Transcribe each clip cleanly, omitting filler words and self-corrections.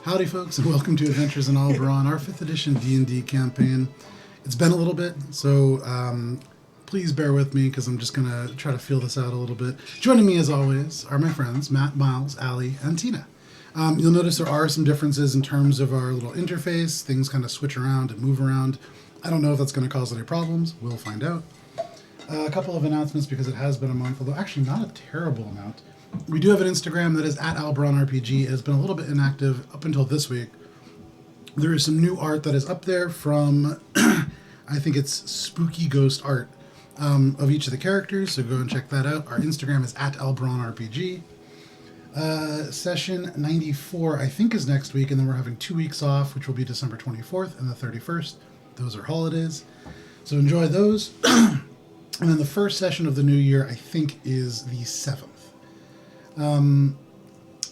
Howdy, folks, and welcome to Adventures in Alberon, our 5th edition D&D campaign. It's been a little bit, so please bear with me, because I'm just going to try to feel this out a little bit. Joining me, as always, are my friends, Matt, Miles, Allie, and Tina. You'll notice there are some differences in terms of our little interface. Things kind of switch around and move around. I don't know if that's going to cause any problems. We'll find out. A couple of announcements, because it has been a month, although actually not a terrible amount. We do have an Instagram that is at Alberon RPG. It has been a little bit inactive up until this week. There is some new art that is up there from, I think it's spooky ghost art of each of the characters, so go and check that out. Our Instagram is at Alberon RPG. Session 94, I think, is next week, and then we're having 2 weeks off, which will be December 24th and the 31st. Those are holidays, so enjoy those. And then the first session of the new year, I think, is the 7th. And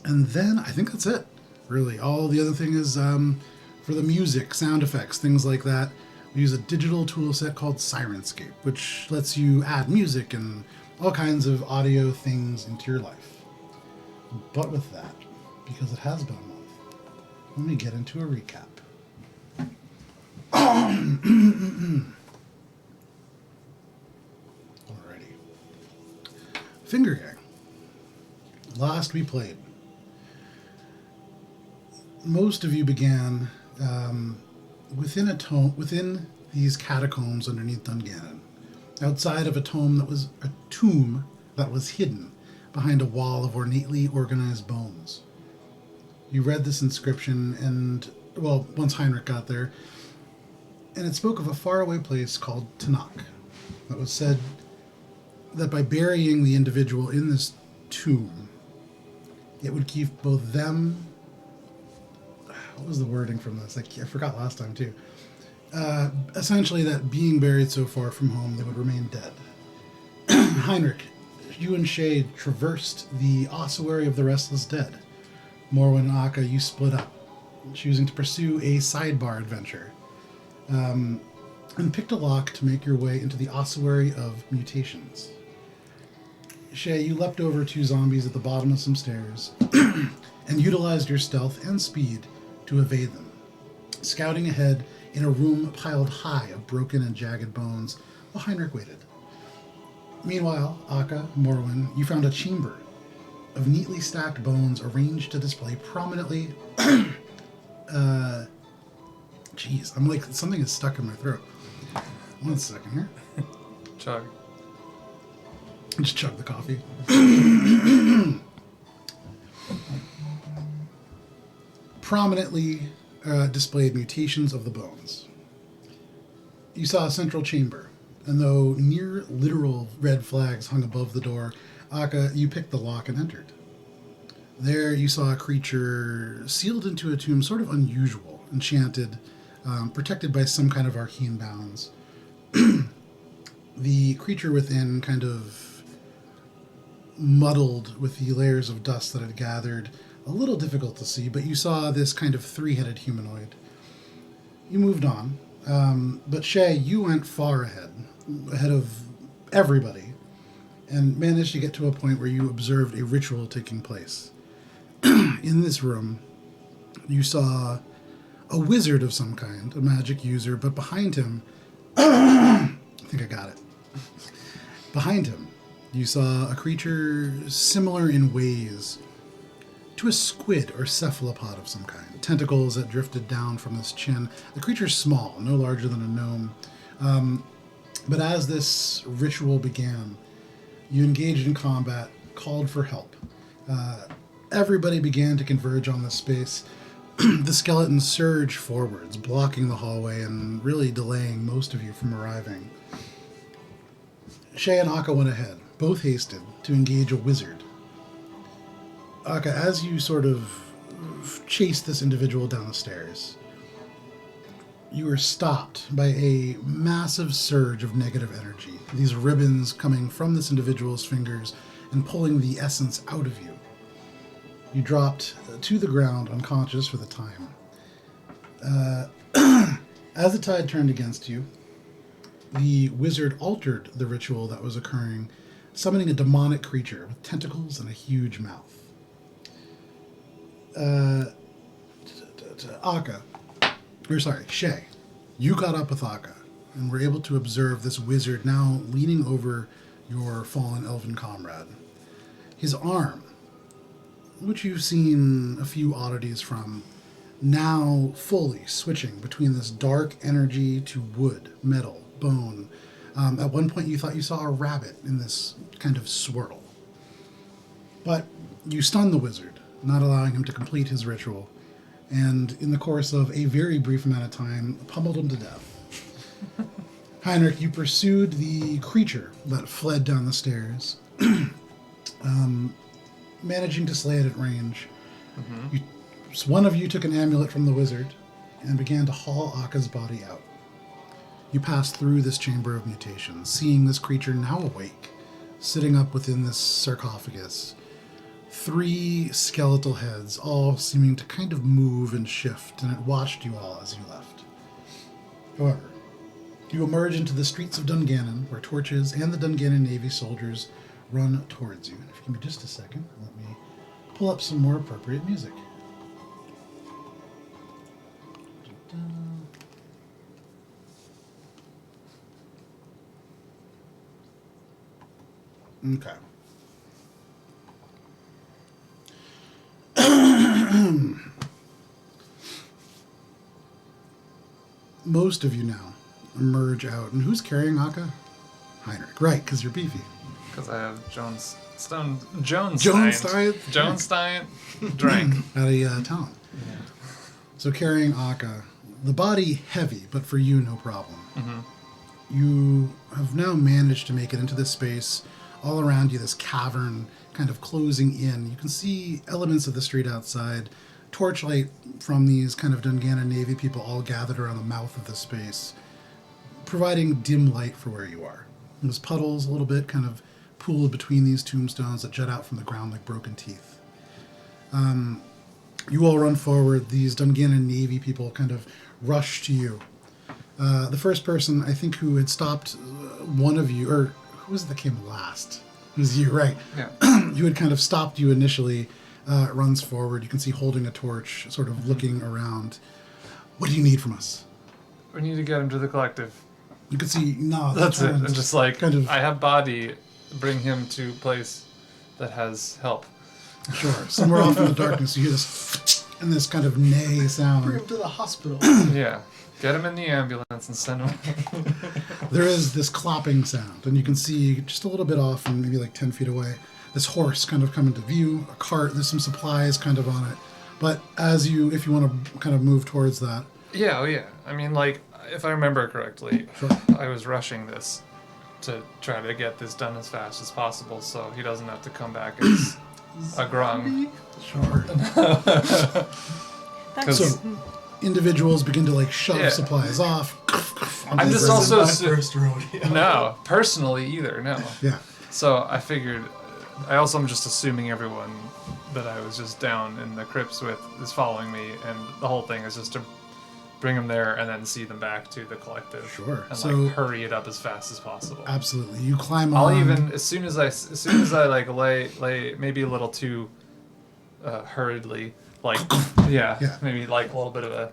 then I think that's it, really. All the other thing is for the music, sound effects, things like that, we use a digital tool set called Sirenscape, which lets you add music and all kinds of audio things into your life. But with that, because it has been a month, let me get into a recap. Alrighty. Finger Gang. Last we played, most of you began within these catacombs underneath Dungannon, outside of a tomb that was hidden behind a wall of ornately organized bones. You read this inscription, and once Heinrich got there, and it spoke of a faraway place called Tanakh. That was said that by burying the individual in this tomb, it would keep both them... What was the wording from this? I forgot last time, too. Essentially, that being buried so far from home, they would remain dead. Heinrich, you and Shay traversed the Ossuary of the Restless Dead. Morwen and Akka, you split up, choosing to pursue a sidebar adventure. And picked a lock to make your way into the Ossuary of Mutations. Shay, you leapt over 2 zombies at the bottom of some stairs and utilized your stealth and speed to evade them, scouting ahead in a room piled high of broken and jagged bones while Heinrich waited. Meanwhile, Akka, Morwen, you found a chamber of neatly stacked bones arranged to display prominently... Jeez, I'm like, something is stuck in my throat. 1 second here. Chug. Just chug the coffee. Prominently displayed mutations of the bones. You saw a central chamber, and though near literal red flags hung above the door, Akka, you picked the lock and entered. There you saw a creature sealed into a tomb, sort of unusual, enchanted, protected by some kind of arcane bounds. The creature within kind of muddled with the layers of dust that had gathered, a little difficult to see, but you saw this kind of 3-headed humanoid. You moved on, but Shay, you went far ahead of everybody, and managed to get to a point where you observed a ritual taking place. In this room, you saw a wizard of some kind, a magic user, but behind him, I think I got it. Behind him, you saw a creature similar in ways to a squid or cephalopod of some kind. Tentacles that drifted down from his chin. The creature's small, no larger than a gnome. But as this ritual began, you engaged in combat, called for help. Everybody began to converge on this space. The skeleton surged forwards, blocking the hallway and really delaying most of you from arriving. Shay and Akka went ahead, both hasted to engage a wizard. Akka, as you sort of chased this individual down the stairs, you were stopped by a massive surge of negative energy, these ribbons coming from this individual's fingers and pulling the essence out of you. You dropped to the ground, unconscious for the time. As the tide turned against you, the wizard altered the ritual that was occurring, summoning a demonic creature with tentacles and a huge mouth. Shay, you caught up with Akka and were able to observe this wizard now leaning over your fallen elven comrade. His arm, which you've seen a few oddities from, now fully switching between this dark energy to wood, metal, bone. At one point you thought you saw a rabbit in this kind of swirl. But you stunned the wizard, not allowing him to complete his ritual, and in the course of a very brief amount of time, pummeled him to death. Heinrich, you pursued the creature that fled down the stairs, managing to slay it at range. One of you took an amulet from the wizard and began to haul Akka's body out. You passed through this chamber of mutations, seeing this creature now awake, sitting up within this sarcophagus. 3 skeletal heads, all seeming to kind of move and shift, and it watched you all as you left. However, you emerge into the streets of Dungannon, where torches and the Dungannon Navy soldiers run towards you. And if you give me just a second, let me pull up some more appropriate music. Okay. Most of you now emerge out. And who's carrying Akka? Heinrich. Right, because you're beefy. Because I have Jones Stein drank. Out of talent. Yeah. So carrying Akka, the body heavy, but for you, no problem. You have now managed to make it into this space. All around you, this cavern kind of closing in. You can see elements of the street outside, torchlight from these kind of Dungannon Navy people all gathered around the mouth of the space, providing dim light for where you are. There's puddles a little bit kind of pooled between these tombstones that jut out from the ground like broken teeth. You all run forward. These Dungannon Navy people kind of rush to you. The first person, I think, who had stopped one of you, or who was it that came last? It was you, right? Yeah. You had kind of stopped you initially. Runs forward. You can see holding a torch, sort of looking around. What do you need from us? We need to get him to the collective. You can see, no. That's it. I'm just like, kind of, I have body, bring him to place that has help. Sure. Somewhere off in the darkness, you hear this, and this kind of neigh sound. Bring him to the hospital. Yeah. Get him in the ambulance and send him. There is this clopping sound, and you can see just a little bit off, and maybe like 10 feet away, this horse kind of come into view, a cart, there's some supplies kind of on it. But if you want to kind of move towards that. Yeah, oh yeah. I mean, like, if I remember correctly, Sure. I was rushing this to try to get this done as fast as possible so he doesn't have to come back as a grung. Sure. So individuals begin to like shove supplies off. I'm just also... First rodeo. No, personally either, no. Yeah. So I figured... I also am just assuming everyone that I was just down in the crypts with is following me, and the whole thing is just to bring them there and then see them back to the collective. Sure. And So- like hurry it up as fast as possible. Absolutely. You climb I'll on. even as soon as I like lay maybe a little too hurriedly, like Yeah. maybe like a little bit of a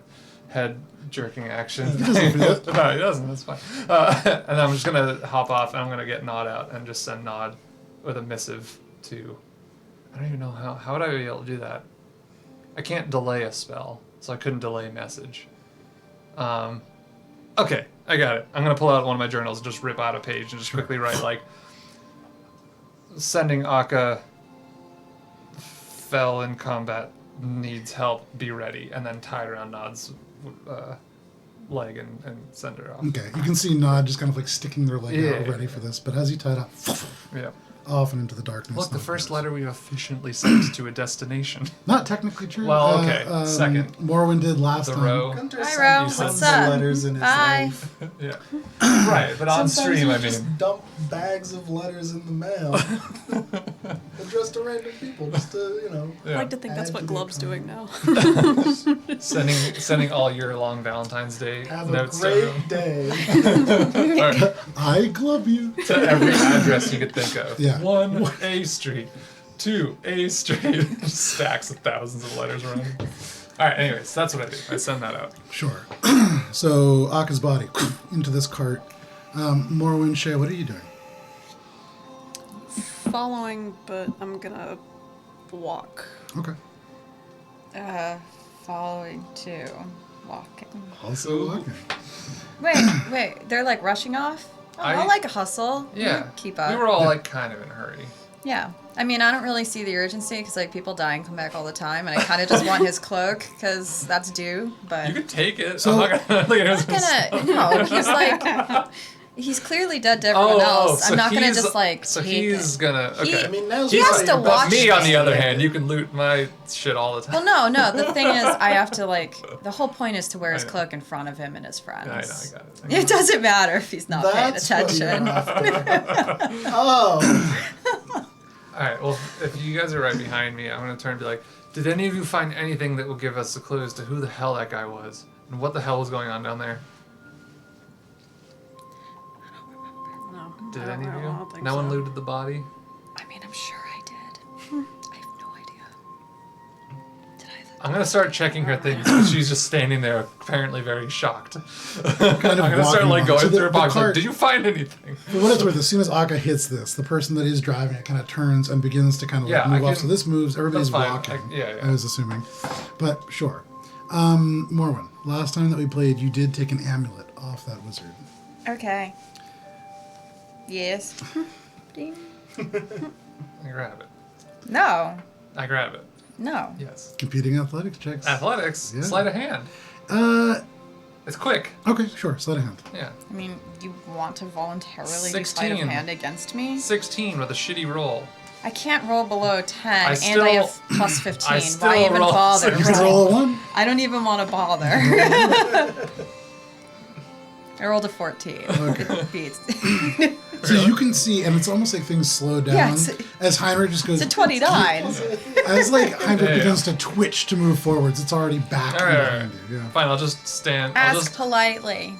head jerking action. He doesn't do that. No, he doesn't. That's fine. And I'm just gonna hop off and I'm gonna get Nod out and just send Nod with a missive to. I don't even know how would I be able to do that. I can't delay a spell, so I couldn't delay a message. Okay, I got it. I'm gonna pull out one of my journals and just rip out a page and just quickly write like, sending Akka, fell in combat, needs help, be ready, and then tie around Nod's leg and send her off. Okay. You can see Nod just kind of like sticking their leg out Yeah. ready for this. But as you tie it up, Yeah. off and into the darkness. Look, the Nod first goes. letter we've efficiently sent to a destination. Not technically true. Well, okay, second. Morwen did last The time. row. Guntir Hi, sent Ro. you What's tons up? of letters in his Bye. life. Yeah. Right, but on Sometimes stream, he I mean. just dump bags of letters in the mail, addressed to random people, just to I like to think that's Add what to the Glove's doing now. Sending all year long Valentine's Day Have a notes great day. to, I glove you. to every address you could think of. Yeah. 1 A Street, 2 A Street, stacks of thousands of letters around. All right. Anyways, that's what I do. I send that out. Sure. So Aka's body into this cart. Morwen, Shay, what are you doing? Following, but I'm gonna walk. Okay. Following too. Walking. Also walking. Wait. They're like rushing off? Oh, I'll like a hustle. Yeah. Keep up. We were all like kind of in a hurry. Yeah. I mean, I don't really see the urgency because like people die and come back all the time, and I kind of just want his cloak because that's due. But You could take it. So- I'm not gonna. no, he's like, he's clearly dead to everyone else. so I'm not gonna he's- just like. So take he's it. gonna. Okay. I mean, now's He has to probably your watch best Me, on the me. other hand, you can loot my shit all the time. Well, no. The thing is, I have to like. The whole point is to wear his I know. cloak in front of him and his friends. I know. I got it. It doesn't matter if he's not That's paying what you're attention. after. Oh. All right. Well, if you guys are right behind me, I'm gonna turn and be like, "Did any of you find anything that will give us a clue as to who the hell that guy was and what the hell was going on down there? No. Did I any of don't you? think No so. one looted the body. I mean, I'm sure I did. I have no idea. Did I? I'm gonna start checking her things, but she's just standing there, apparently very shocked. Kind of I'm gonna start walking like on. going So through her box. Like, cart- did you find anything? For what it's worth, as soon as Akka hits this, the person that is driving it kind of turns and begins to kind of like Yeah, move I off. can- So this moves. Everybody's that's fine. walking. Yeah. I was assuming, but sure. Morwen, last time that we played, you did take an amulet off that wizard. Okay. Yes. Ding. I grab it. No. I grab it. No. Yes. Competing athletics checks. Athletics. Yeah. Sleight of hand. It's quick. Okay, sure. Sleight of hand. Yeah. I mean, you want to voluntarily do 16. sleight of hand against me? 16 with a shitty roll. I can't roll below 10, I and still- I have plus 15. I still Why even roll bother? You can roll a 1. I don't even want to bother. I rolled a 14. It beats. So you can see, and it's almost like things slow down Yeah, it's- as Heinrich just goes. It's a 29. As like Heinrich Yeah. begins to twitch to move forwards, it's already back All right, behind you. Yeah. Fine, I'll just stand. Ask politely.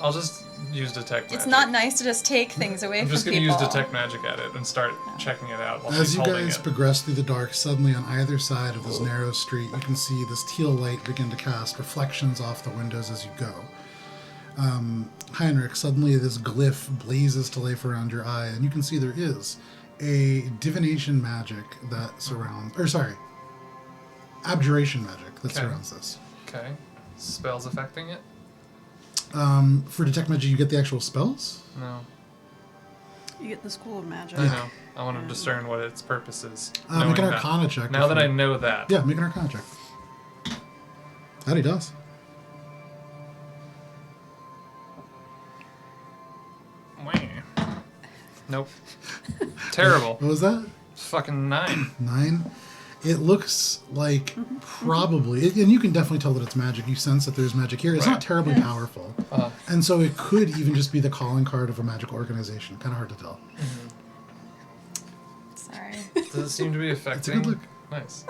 I'll just use detect magic. It's not nice to just take things away I'm from just people. gonna use detect magic at it and start checking it out while As she's you holding guys it. progress through the dark, suddenly on either side of this narrow street, you can see this teal light begin to cast reflections off the windows as you go. Heinrich, suddenly this glyph blazes to life around your eye, and you can see there is a divination magic that surrounds, abjuration magic that Okay. surrounds this. Okay. Spells affecting it? For detect magic, you get the actual spells. No. You get the school of magic. I know. I want to discern what its purpose is. Make an knowing that. Arcana check. Now if that I you- know that. Yeah, make an Arcana check. That he does. Nope. Terrible. What was that? Fucking 9. 9. It looks like probably, and you can definitely tell that it's magic. You sense that there's magic here. It's Right. not terribly powerful. And so it could even just be the calling card of a magical organization. Kind of hard to tell. Sorry. Does it seem to be affecting? good look. Nice.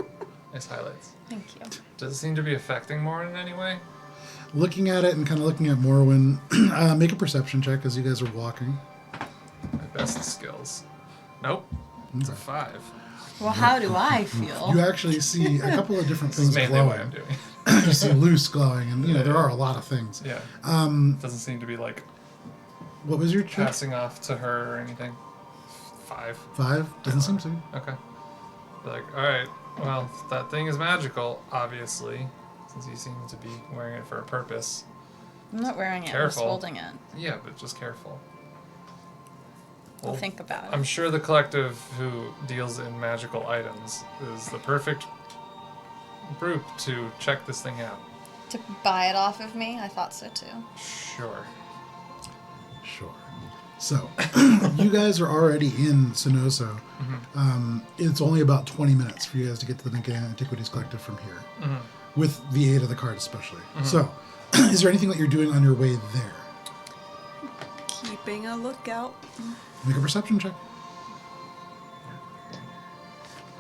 Nice highlights. Thank you. Does it seem to be affecting Morwen in any way? Looking at it and kind of looking at Morwen, make a perception check as you guys are walking. My best skills. Nope. It's a 5. Well, how do I feel? You actually see a couple of different This is things mainly what I'm glowing. doing. You see loose glowing, and there are a lot of things. Yeah. Doesn't seem to be like What was your check? passing off to her or anything. 5. 5? Doesn't seem to. Okay. Like, alright, well, that thing is magical, obviously, since you seem to be wearing it for a purpose. I'm not wearing it. I'm just Careful. holding it. Yeah, but just careful. I'll Well, think about it. I'm sure the collective who deals in magical items is the perfect group to check this thing out. To buy it off of me? I thought so too. Sure. Sure. So, you guys are already in Sonoso. It's only about 20 minutes for you guys to get to the Dungannon Antiquities Collective from here, with the aid of the card especially. So, is there anything that you're doing on your way there? Keeping a lookout. Make a perception check.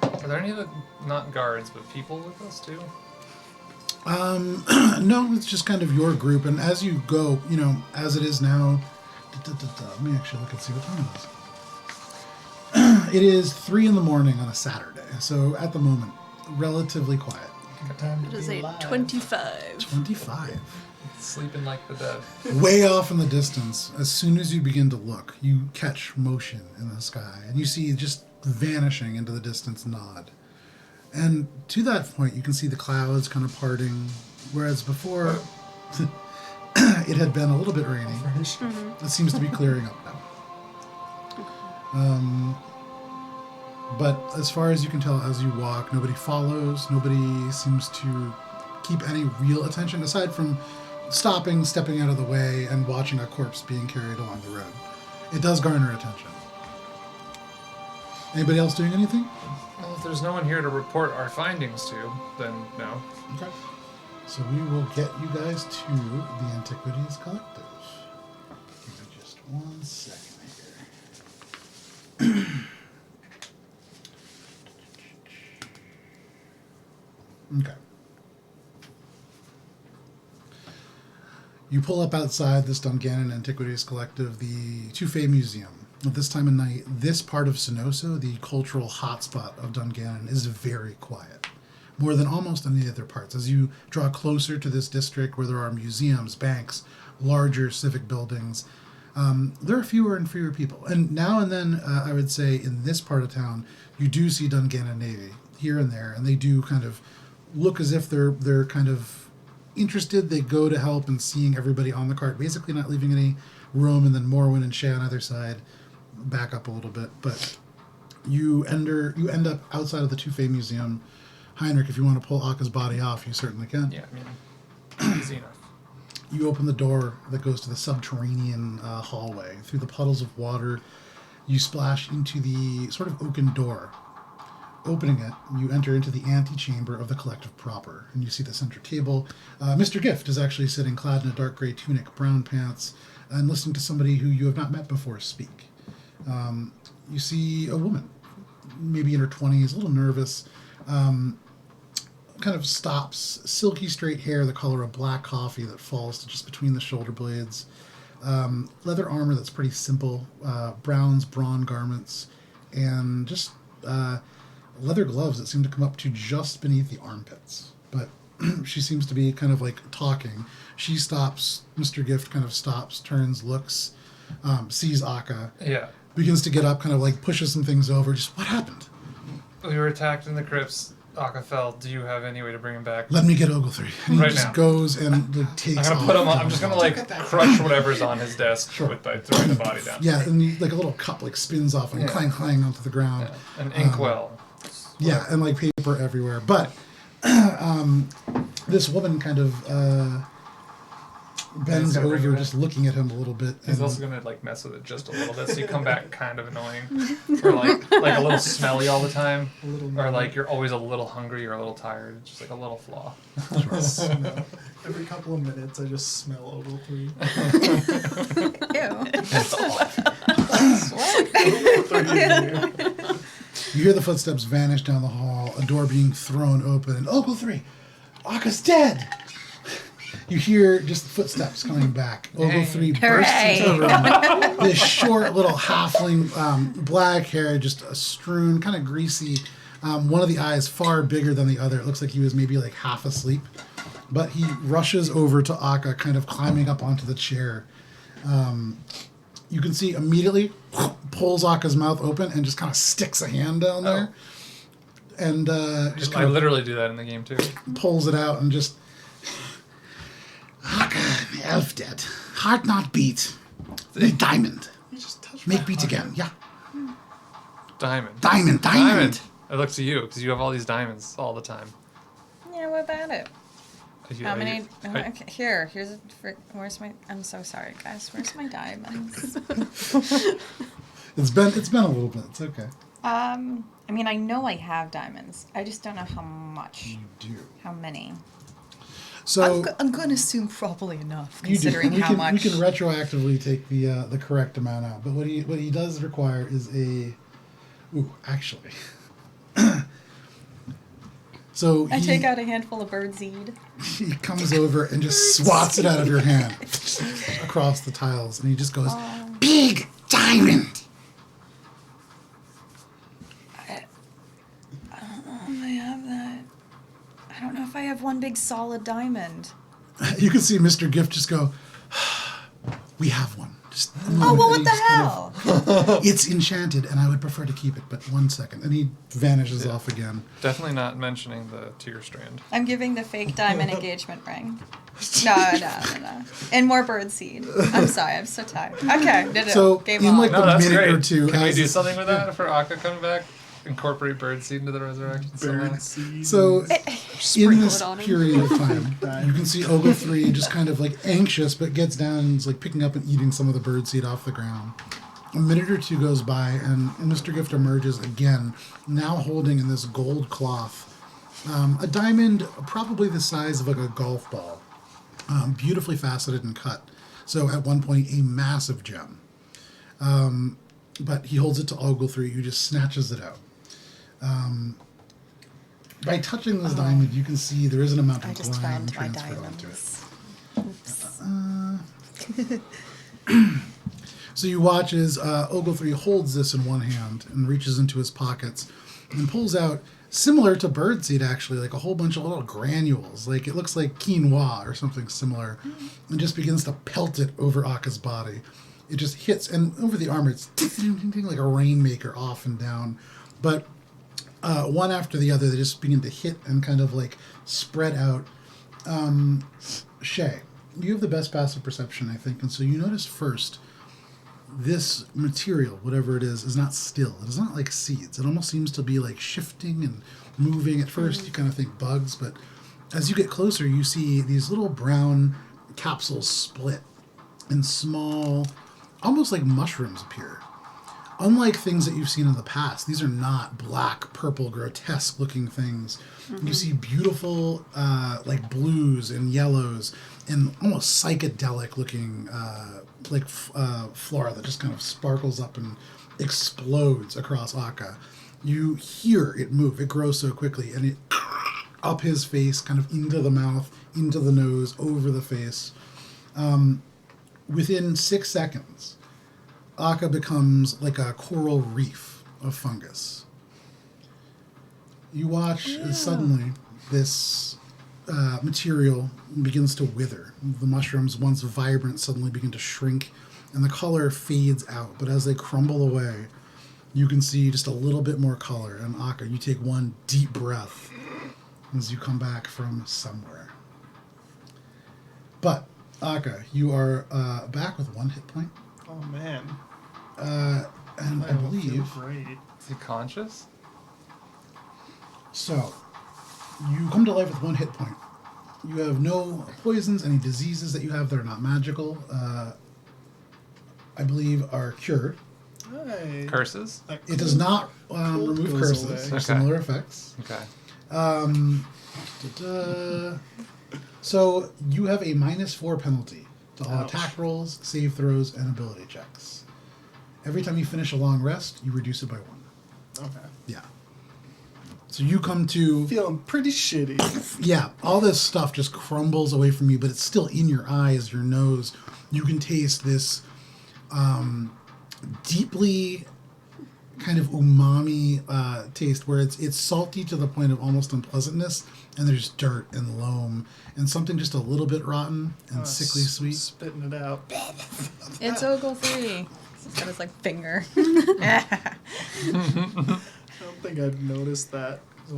Are there any of the, not guards, but people with us too? No, it's just kind of your group, and as you go, as it is now, let me actually look and see what time it is. It is 3 in the morning on a Saturday, so at the moment, relatively quiet. Time It to is be a alive. 25. 25. Sleeping like the dead. Way off in the distance, as soon as you begin to look, you catch motion in the sky, and you see just vanishing into the distance Nod. And to that point, you can see the clouds kind of parting, whereas before it had been a little bit rainy. It seems to be clearing up now. But as far as you can tell, as you walk, nobody follows. Nobody seems to keep any real attention, aside from stopping, stepping out of the way, and watching a corpse being carried along the road. It does garner attention. Anybody else doing anything? Well, if there's no one here to report our findings to, then no. Okay. So we will get you guys to the Antiquities Collective. Give me just 1 second here. Okay. You pull up outside this Dungannon Antiquities Collective, the Touffet Museum. At this time of night, this part of Sinoso, the cultural hotspot of Dungannon, is very quiet. More than almost any other parts. As you draw closer to this district where there are museums, banks, larger civic buildings, there are fewer and fewer people. And now and then, I would say, in this part of town, you do see Dungannon Navy here and there, and they do kind of look as if they're kind of interested. They go to help and seeing everybody on the cart, basically not leaving any room, and then Morwen and Shay on either side back up a little bit. But you end up outside of the Touffet Museum. Heinrich, if you want to pull Akka's body off, you certainly can. Yeah, I mean, easy enough. You open the door that goes to the subterranean hallway. Through the puddles of water, you splash into the sort of oaken door. Opening it, you enter into the antechamber of the collective proper, and you see the center table. Mr. Gift is actually sitting clad in a dark gray tunic, brown pants, and listening to somebody who you have not met before speak. You see a woman, maybe in her 20s, a little nervous, kind of stops, silky straight hair the color of black coffee that falls to just between the shoulder blades, leather armor that's pretty simple, browns, brawn garments, and just leather gloves that seem to come up to just beneath the armpits. But she seems to be kind of like talking. She stops, Mr. Gift kind of stops, turns, looks, sees Akka, Yeah. begins to get up, kind of like pushes some things over. Just, what happened? We were attacked in the crypts. Akka fell. Do you have any way to bring him back? Let me get Ogletree. And he Right just now. goes and takes I'm gonna off. put him on. I'm just gonna like crush whatever's on his desk Sure. by throwing the body down. Yeah, and like a little cup like spins off and Yeah. clang clang onto the ground. Yeah. An inkwell. Yeah, and like paper everywhere. But this woman kind of bends He's gonna bring it over, back. just looking at him a little bit. He's and- also gonna like mess with it just a little bit, so you come back kind of annoying, or like a little smelly all the time, A little or like you're always a little hungry or a little tired. It's just like a little flaw. smell. Every couple of minutes, I just smell Ogletree. Ew. You hear the footsteps vanish down the hall, a door being thrown open, and Ogletree, Akka's dead! You hear just the footsteps coming back. Ogletree bursts Hooray. into the room. This short little halfling, black hair, just strewn, kind of greasy. One of the eyes far bigger than the other. It looks like he was maybe like half asleep. But he rushes over to Akka, kind of climbing up onto the chair. You can see immediately pulls Akka's mouth open and just kind of sticks a hand down there. And just I kind of literally do that in the game too. pulls it out and just... Akka, elf dead. Heart not beat. Diamond. You just touched Make my beat heart. again. Yeah. Diamond. Diamond. I look to you because you have all these diamonds all the time. Yeah, what about it? You- How many? I- Okay, here's a. Where's my? I'm so sorry, guys. Where's my diamonds? It's been a little bit. It's okay. I mean, I know I have diamonds. I just don't know how much. You do. How many? So I'm going to assume probably enough, you do. considering We how can, much. we can retroactively take the correct amount out. But what he does require is a. Ooh, actually. So I take out a handful of birdseed. he comes over and just swats it out of your hand across the tiles, and he just goes, "Big diamond." I don't know if I have that. I don't know if I big solid diamond. You can see Mr. Gift just go, we have one. Just a Oh, moment." well, And what he the just kind hell? of, it's enchanted, and I would prefer to keep it, but 1 second. And he vanishes off again. Definitely not mentioning the tear strand. I'm giving the fake diamond engagement ring. No. And more birdseed. I'm sorry, I'm so tired. Okay, So, game in, on. like, No, a that's minute great. or two, Can we as do this- something with that for Akka coming back? Incorporate birdseed into the resurrection somehow? Bird seed. So, in Sprinkle this it on him. period of time, you can see Ogle 3 just kind of like anxious, but gets down and is like picking up and eating some of the birdseed off the ground. A minute or two goes by, and Mr. Gift emerges again, now holding in this gold cloth a diamond probably the size of like a golf ball, beautifully faceted and cut. So at one point, a massive gem. But he holds it to Ogle 3, who just snatches it out. By touching this diamond, you can see there is an amount of I just ground found my transferred onto it. diamonds. So you watch as Ogle 3 holds this in one hand and reaches into his pockets and pulls out, similar to birdseed actually, like a whole bunch of little granules. Like it looks like quinoa or something similar, and just begins to pelt it over Akka's body. It just hits, and over the armor, it's like a rainmaker off and down. But one after the other, they just begin to hit and kind of like spread out. Shay, you have the best passive perception, I think, and so you notice first this material, whatever it is not still. It is not like seeds. It almost seems to be like shifting and moving. At first, you kind of think bugs, but as you get closer, you see these little brown capsules split and small, almost like mushrooms appear. Unlike things that you've seen in the past, these are not black, purple, grotesque looking things. You see beautiful, like blues and yellows and almost psychedelic looking, flora that just kind of sparkles up and explodes across Akka. You hear it move. It grows so quickly, and it up his face, kind of into the mouth, into the nose, over the face. Within 6 seconds, Akka becomes like a coral reef of fungus. You watch as suddenly this material begins to wither. The mushrooms, once vibrant, suddenly begin to shrink, and the color fades out. But as they crumble away, you can see just a little bit more color. And Akka, you take one deep breath as you come back from somewhere. But, Akka, you are back with 1 hit point. Oh man. And I don't feel believe... great. Is he conscious? So, you come to life with 1 hit point. You have no poisons, any diseases that you have that are not magical, I believe are cured. Hey. Curses? That It does not remove goes curses away. or Okay. similar effects. Okay. So, you have a -4 penalty to all Ouch. attack rolls, save throws, and ability checks. Every time you finish a long rest, you reduce it by 1. Okay. Yeah. So you come to... Feeling pretty shitty. Yeah, all this stuff just crumbles away from you, but it's still in your eyes, your nose. You can taste this deeply kind of umami taste where it's salty to the point of almost unpleasantness, and there's dirt and loam and something just a little bit rotten and sickly sweet. Spitting it out. It's Ogle 3. He's got his like finger. I don't think I'd noticed that. 'Cause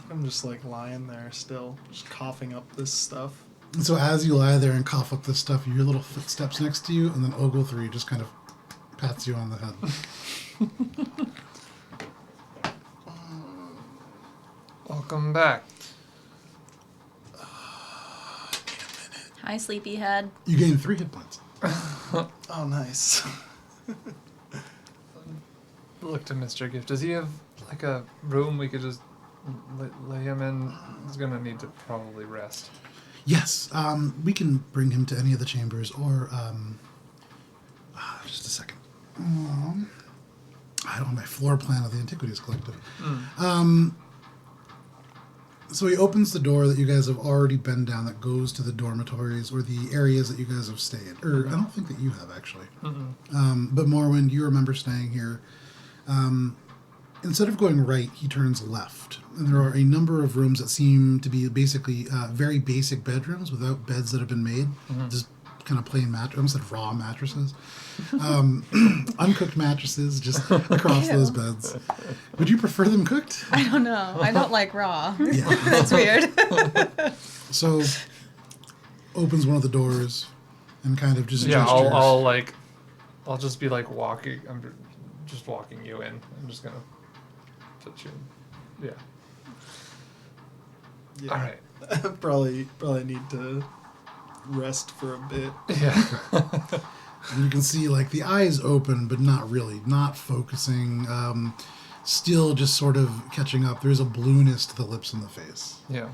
I'm just like lying there still, just coughing up this stuff. And so as you lie there and cough up this stuff, you hear little footsteps next to you, and then Ogle 3 just kind of pats you on the head. Welcome back. Hi, sleepyhead. You gain 3 hit points. Oh, nice. Look to Mr. Gift. Does he have like a room we could just lay him in? He's gonna need to probably rest. Yes, we can bring him to any of the chambers, or just a second. I don't have my floor plan of the Antiquities Collective. So he opens the door that you guys have already been down that goes to the dormitories or the areas that you guys have stayed. Or I don't think that you have, actually. But Morwen, you remember staying here. instead of going right, he turns left. And there are a number of rooms that seem to be basically very basic bedrooms without beds that have been made. Just kind of plain I almost said raw mattresses. Uncooked mattresses just across those beds. Would you prefer them cooked? I don't know. I don't like raw. Yeah. That's weird. So, opens one of the doors and kind of just Yeah, gestures. I'll just be like walking. I'm just walking you in. I'm just gonna put you in. Yeah. Yeah. All right. probably need to rest for a bit. Yeah. And you can see like the eyes open, but not really, not focusing. Still just sort of catching up. There's a blueness to the lips and the face. Yeah.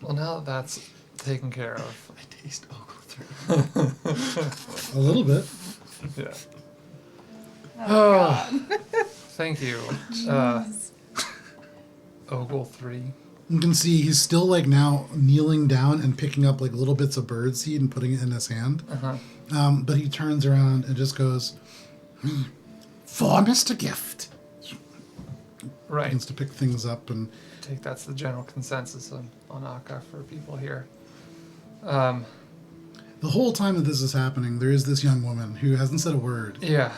Well, now that that's taken care of. I taste Ogle 3. A little bit. Yeah. Oh, Thank you. Ogle 3. You can see he's still like now kneeling down and picking up like little bits of birdseed and putting it in his hand. But he turns around and just goes, "For Mr. Gift." Right. Begins to pick things up and I think that's the general consensus on Akka for people here. the whole time that this is happening, there is this young woman who hasn't said a word. Yeah.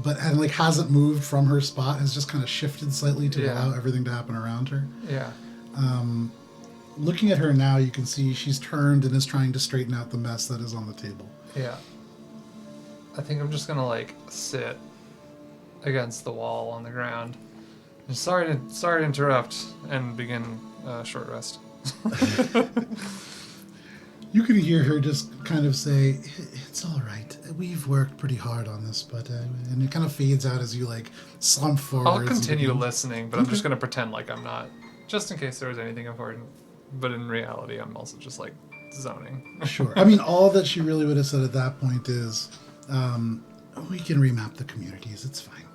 But and like hasn't moved from her spot, has just kind of shifted slightly to Yeah. allow everything to happen around her. Yeah. Looking at her now, you can see she's turned and is trying to straighten out the mess that is on the table. Yeah. I think I'm just gonna like sit against the wall on the ground. And sorry to interrupt and begin a short rest. You can hear her just kind of say, "It's all right. We've worked pretty hard on this," but and it kind of fades out as you like slump forward. I'll continue listening, but I'm just gonna pretend like I'm not, just in case there was anything important. But in reality, I'm also just like zoning. Sure. I mean, all that she really would have said at that point is, "We can remap the communities. It's fine."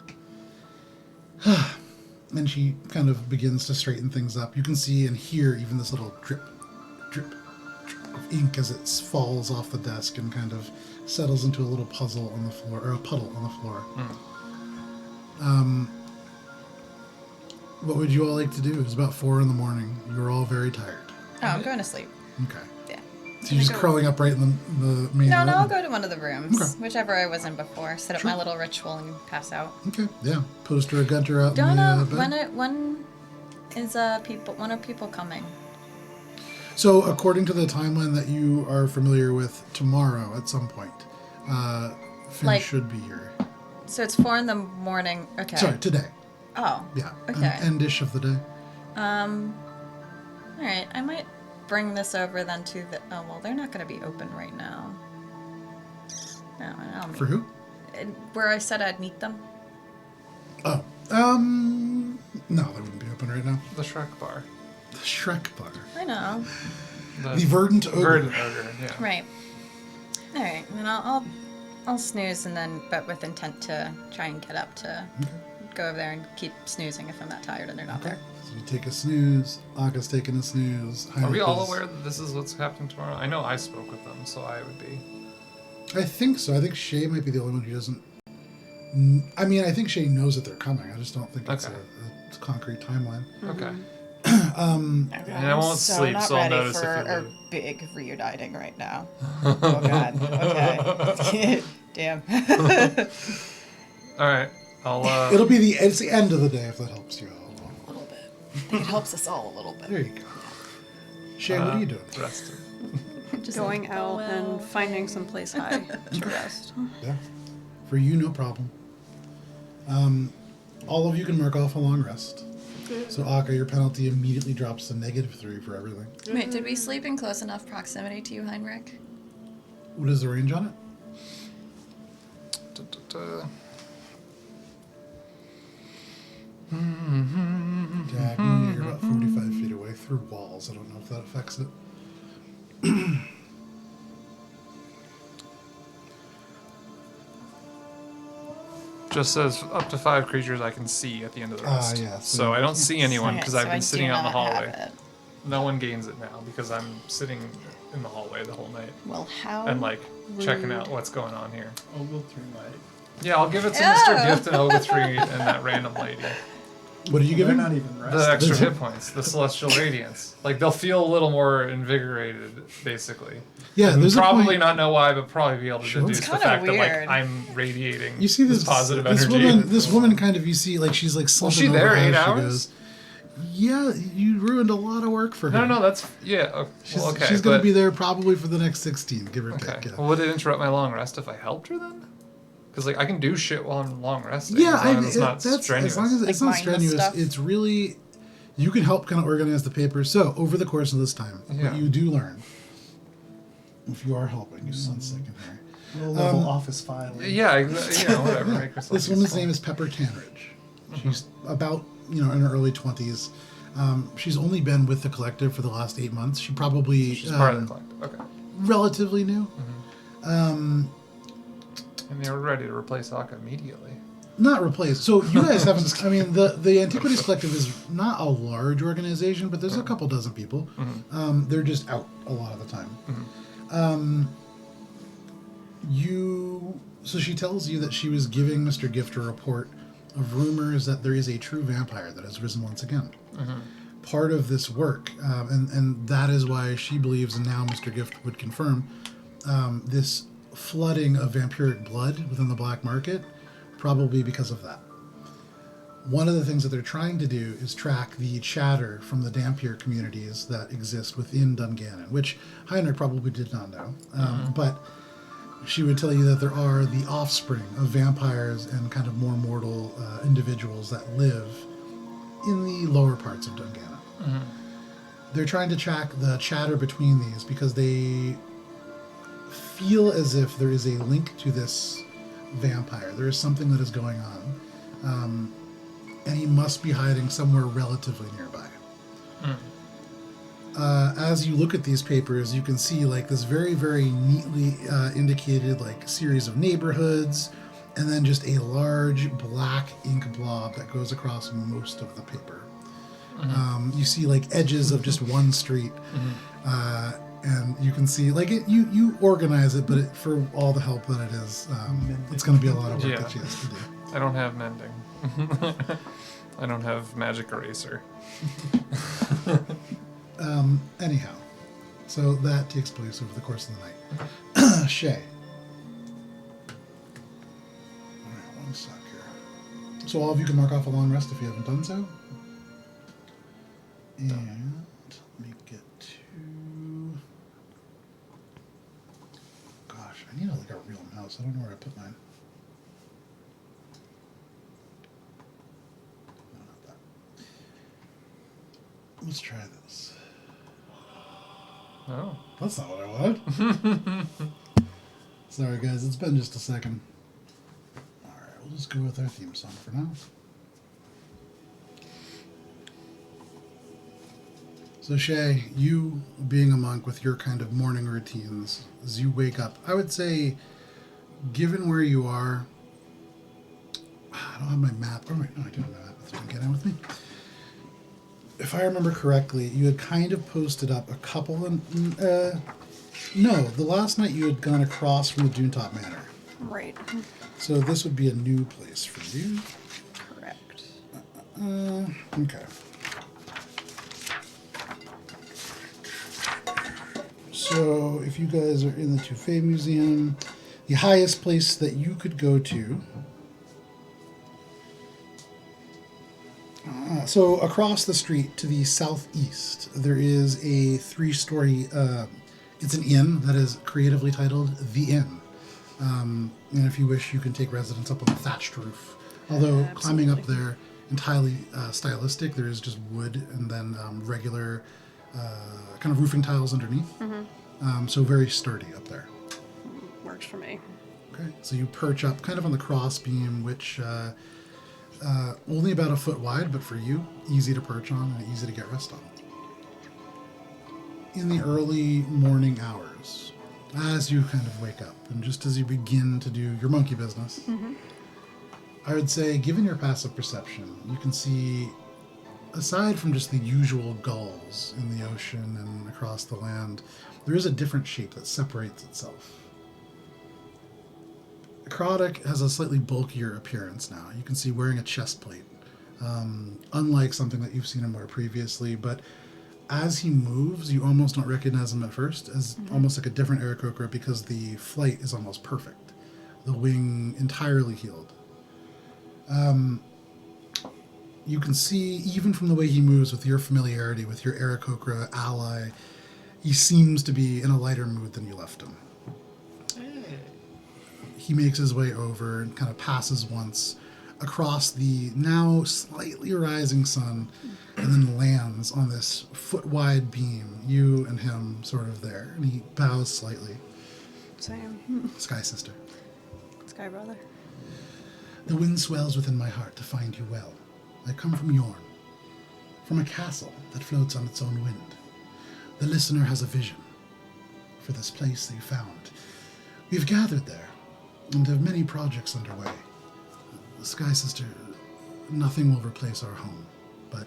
And she kind of begins to straighten things up. You can see and hear even this little drip, drip, drip of ink as it falls off the desk and kind of settles into a little puzzle on the floor, or a puddle on the floor. What would you all like to do? It's about 4 a.m. You're all very tired. Oh, I'm going to sleep. Okay. Yeah. So you're just curling up right in the main No, room? I'll go to one of the rooms, Okay. whichever I was in before. Set up Sure. my little ritual and pass out. Okay, yeah. Poster a Guntir out Don't in know the bed. when are people coming? So, according to the timeline that you are familiar with, tomorrow at some point, Finn Like- should be here. So it's 4 a.m. Okay. Sorry, today. Oh. Yeah. Okay. Endish of the day. All right. I might bring this over then to the. Oh well, they're not going to be open right now. No, I'll meet. For who? Where I said I'd meet them. Oh. No, they wouldn't be open right now. The Shrek bar. The Shrek bar. I know. The Verdant Ogre. Verdant Ogre, yeah. Right. All right, and then I'll snooze and then, but with intent to try and get up to go over there and keep snoozing if I'm that tired and they're not there. So you take a snooze. Aka's taking a snooze. Are we all Heinrich's- aware that this is what's happening tomorrow? I know I spoke with them, so I would be. I think so. I think Shay might be the only one who doesn't. I mean, I think Shay knows that they're coming. I just don't think it's Okay. a concrete timeline. Okay. And I won't sleep, so I'll notice if you leave. big reuniting right now. Oh God. Okay. Damn. All right. I'll. It'll be it's the end of the day if that helps you all. A little bit. I think it helps us all a little bit. There you go. Shay, what are you doing? Rest. Just going out and finding some place high to rest. Yeah. For you, no problem. All of you can mark off a long rest. So, Akka, your penalty immediately drops to -3 for everything. Wait, did we sleep in close enough proximity to you, Heinrich? What is the range on it? Diagonally, you're about 45 feet away through walls. I don't know if that affects it. Just says up to 5 creatures I can see at the end of the rest. yeah, So I don't see anyone Okay, because so I've I been do sitting out in the not have hallway. it. No one gains it now because I'm sitting in the hallway the whole night Well, how? and like checking rude. out what's going on here. Ogle 3 might Yeah, I'll give it to Mr. Gift and Ogre and that random lady. What are you They're giving? not even The resting. extra hit points, the celestial radiance. Like they'll feel a little more invigorated, basically. Yeah, And there's a probably point. not know why, but probably be able to Sure. deduce It's the kinda fact that weird. like I'm radiating You see this positive this energy. woman kind of, you see, like she's like slumping she there over 8 as she hours? goes, yeah, you ruined a lot of work for her. No, that's okay. She's going to but- be there probably for the next 16, give or Okay. take. Yeah. Well, would it interrupt my long rest if I helped her then? Because like I can do shit while I'm long resting. Yeah, as long as it's not that's strenuous. as long as it's Like not mindless strenuous. stuff? It's really, you can help kind of organize the papers. So over the course of this time, Yeah. what you do learn, if you are helping, you sound sick in here. Low-level office filing. Yeah, whatever. Make yourself This woman's useful. name is Pepper Tanridge. She's about in her early 20s. She's only been with the collective for the last 8 months. She probably She's part of the collective. Okay. relatively new. And they were ready to replace Akka immediately. Not replaced. So you guys haven't. I mean, the Antiquities Collective is not a large organization, but there's a couple dozen people. They're just out a lot of the time. So she tells you that she was giving Mr. Gift a report of rumors that there is a true vampire that has risen once again. Part of this work, and that is why she believes, and now Mr. Gift would confirm, this flooding of vampiric blood within the black market, probably because of that. One of the things that they're trying to do is track the chatter from the Dampier communities that exist within Dungannon, which Heinrich probably did not know. But she would tell you that there are the offspring of vampires and kind of more mortal individuals that live in the lower parts of Dungannon. They're trying to track the chatter between these because they feel as if there is a link to this vampire. There is something that is going on. And he must be hiding somewhere relatively nearby. As you look at these papers, you can see like this very, very neatly indicated like series of neighborhoods, and then just a large black ink blob that goes across most of the paper. You see like edges of just one street, and you can see like it. You organize it, but for all the help that it is, it's going to be a lot of work that she has to do. I don't have mending. I don't have magic eraser. Anyhow, so that takes place over the course of the night. Shay. Alright, one sec here. So all of you can mark off a long rest if you haven't done so. And let me get to... Gosh, I need like a real mouse. I don't know where I put mine. No, not that. Let's try this. Oh. That's not what I wanted. Sorry, guys. It's been just a second. All right, we'll just go with our theme song for now. So, Shay, you being a monk with your kind of morning routines, as you wake up, I would say, given where you are, I don't have my map. Oh, wait, no, I do have my map. Don't get in with me. If I remember correctly, you had kind of posted up a couple of... no, the last night you had gone across from the Doontop Manor. Right. So this would be a new place for you. Correct. Okay. So if you guys are in the Touffet Museum, the highest place that you could go to... so across the street to the southeast, there is a 3-story, it's an inn that is creatively titled The Inn. And if you wish, you can take residence up on the thatched roof. Although climbing up there, entirely stylistic, there is just wood and then regular kind of roofing tiles underneath. So very sturdy up there. Works for me. Okay, so you perch up kind of on the cross beam, which... only about a foot wide, but for you, easy to perch on and easy to get rest on. In the early morning hours, as you kind of wake up, and just as you begin to do your monkey business, I would say, given your passive perception, you can see, aside from just the usual gulls in the ocean and across the land, there is a different shape that separates itself. Necrotic has a slightly bulkier appearance now. You can see wearing a chest plate, unlike something that you've seen him wear previously. But as he moves, you almost don't recognize him at first as almost like a different Aarakocra because the flight is almost perfect. The wing entirely healed. You can see, even from the way he moves with your familiarity with your Aarakocra ally, he seems to be in a lighter mood than you left him. He makes his way over and kind of passes once across the now slightly rising sun and then lands on this foot-wide beam, you and him sort of there. And he bows slightly. Same. Sky Sister. Sky brother. The wind swells within my heart to find you well. I come from Yorn, from a castle that floats on its own wind. The listener has a vision for this place they found. We've gathered there and have many projects underway. Sky Sister, nothing will replace our home, but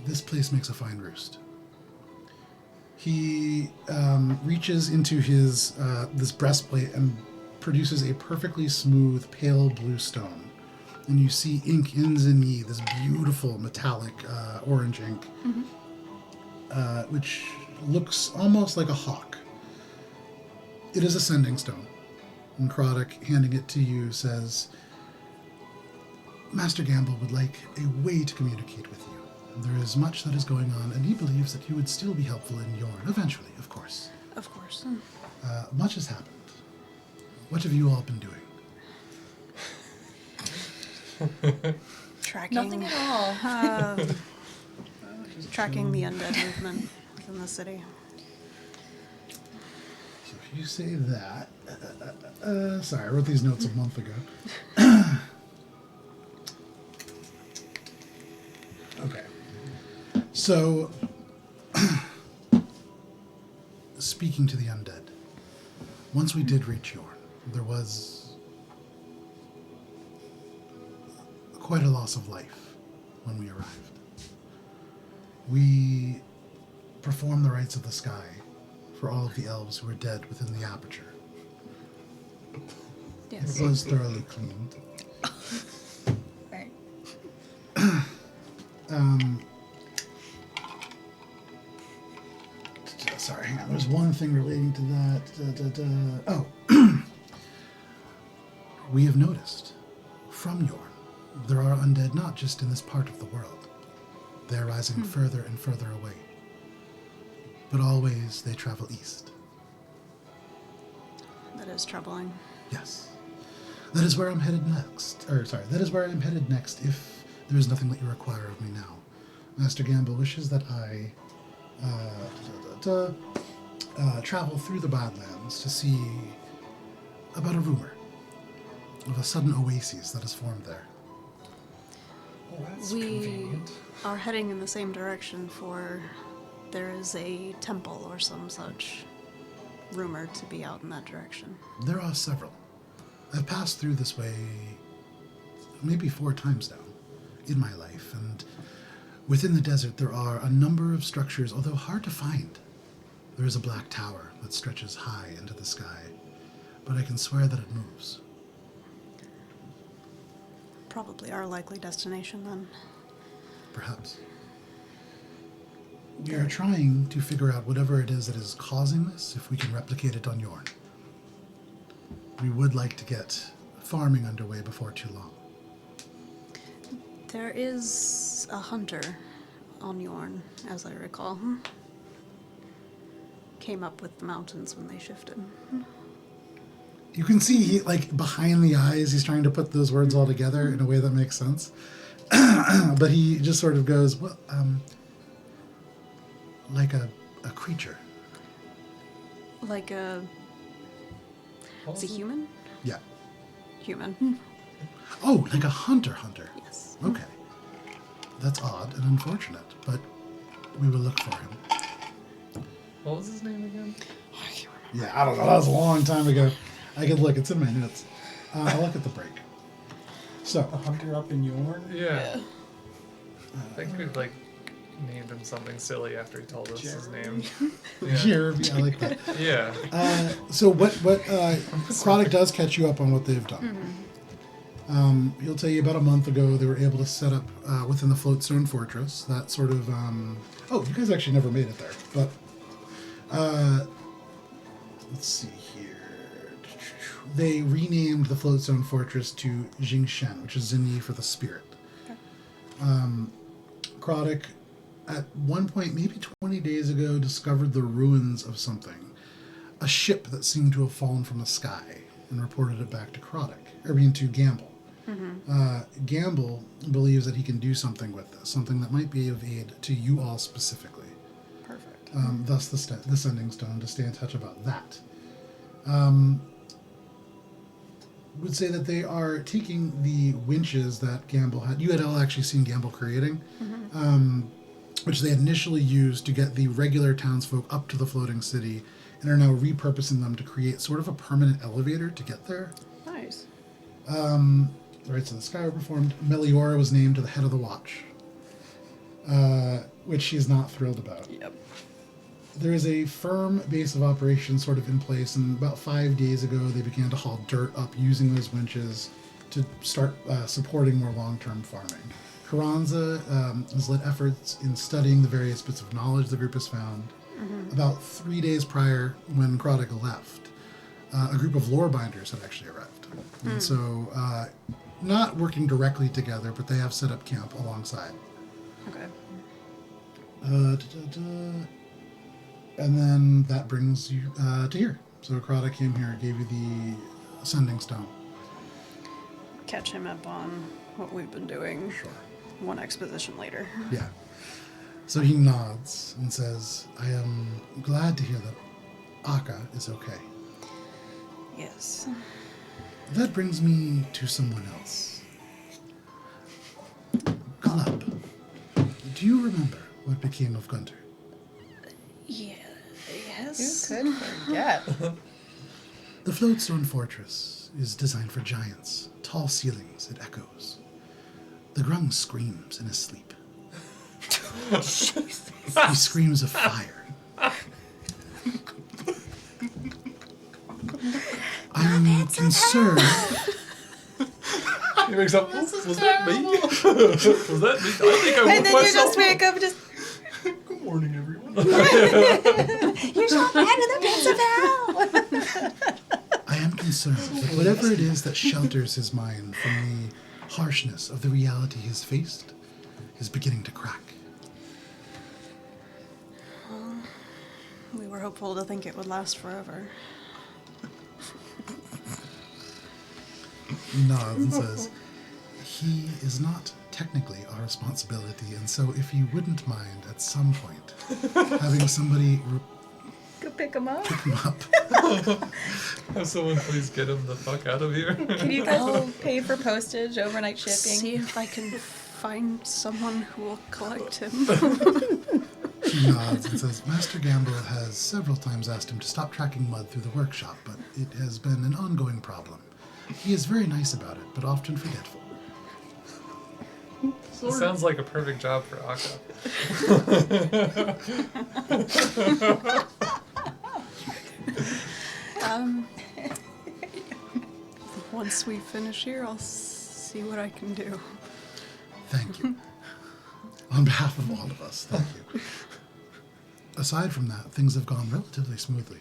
this place makes a fine roost. He reaches into his this breastplate and produces a perfectly smooth, pale blue stone. And you see ink in Zinyi, this beautiful metallic orange ink, which looks almost like a hawk. It is a sending stone. And Necrotic, handing it to you, says, Master Gamble would like a way to communicate with you. There is much that is going on, and he believes that you would still be helpful in Yorn, eventually, of course. Of course. Much has happened. What have you all been doing? Tracking. Nothing at all. Tracking the undead movement within the city. So if you say that... sorry, I wrote these notes a month ago. Okay. So, speaking to the undead, once we did reach Yorn, there was quite a loss of life when we arrived. We performed the rites of the sky for all of the elves who were dead within the aperture. Yes. It was thoroughly cleaned. Right. Sorry, hang on. There's one thing relating to that. Oh. We have noticed from Yorn, there are undead not just in this part of the world. They are rising further and further away. But always they travel east. That is troubling. Yes. That is where I'm headed next. That is where I'm headed next if there is nothing that you require of me now. Master Gamble wishes that I travel through the Badlands to see about a rumor of a sudden oasis that has formed there. Oh, that's We convenient. are heading in the same direction for there is a temple or some such rumored to be out in that direction. There are several. I've passed through this way maybe 4 times now in my life, and within the desert there are a number of structures, although hard to find. There is a black tower that stretches high into the sky, but I can swear that it moves. Probably our likely destination then. Perhaps. We are trying to figure out whatever it is that is causing this, if we can replicate it on Yorn. We would like to get farming underway before too long. There is a hunter on Yorn, as I recall. Came up with the mountains when they shifted. You can see he, like, behind the eyes, he's trying to put those words all together in a way that makes sense. But he just sort of goes, well, like a creature. Like a... Is he human? Yeah. Human. Oh, like a hunter. Yes. Okay. That's odd and unfortunate, but we will look for him. What was his name again? Yeah, I don't know. That was a long time ago. I could look. It's in my notes. I'll look at the break. So, A hunter up in Yorn? Yeah. I think we'd like named him something silly after he told us his name. Jeremy, I like that. Yeah. So what Chronic does catch you up on what they've done. He'll tell you about a month ago they were able to set up within the Floatstone Fortress that sort of oh, you guys actually never made it there, but let's see here. They renamed the Floatstone Fortress to Jingshen, which is Zinyi for the spirit. Chronic at one point, maybe 20 days ago, discovered the ruins of something. A ship that seemed to have fallen from the sky, and reported it back to to Gamble. Gamble believes that he can do something with this, something that might be of aid to you all specifically. Perfect. Thus the Sending Stone, to stay in touch about that. Would say that they are taking the winches that Gamble had. You had all actually seen Gamble creating, which they had initially used to get the regular townsfolk up to the floating city, and are now repurposing them to create sort of a permanent elevator to get there. Nice. The rites of the sky were performed. Meliora was named to the head of the watch, which she's not thrilled about. Yep. There is a firm base of operations sort of in place, and about 5 days ago they began to haul dirt up using those winches to start supporting more long-term farming. Carranza has led efforts in studying the various bits of knowledge the group has found. About 3 days prior, when Chronic left, a group of lorebinders had actually arrived. And so, not working directly together, but they have set up camp alongside. Okay. And then that brings you to here. So Krata came here, gave you the Sending Stone. Catch him up on what we've been doing. Sure. One exposition later. Yeah. So he nods and says, I am glad to hear that Akka is okay. Yes. That brings me to someone else. Glub, do you remember what became of Guntir? Yeah. You Yes. could forget. The Floatstone Fortress is designed for giants. Tall ceilings, it echoes. The grung screams in his sleep. He screams of fire. I'm concerned. He wakes up. Was that me? Was that me? I think I woke And then you myself just wake up and just, Good morning, everyone. you shall enter the pits of hell. I am concerned that whatever it is that shelters his mind from the harshness of the reality he's faced is beginning to crack. We were hopeful to think it would last forever. He nods and says, he is not technically our responsibility, and so if you wouldn't mind at some point having somebody Go pick him up. pick him up. Have someone please get him the fuck out of here. Can you guys pay for postage, overnight shipping? See if I can find someone who will collect him. He nods and says, Master Gamble has several times asked him to stop tracking mud through the workshop, but it has been an ongoing problem. He is very nice about it, but often forgetful. It sounds like a perfect job for Akka. Once we finish here, I'll see what I can do. Thank you. On behalf of all of us, thank you. Aside from that, things have gone relatively smoothly.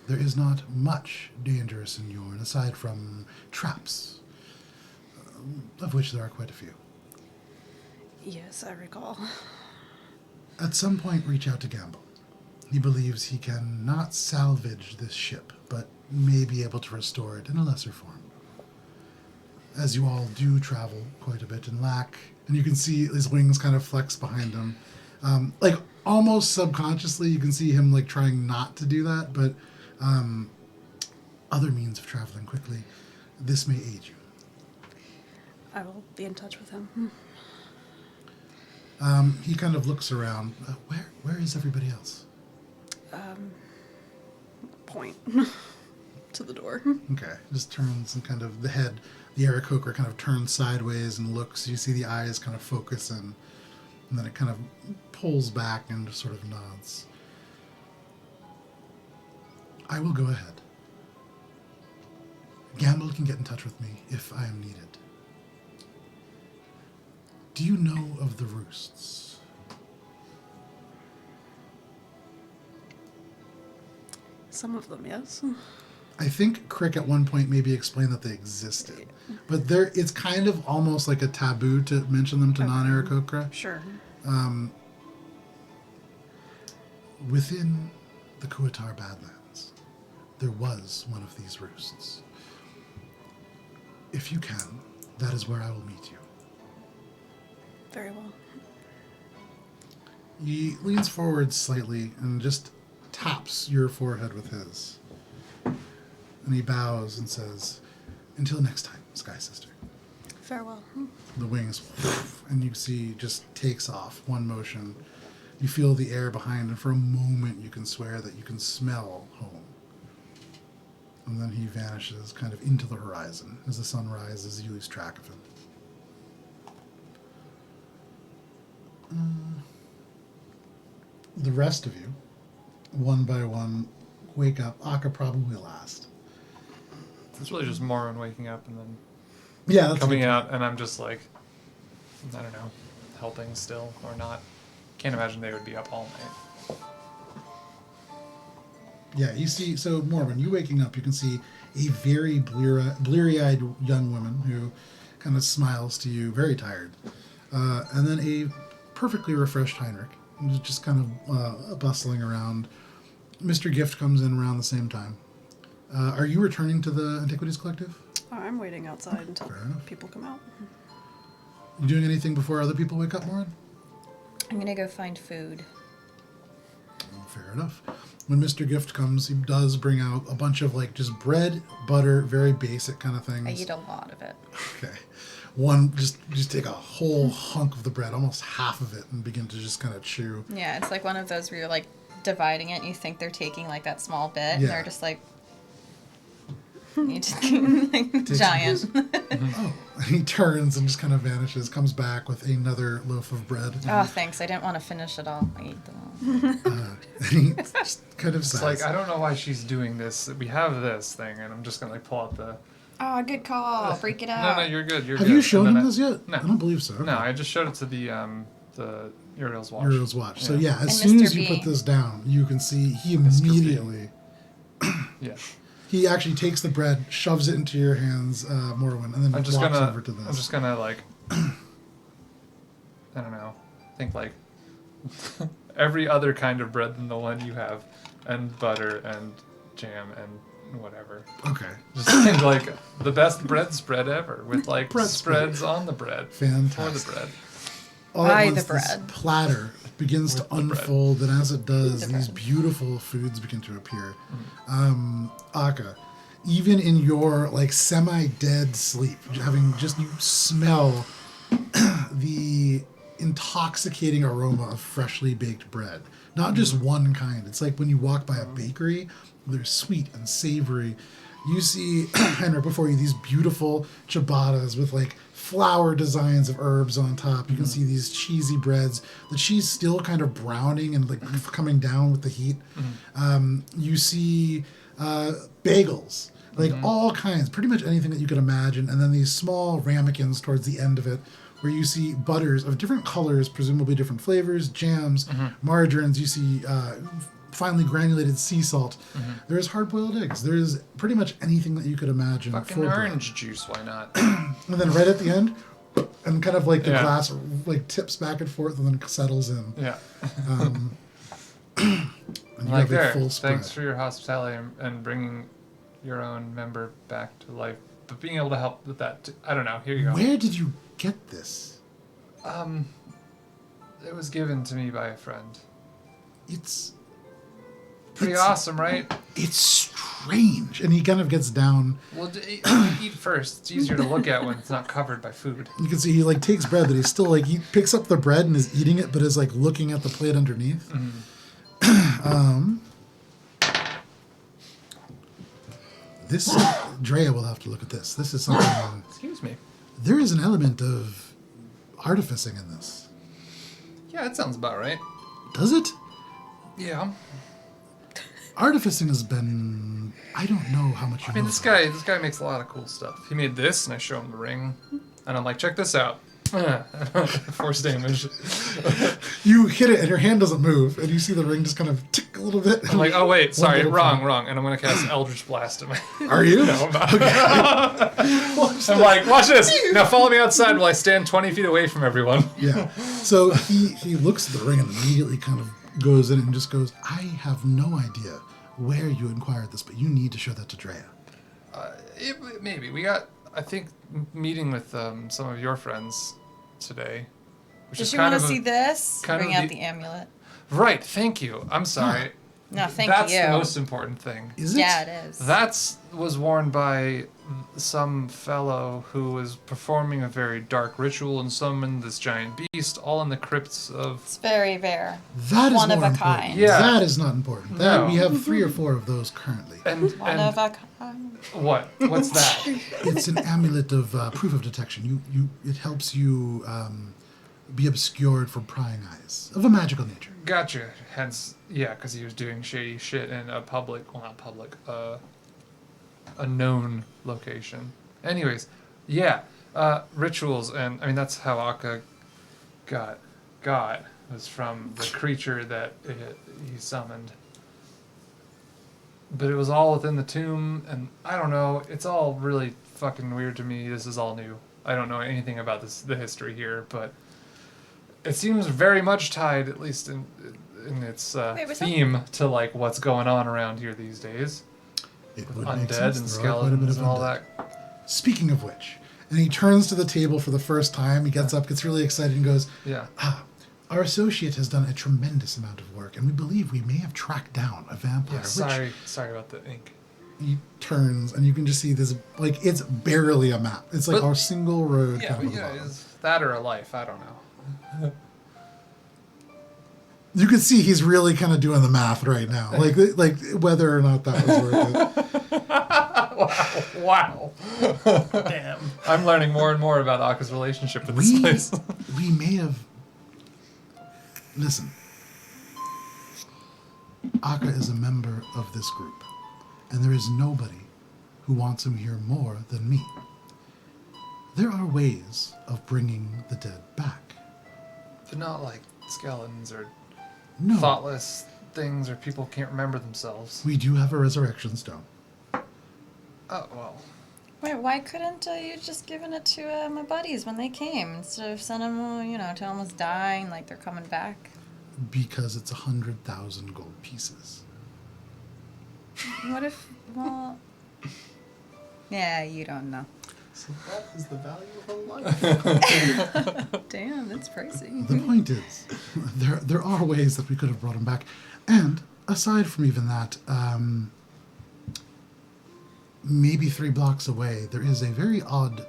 There is not much dangerous in Yorn, aside from traps, of which there are quite a few. Yes, I recall. At some point, reach out to Gamble. He believes he can not salvage this ship, but may be able to restore it in a lesser form. As you all do travel quite a bit in lack, and you can see his wings kind of flex behind him. Like, almost subconsciously, you can see him, like, trying not to do that, but other means of traveling quickly, this may aid you. I will be in touch with him. He kind of looks around. Where is everybody else? Point to the door. Okay, just turns and kind of the Aarakocra kind of turns sideways and looks. You see the eyes kind of focus in. And then it kind of pulls back and sort of nods. I will go ahead. Gamble can get in touch with me if I am needed. Do you know of the roosts? Some of them, yes. I think Crick at one point maybe explained that they existed. But it's kind of almost like a taboo to mention them to non-Aarakocra. Sure. Within the Kuatar Badlands, there was one of these roosts. If you can, that is where I will meet you. Very well. He leans forward slightly and just taps your forehead with his. And he bows and says, "Until next time, Sky Sister." Farewell. The wings, and you see, just takes off, one motion. You feel the air behind, and for a moment you can swear that you can smell home. And then he vanishes kind of into the horizon. As the sun rises, you lose track of him. The rest of you, one by one, wake up. Akka probably last. It's really just Morwen waking up and then Yeah, that's coming good. out, and I'm just like, I don't know, helping still or not. Can't imagine they would be up all night. Yeah, you see, so Morwen, you waking up, you can see a very bleary-eyed young woman who kind of smiles to you, very tired. And then a perfectly refreshed Heinrich, who's just kind of bustling around. Mr. Gift comes in around the same time. Are you returning to the Antiquities Collective? I'm waiting outside until Fair enough. people come out. You doing anything before other people wake up, Morwen? I'm gonna go find food. Fair enough. When Mr. Gift comes, he does bring out a bunch of like just bread, butter, very basic kind of things. I eat a lot of it. Okay. One, just take a whole hunk of the bread, almost half of it, and begin to just kind of chew. Yeah, it's like one of those where you're like dividing it and you think they're taking like that small bit and Yeah. they're just like you just like giant. Oh, and he turns and just kind of vanishes, comes back with another loaf of bread. Oh, thanks. I didn't want to finish it all. I ate them all. And he just kind of It's sighs. like, I don't know why she's doing this. We have this thing, and I'm just gonna like pull out the. Oh, good call. Break it No, out. no, you're good. You're Have good. you shown And him then this yet? No. I don't believe so. No, I just showed it to the Uriel's watch. Uriel's watch. So Yeah. yeah, as And soon Mr. as you B. put this down, you can see he Mr. B. immediately. Yeah. He actually takes the bread, shoves it into your hands, Morwen, and then I'm just walks gonna. over to this. I'm just gonna like. I don't know. Think like every other kind of bread than the one you have, and butter and jam and whatever. Okay. Just think like the best bread spread ever with like Bread spread. spreads on the bread. Fantastic. For the bread. All at Buy once, the this bread. platter begins to With the bread. unfold, and as it does, The these bread. beautiful foods begin to appear. Akka, even in your like semi-dead sleep, having just you smell the intoxicating aroma of freshly baked bread. Not just one kind. It's like when you walk by a bakery, they're sweet and savory. You see, Henrik, before you, these beautiful ciabattas with like flower designs of herbs on top. You can see these cheesy breads. The cheese still kind of browning and like coming down with the heat. You see bagels, like all kinds, pretty much anything that you could imagine. And then these small ramekins towards the end of it, where you see butters of different colors, presumably different flavors, jams, margarines. You see finely granulated sea salt. There's hard-boiled eggs. There's pretty much anything that you could imagine. Fucking for bread. orange juice, why not? And then right at the end, and kind of like the Yeah. glass like tips back and forth and then settles in. Yeah. And you Like have a there. full spread. Thanks for your hospitality and bringing your own member back to life. But being able to help with that, I don't know. Here you go. Where did you get this? It was given to me by a friend. It's Pretty It's- awesome, right? it's strange. And he kind of gets down. Well, eat first. It's easier to look at when it's not covered by food. You can see he like takes bread that he's still like he picks up the bread and is eating it, but is like looking at the plate underneath. This Drea will have to look at this. This is something. Excuse me. There is an element of artificing in this. Yeah, that sounds about right. Does it? Yeah. Artificing has been... I don't know how much you I mean, know this about it. guy makes a lot of cool stuff. He made this, and I show him the ring, and I'm like, check this out. Force damage. You hit it and your hand doesn't move, and you see the ring just kind of tick a little bit. I'm like, oh wait, sorry, little wrong. And I'm gonna cast Eldritch Blast at my. Are you? No, I'm not. I'm like, watch this. Now follow me outside while I stand 20 feet away from everyone. Yeah. So he looks at the ring and immediately kind of goes in and just goes, I have no idea where you inquired this, but you need to show that to Drea. Maybe we got. I think meeting with some of your friends today. Which Does is you kind want to of see this? kind Bring of out the- the amulet. Right. Thank you. I'm sorry. No, thank That's you. the most important thing. Is it? Yeah, it is. Was worn by some fellow who was performing a very dark ritual and summoned this giant beast, all in the crypts of. It's very rare. That is One of more a important. kind. Yeah. That is not important. That, No. we have 3 or 4 of those currently. One of a kind. What? What's that? It's an amulet of proof of detection. It helps you be obscured from prying eyes of a magical nature. Gotcha. Hence, yeah, because he was doing shady shit in a a known location. Anyways, yeah, rituals, and I mean that's how Akka got was from the creature that he summoned. But it was all within the tomb, and I don't know. It's all really fucking weird to me. This is all new. I don't know anything about the history here, but it seems very much tied, at least in its what's theme, to like what's going on around here these days. It With would make undead sense. and There are quite a bit skeletons of and all undead. that. Speaking of which, and he turns to the table for the first time. He gets up, gets really excited, and goes, Yeah. Our associate has done a tremendous amount of work, and we believe we may have tracked down a vampire. Yeah, sorry about the ink. He turns, and you can just see this, like, it's barely a map. It's like But- our single road. Yeah, kind but of you know, bottom. is that or a life? I don't know. You can see he's really kind of doing the math right now, like whether or not that was worth it. Wow. Damn. I'm learning more and more about Akka's relationship with this place. We may have. Listen, Akka is a member of this group, and there is nobody who wants him here more than me. There are ways of bringing the dead back. But not like skeletons or No, thoughtless things or people who can't remember themselves. we do have a resurrection stone. Oh, well. Wait, why couldn't you just given it to my buddies when they came instead of sending them, to almost dying like they're coming back? Because it's 100,000 gold pieces. What if, well... Yeah, you don't know. So that is the value of a life. Damn, that's pricey. The point is, there are ways that we could have brought him back. And aside from even that, maybe 3 blocks away, there is a very odd,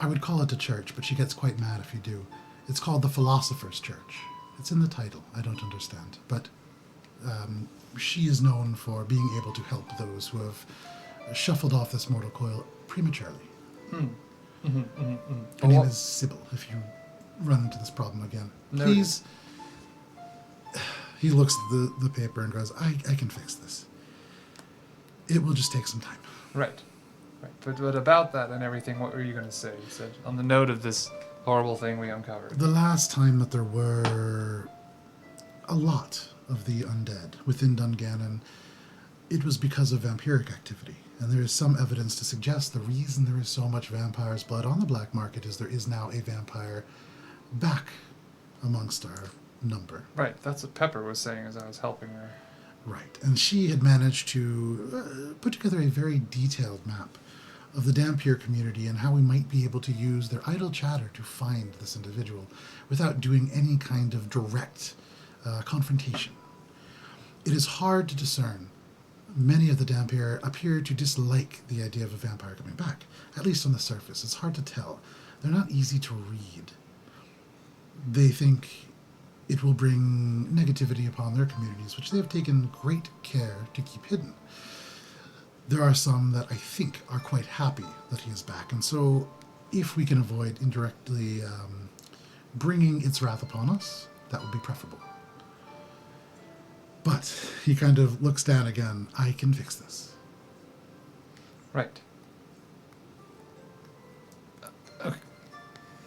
I would call it a church, but she gets quite mad if you do. It's called the Philosopher's Church. It's in the title. I don't understand. But she is known for being able to help those who have shuffled off this mortal coil prematurely. Her name is Sybil, if you run into this problem again. Noted. Please. He looks at the paper and goes, I can fix this. It will just take some time. Right. But about that and everything, what were you going to say? You said, on the note of this horrible thing we uncovered. The last time that there were a lot of the undead within Dungannon, it was because of vampiric activity. And there is some evidence to suggest the reason there is so much vampire's blood on the black market is there is now a vampire back amongst our number. Right, that's what Pepper was saying as I was helping her. Right. And she had managed to put together a very detailed map of the Dampier community and how we might be able to use their idle chatter to find this individual without doing any kind of direct confrontation. It is hard to discern. Many of the Dampier appear to dislike the idea of a vampire coming back, at least on the surface. It's hard to tell. They're not easy to read. They think it will bring negativity upon their communities, which they have taken great care to keep hidden. There are some that I think are quite happy that he is back, and so if we can avoid indirectly bringing its wrath upon us, that would be preferable. But he kind of looks down again. I can fix this. Right. Okay.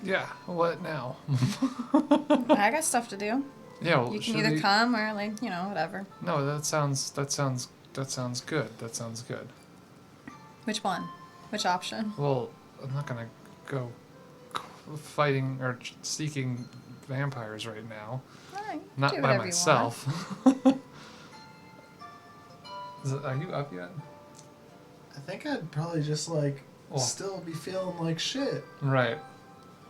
Yeah. What now? I got stuff to do. Yeah. Well, You can should either we- come or like, you know, whatever. No, that sounds good. That sounds good. Which one? Which option? Well, I'm not gonna go fighting or seeking vampires right now. All right. Not do by whatever myself. Are you up yet? I think I'd probably just like Well- still be feeling like shit, Right.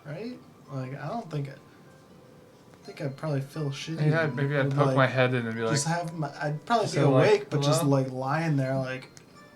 right? Like I don't think. I think I'd probably feel shitty. Yeah, maybe I'd Would, poke like, my head in and be like, Just have my. I'd probably be So, like, awake, but just hello? like lying there, like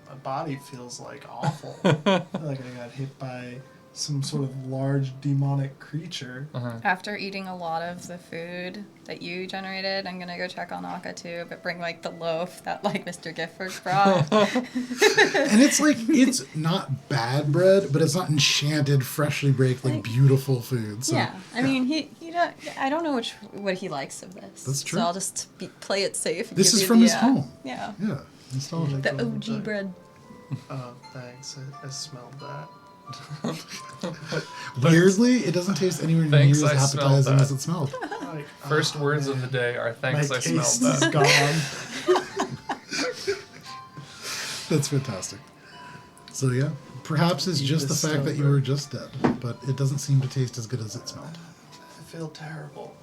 my body feels like awful. I feel like I got hit by some sort of large demonic creature. uh-huh. After eating a lot of the food that you generated, I'm gonna go check on Aka too, but bring like the loaf that like Mr. Gifford brought. And it's like, it's not bad bread, but it's not enchanted, freshly baked, like beautiful food. So, yeah, I mean, he don't, I don't know what he likes of this. That's true. So I'll just play it safe. And This give is you from the, his home. Yeah, Yeah. Nostalgia. the OG bread. Oh, thanks. I smelled that. Weirdly, it doesn't taste anywhere near Thanks, as I smelled appetizing that. as it smelled. Like, First oh, words of man. the day are thanks, My I taste smelled is that. gone. That's fantastic. So yeah, perhaps it's Eat just the this fact that you silver. were just dead, but it doesn't seem to taste as good as it smelled. I feel terrible.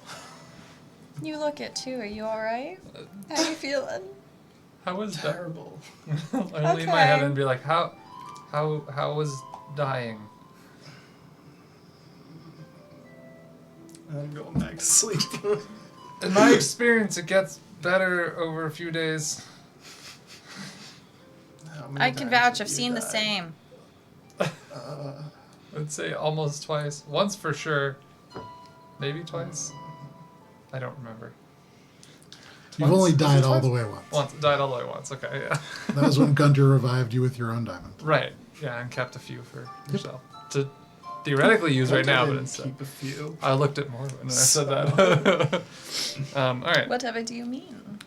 You look it too. Are you all right? How you feeling? How was that? Terrible. I lean my head Okay. and be like, how was dying? I'm going back to sleep. In my experience, it gets better over a few days. How many I can times vouch. have I've you seen the died? same. I'd say almost twice. Once for sure. Maybe twice. I don't remember. You've Once? only Was it died all twice? the way once. Once. Died all the way once. Okay, yeah. That was when Guntir revived you with your own diamond. Right. Yeah, and kept a few for yourself. To theoretically use right now, but didn't instead. keep a few. I looked at Morwen and I said that. Alright. Whatever do you mean?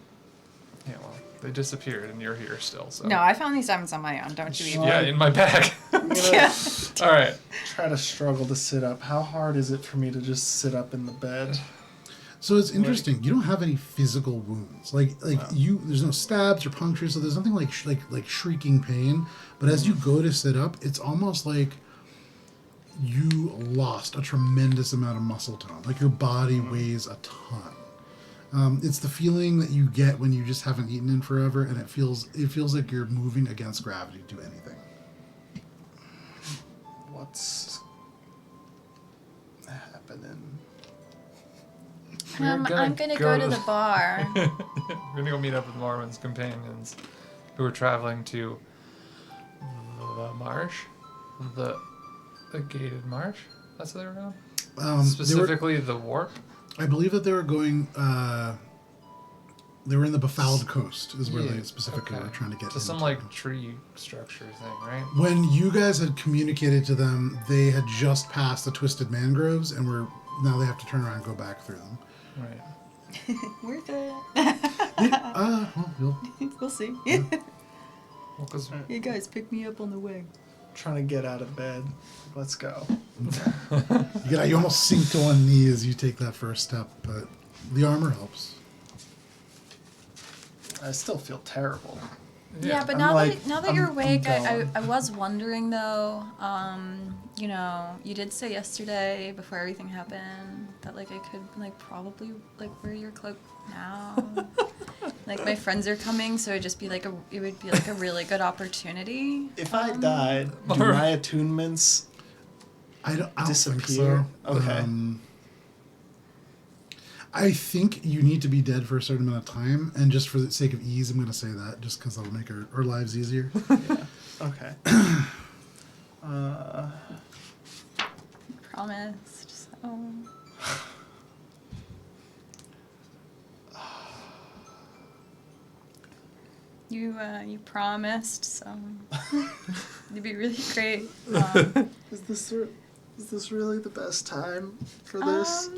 Yeah, well, they disappeared and you're here still, so. No, I found these diamonds on my own. Don't you even? Yeah, in my bag. I'm gonna Yeah. Alright. try to struggle to sit up. How hard is it for me to just sit up in the bed? So it's interesting. You don't have any physical wounds. Like you. There's no stabs or punctures. So there's nothing like shrieking pain. But as you go to sit up, it's almost like you lost a tremendous amount of muscle tone. Like your body weighs a ton. It's the feeling that you get when you just haven't eaten in forever, and it feels like you're moving against gravity to do anything. What's happening? We're I'm gonna go to the bar. We're gonna go meet up with Morwen's companions who are traveling to the marsh. The Gated Marsh? That's what they were going? Specifically the warp? I believe that they were going. They were in the Befouled Coast, is where they specifically were trying to get to some into. like tree structure thing, right? When you guys had communicated to them, they had just passed the Twisted Mangroves, and now they have to turn around and go back through them. Right. Worth it. Well, We'll see. Well, because You guys pick me up on the way. Trying to get out of bed. Let's go. you almost sink to one knee as you take that first step, but the armor helps. I still feel terrible. Yeah, but I'm now like- that I'm- you're I'm awake, I gone. was wondering though. You know, you did say yesterday before everything happened that like I could like probably like wear your cloak now. Like my friends are coming, so it would be like a really good opportunity. If I died, do my attunements I don't think disappear? so. Okay. I think you need to be dead for a certain amount of time, and just for the sake of ease, I'm going to say that, just because that'll make our lives easier. Okay. Promised. So. You promised, so it'd be really great. Is this Is this really the best time for this?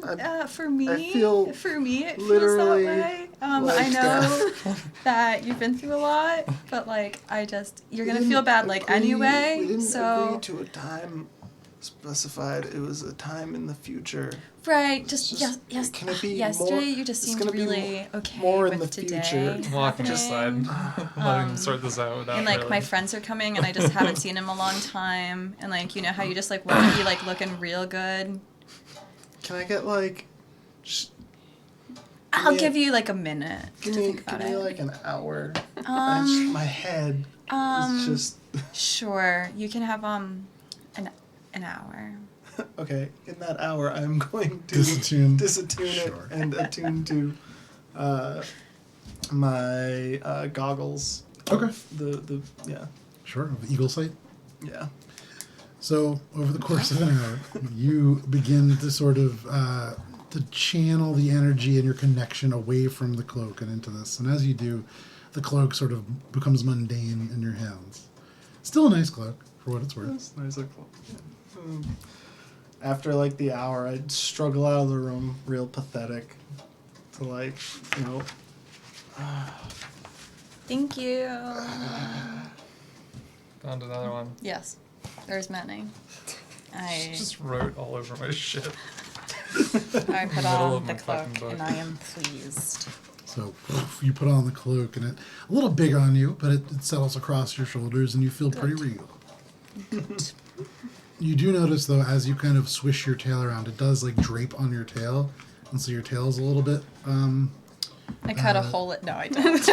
For me, I feel it feels literally that way. I like know that you've been through a lot, but like you're gonna feel bad like anyway. We didn't so agree to a time specified. It was a time in the future. right, Can it be yesterday more, you just it's seemed gonna be really okay more with in the today. future. Walking happening. aside, letting him sort this out without And like really. my friends are coming, and I just haven't seen him a long time. And like you know how you just like want to be like looking real good. Can I get like? I'll give you like a minute Give to me, think about give me it. like an hour. My head is just. Sure, you can have an hour. Okay, in that hour, I'm going to Disattune. it and attune to my goggles. Okay. The yeah. Sure, the eagle sight. Yeah. So over the course of an hour, you begin to sort of to channel the energy and your connection away from the cloak and into this. And as you do, the cloak sort of becomes mundane in your hands. Still a nice cloak, for what it's worth. That's nice. After like the hour, I'd struggle out of the room, real pathetic, to like, you know. Thank you. Found another one. Yes, there's many. I Just wrote all over my shit. I put Middle on of the my fucking cloak book. and I am pleased. So you put on the cloak, and it a little big on you, but it settles across your shoulders, and you feel pretty regal. You do notice, though, as you kind of swish your tail around, it does like drape on your tail, and so your tail's a little bit. I cut a hole at. No, I don't.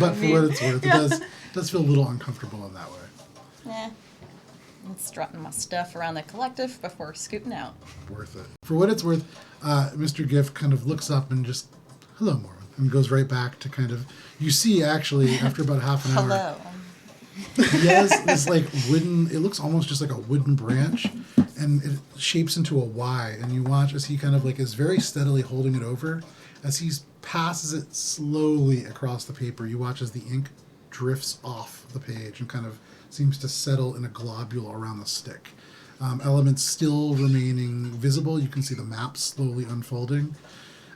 But for what it's worth, it does feel a little uncomfortable in that way. Yeah. I'm strutting my stuff around the collective before scooting out. Worth it. For what it's worth, Mr. Gift kind of looks up and just, hello, Morwen, and goes right back to kind of, you see actually, after about half an hour, Hello. he has this like wooden, it looks almost just like a wooden branch, and it shapes into a Y, and you watch as he kind of like is very steadily holding it over. As he passes it slowly across the paper, you watch as the ink drifts off the page and kind of seems to settle in a globule around the stick. Elements still remaining visible. You can see the map slowly unfolding,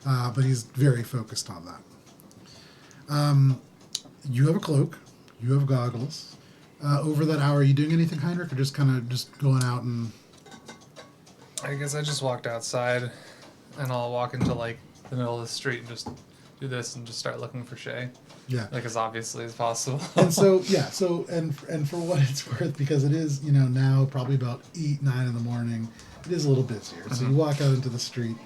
but he's very focused on that. You have a cloak. You have goggles. Over that hour, are you doing anything, Heinrich, or just kind of just going out and... I guess I just walked outside, and I'll walk into like the middle of the street and just do this and just start looking for Shay, Yeah. like as obviously as possible. And so, yeah, so, and for what it's worth, because it is, you know, now probably about 8, 9 in the morning, it is a little busier. So you walk out into the street,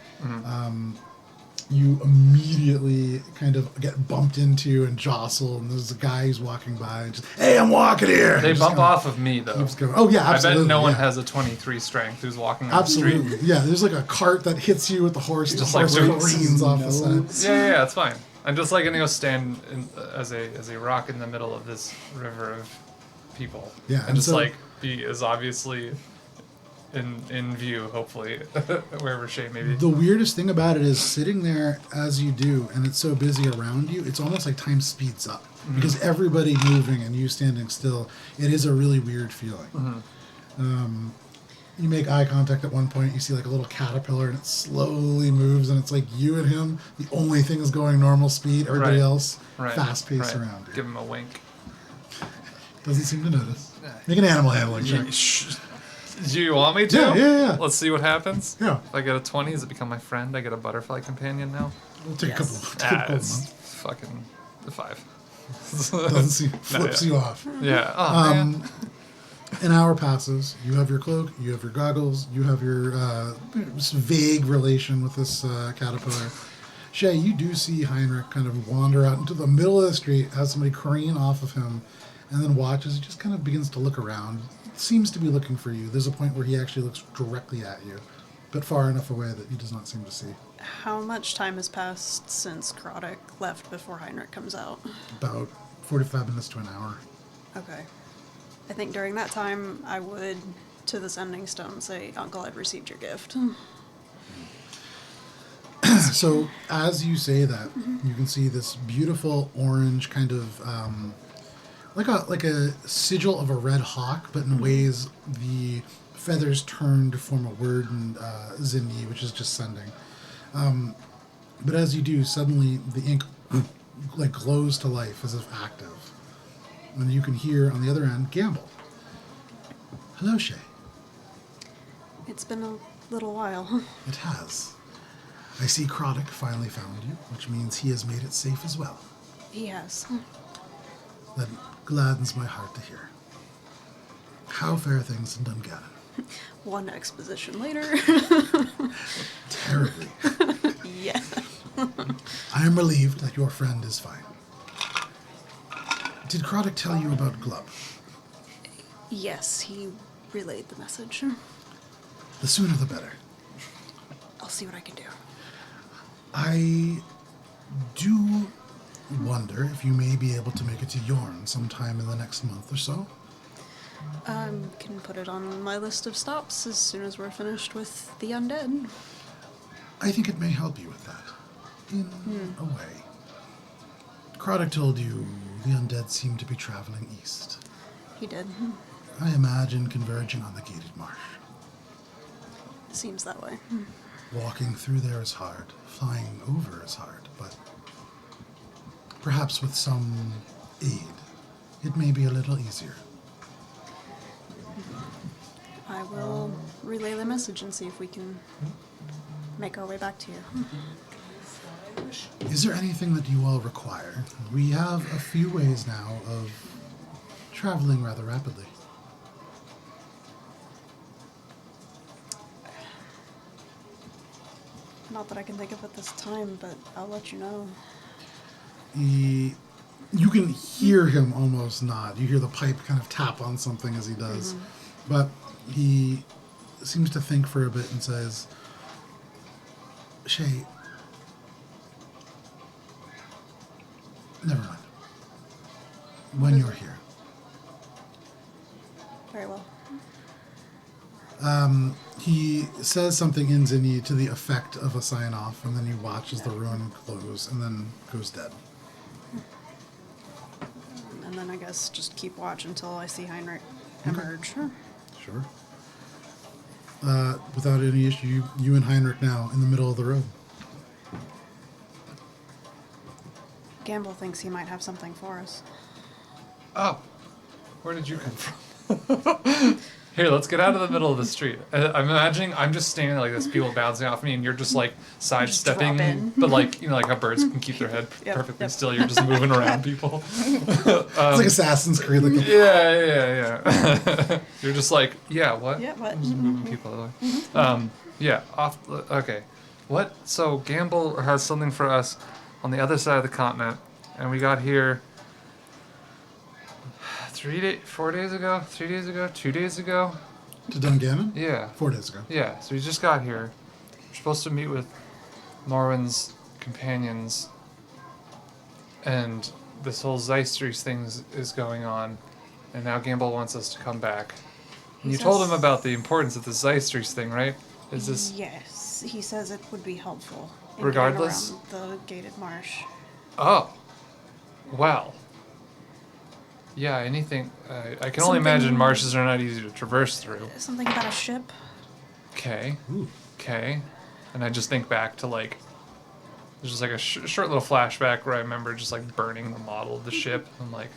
you immediately kind of get bumped into and jostle, and there's a guy who's walking by and just, hey, I'm walking here! They And just bump kinda off of me though. keeps going. Oh, yeah, absolutely. I bet no one yeah. has a 23 strength who's walking on the street. Absolutely. Yeah, there's like a cart that hits you with the horse, Just the like horse roots. careens off the side. Yeah, it's fine. I'm just like gonna go stand as a rock in the middle of this river of people. Yeah, and and just so- like be as obviously in view, hopefully, wherever Shay may be. The weirdest thing about it is sitting there as you do, and it's so busy around you, it's almost like time speeds up. Because everybody moving and you standing still, it is a really weird feeling. You make eye contact at one point, you see like a little caterpillar, and it slowly moves, and it's like you and him, the only thing is going normal speed, everybody Right. else Right. fast-paced right. around you. Give him a wink. Doesn't seem to notice. Make an animal handling check. Do you want me to? Yeah. Let's see what happens. Yeah. If I get a 20, does it become my friend? I get a butterfly companion now. We'll take Yes. a couple It's months. fucking the 5. Doesn't seem, flips yeah. you off. Yeah. Oh, man. An hour passes. You have your cloak. You have your goggles. You have your vague relation with this caterpillar. Shay, you do see Heinrich kind of wander out into the middle of the street, has somebody careen off of him, and then watches. He just kind of begins to look around. Seems to be looking for you. There's a point where he actually looks directly at you, but far enough away that he does not seem to see. How much time has passed since Krodek left before Heinrich comes out? About 45 minutes to an hour. Okay. I think during that time, I would, to the sending stone, say, Uncle, I've received your gift. So as you say that, you can see this beautiful orange kind of like a sigil of a red hawk, but in ways the feathers turn to form a word in Zindi, which is just sending. But as you do, suddenly the ink like glows to life as if active. And you can hear on the other end Gamble. Hello, Shay. It's been a little while. It has. I see Croddock finally found you, which means he has made it safe as well. He has. That gladdens my heart to hear. How fare things in Dungannon? One exposition later. Terribly. Yeah. I am relieved that your friend is fine. Did Croddock tell you about Glub? Yes, he relayed the message. The sooner the better. I'll see what I can do. I do wonder if you may be able to make it to Yorn sometime in the next month or so. Can put it on my list of stops as soon as we're finished with the undead. I think it may help you with that, in a way. Croddock told you the undead seem to be traveling east. He did. I imagine converging on the Gated Marsh. Seems that way. Walking through there is hard. Flying over is hard, but perhaps with some aid, it may be a little easier. I will relay the message and see if we can make our way back to you. Is there anything that you all require? We have a few ways now of traveling rather rapidly. Not that I can think of at this time, but I'll let you know. You can hear him almost nod. You hear the pipe kind of tap on something as he does. But he seems to think for a bit and says, Shay, never mind. When you're here. Very well. He says something in Zinni to the effect of a sign-off, and then he watches the ruin close, and then goes dead. And then I guess just keep watch until I see Heinrich emerge. Sure. Without any issue, you and Heinrich now in the middle of the road. Gamble thinks he might have something for us. Oh, where did you come from? Here, let's get out of the middle of the street. I'm imagining I'm just standing like this, people bouncing off me, and you're just like sidestepping, drop in. but like like how birds can keep their head perfectly still. You're just moving around people. It's like Assassin's Creed. Like Yeah. You're just like, yeah, what? Yeah, what? Just moving people that way. Yeah, off. Okay. What? So Gamble has something for us on the other side of the continent, and we got here 4 days ago, 3 days ago, 2 days ago. to Dungannon? Yeah. 4 days ago. Yeah. So we just got here. We're supposed to meet with Morwen's companions, and this whole Zeistries thing is going on, and now Gamble wants us to come back. And you told him about the importance of the Zeistries thing, right? Is this Yes, he says it would be helpful. in Regardless? getting around the Gated Marsh. Oh, well. Yeah, anything. I can only imagine Something- marshes are not easy to traverse through. Something about a ship. Okay. Ooh. Okay. And I just think back to like, there's just like a short little flashback where I remember just like burning the model of the ship. I'm like,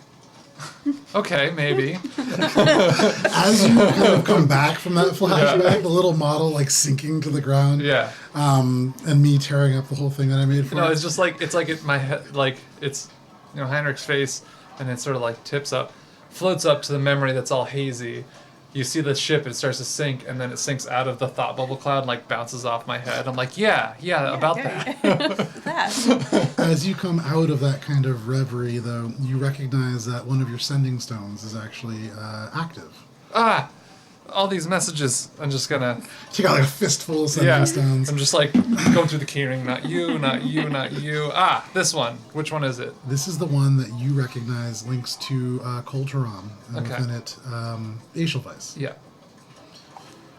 okay, maybe. As you kind of come back from that flashback, the little model like sinking to the ground. Yeah. And me tearing up the whole thing that I made for No, it. it's just like in my head, like it's Heinrich's face, and it sort of like tips up, floats up to the memory that's all hazy. You see the ship, it starts to sink, and then it sinks out of the thought bubble cloud and like bounces off my head. I'm like, yeah, about that. That. As you come out of that kind of reverie, though, you recognize that one of your sending stones is actually active. All these messages. I'm just gonna. You got like a fistful of sending stones. I'm just like going through the keyring. Not you, not you, not you. This one. Which one is it? This is the one that you recognize links to Colteron, and Okay. within it, Aeschylvice. Yeah.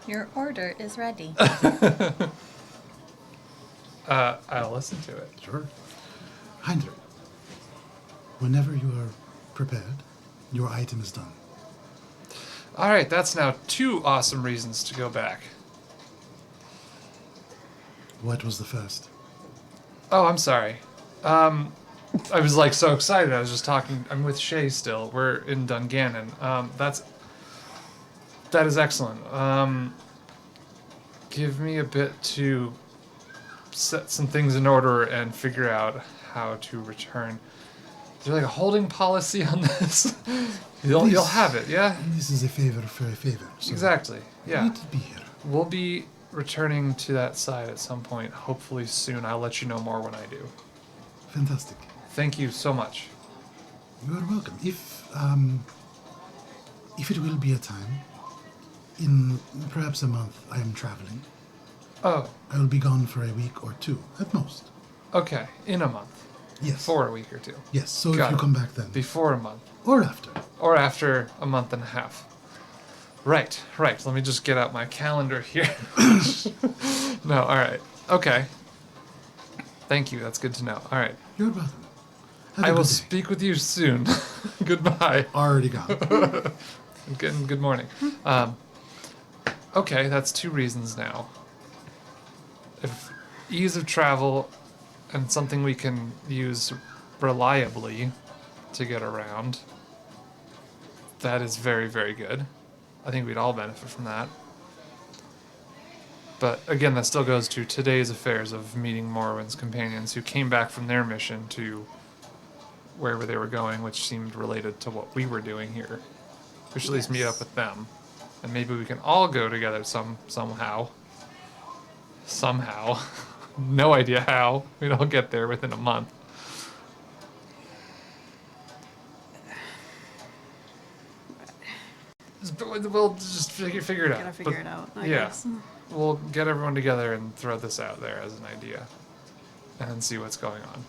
Your order is ready. I'll listen to it. Sure. Heinrich, whenever you are prepared, Your item is done. All right, that's now 2 awesome reasons to go back. What was the first? Oh, I'm sorry. I was like so excited. I was just talking. I'm with Shay still. We're in Dungannon. That is excellent. Give me a bit to set some things in order and figure out how to return. Is there like a holding policy on this? You'll have it, yeah? This is a favor for a favor. So Exactly. Yeah. You need to be here. We'll be returning to that side at some point, hopefully soon. I'll let you know more when I do. Fantastic. Thank you so much. You are welcome. If it will be a time, in perhaps a month, I am traveling. Oh, I will be gone for a week or 2, at most. okay. In a month. Yes. For a week or 2. Yes, so Got if you it. come back then. Before a month. Or after. Or after a month and a half. Right. Let me just get out my calendar here. No, alright. Okay. Thank you, that's good to know. Alright. You're welcome. Have a I will good day. speak with you soon. Goodbye. Already gone. Good morning. Okay, that's 2 reasons now. If ease of travel and something we can use reliably to get around, that is very, very good. I think we'd all benefit from that. But again, that still goes to today's affairs of meeting Morwen's companions who came back from their mission to wherever they were going, which seemed related to what we were doing here. We should at least meet up with them. And maybe we can all go together somehow. Somehow. No idea how. We'd all get there within a month. We'll just figure it out. Gotta figure But it out, I yeah. guess. We'll get everyone together and throw this out there as an idea. And see what's going on.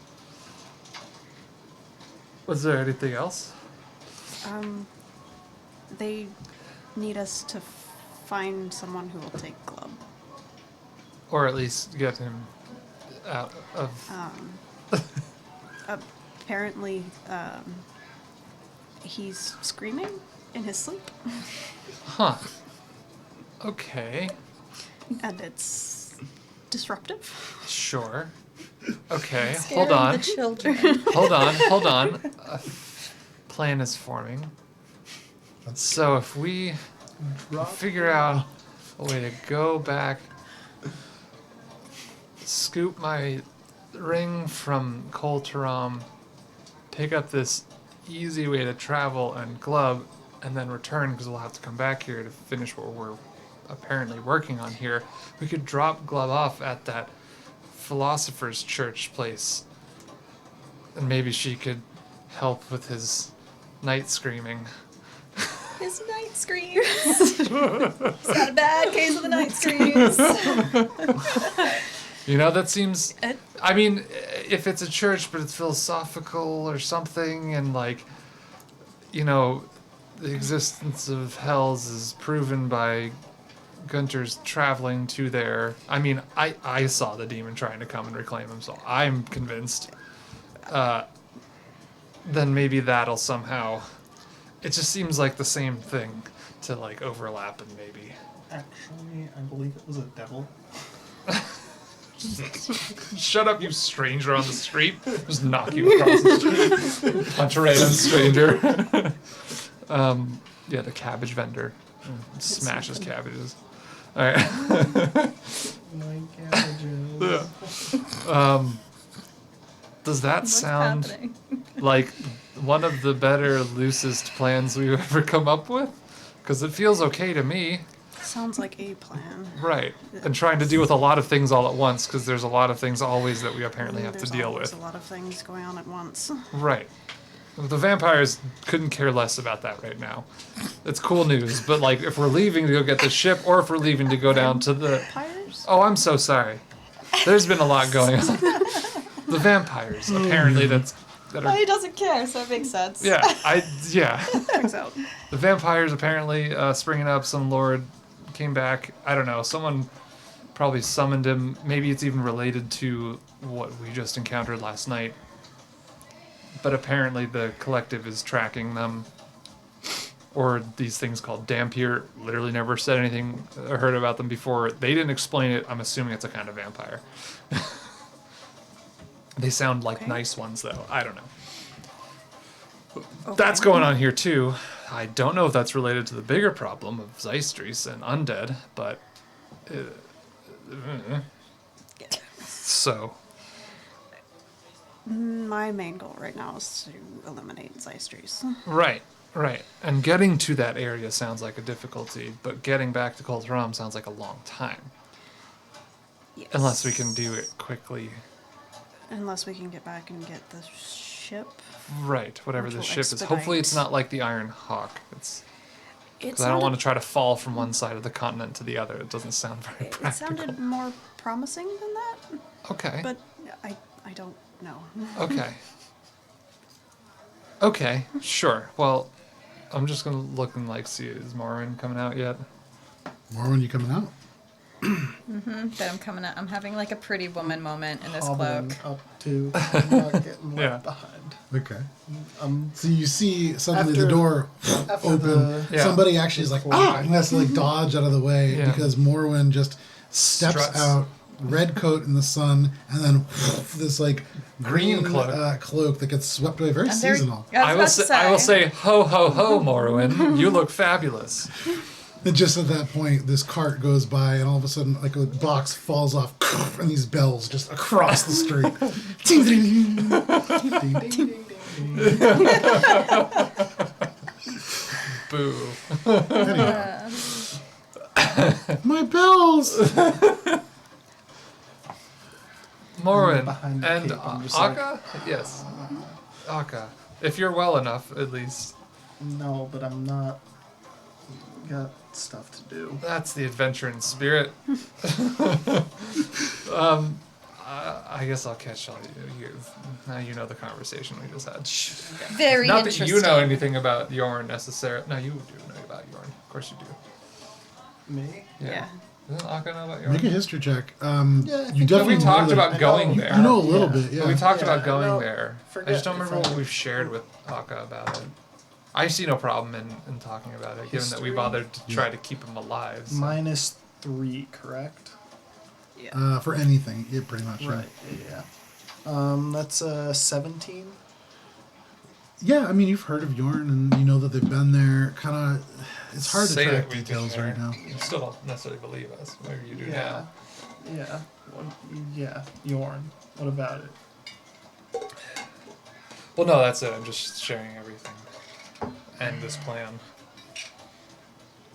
Was there anything else? They need us to find someone who will take Glub. Or at least get him out of... Apparently, he's screaming in his sleep, Huh. Okay. and it's disruptive. Sure. Okay, Scaring hold on. the children. Hold on. A plan is forming. So if we figure out a way to go back, scoop my ring from Koltaram, pick up this easy way to travel and Glub, and then return because we'll have to come back here to finish what we're apparently working on here. We could drop Glub off at that Philosopher's church place, and maybe she could help with his night screaming. His night screams. He's got a bad case of the night screams. You know, that seems... I mean, if it's a church, but it's philosophical or something, and like, you know, the existence of hells is proven by Guntir's traveling to there. I mean, I saw the demon trying to come and reclaim him, so I'm convinced. Then maybe that'll somehow... It just seems like the same thing to like overlap and maybe... Actually, I believe it was a devil. Shut up, you stranger on the street. Just knock you across the street. Punch a random stranger. Yeah, the cabbage vendor. Smashes cabbages. Alright. My cabbages. Does that What's sound happening? like one of the better, loosest plans we've ever come up with? Because it feels okay to me. Sounds like a plan. Right. And trying to deal with a lot of things all at once, because there's a lot of things always that we apparently have to There's deal always with. a lot of things going on at once. Right. The vampires couldn't care less about that right now. It's cool news, but like if we're leaving to go get the ship, or if we're leaving to go down to the... Vampires? Oh, I'm so sorry. There's been a lot going on. The vampires, apparently, that Well, are... he doesn't care, so it makes sense. Yeah, yeah. Checks out. The vampires apparently springing up. Some lord came back. I don't know. Someone probably summoned him. Maybe it's even related to what we just encountered last night. But apparently the collective is tracking them or these things called Dampier. Literally never said anything or heard about them before. They didn't explain it. I'm assuming it's a kind of vampire. They sound like Okay. nice ones, though. I don't know. Okay. That's going on here, too. I don't know if that's related to the bigger problem of Zeistries and undead, but... So... My main goal right now is to eliminate Zeistries. Right. And getting to that area sounds like a difficulty, but getting back to Coltram sounds like a long time. Yes. Unless we can do it quickly. Unless we can get back and get the ship. Right, whatever Which the will ship is. Hopefully it's expedite. not like the Iron Hawk. It's It because I don't want to try to fall from one side of the continent to the other. It doesn't sound very It practical. sounded more promising than that, Okay. but I don't know. Okay, sure. Well, I'm just gonna look and see, is Morwen coming out yet? More when you coming out. That I'm coming out. I'm having like a pretty woman moment in this Hobbling cloak. up to, not getting Yeah. left behind. Okay. Um, So you see suddenly After- the door after open. the- Yeah. Somebody actually is like, ah, and has to dodge out of the way Yeah. because Morwen just steps Struts. out, red coat in the sun, and then this green cloak. cloak that gets swept away. Very I'm very- seasonal. I was about to I will say, ho ho ho, Morwen. You look fabulous. And just at that point, this cart goes by, and all of a sudden, a box falls off, and these bells just across the street. Ding, ding, ding. ding, ding, ding, ding. Boo. Anyhow. My bells! Morwen Behind the and cape, I'm just like- Akka? Yes. Akka. If you're well enough, at least. No, but I'm not. Got stuff to do. That's the adventuring spirit. I guess I'll catch all you. Now you know the conversation we just had. Very Not that interesting. you know anything about Yorn necessarily. No, you do know about Yorn. Of course you do. Me? Yeah. Doesn't Akka know about Yorn? Make a history check. Yeah, I You think No, definitely we talked know that- about going you, there. you know a little Yeah. bit, yeah. We talked Yeah, about going no, there. I forget just don't if remember I- what we've shared with Akka about it. I see no problem in talking about it, given that we History? bothered to try to keep him alive. So. -3, correct? Yeah. For anything, yeah, pretty much. Right. Yeah. That's 17. Yeah, I mean, you've heard of Yorn, and you know that they've been there. Kind of, it's hard to Say track that we've details been right there. now. You still don't necessarily believe us. Maybe you do Yeah. now. Yeah. Yeah. Yorn. What about it? Well, no, that's it. I'm just sharing everything. And this plan.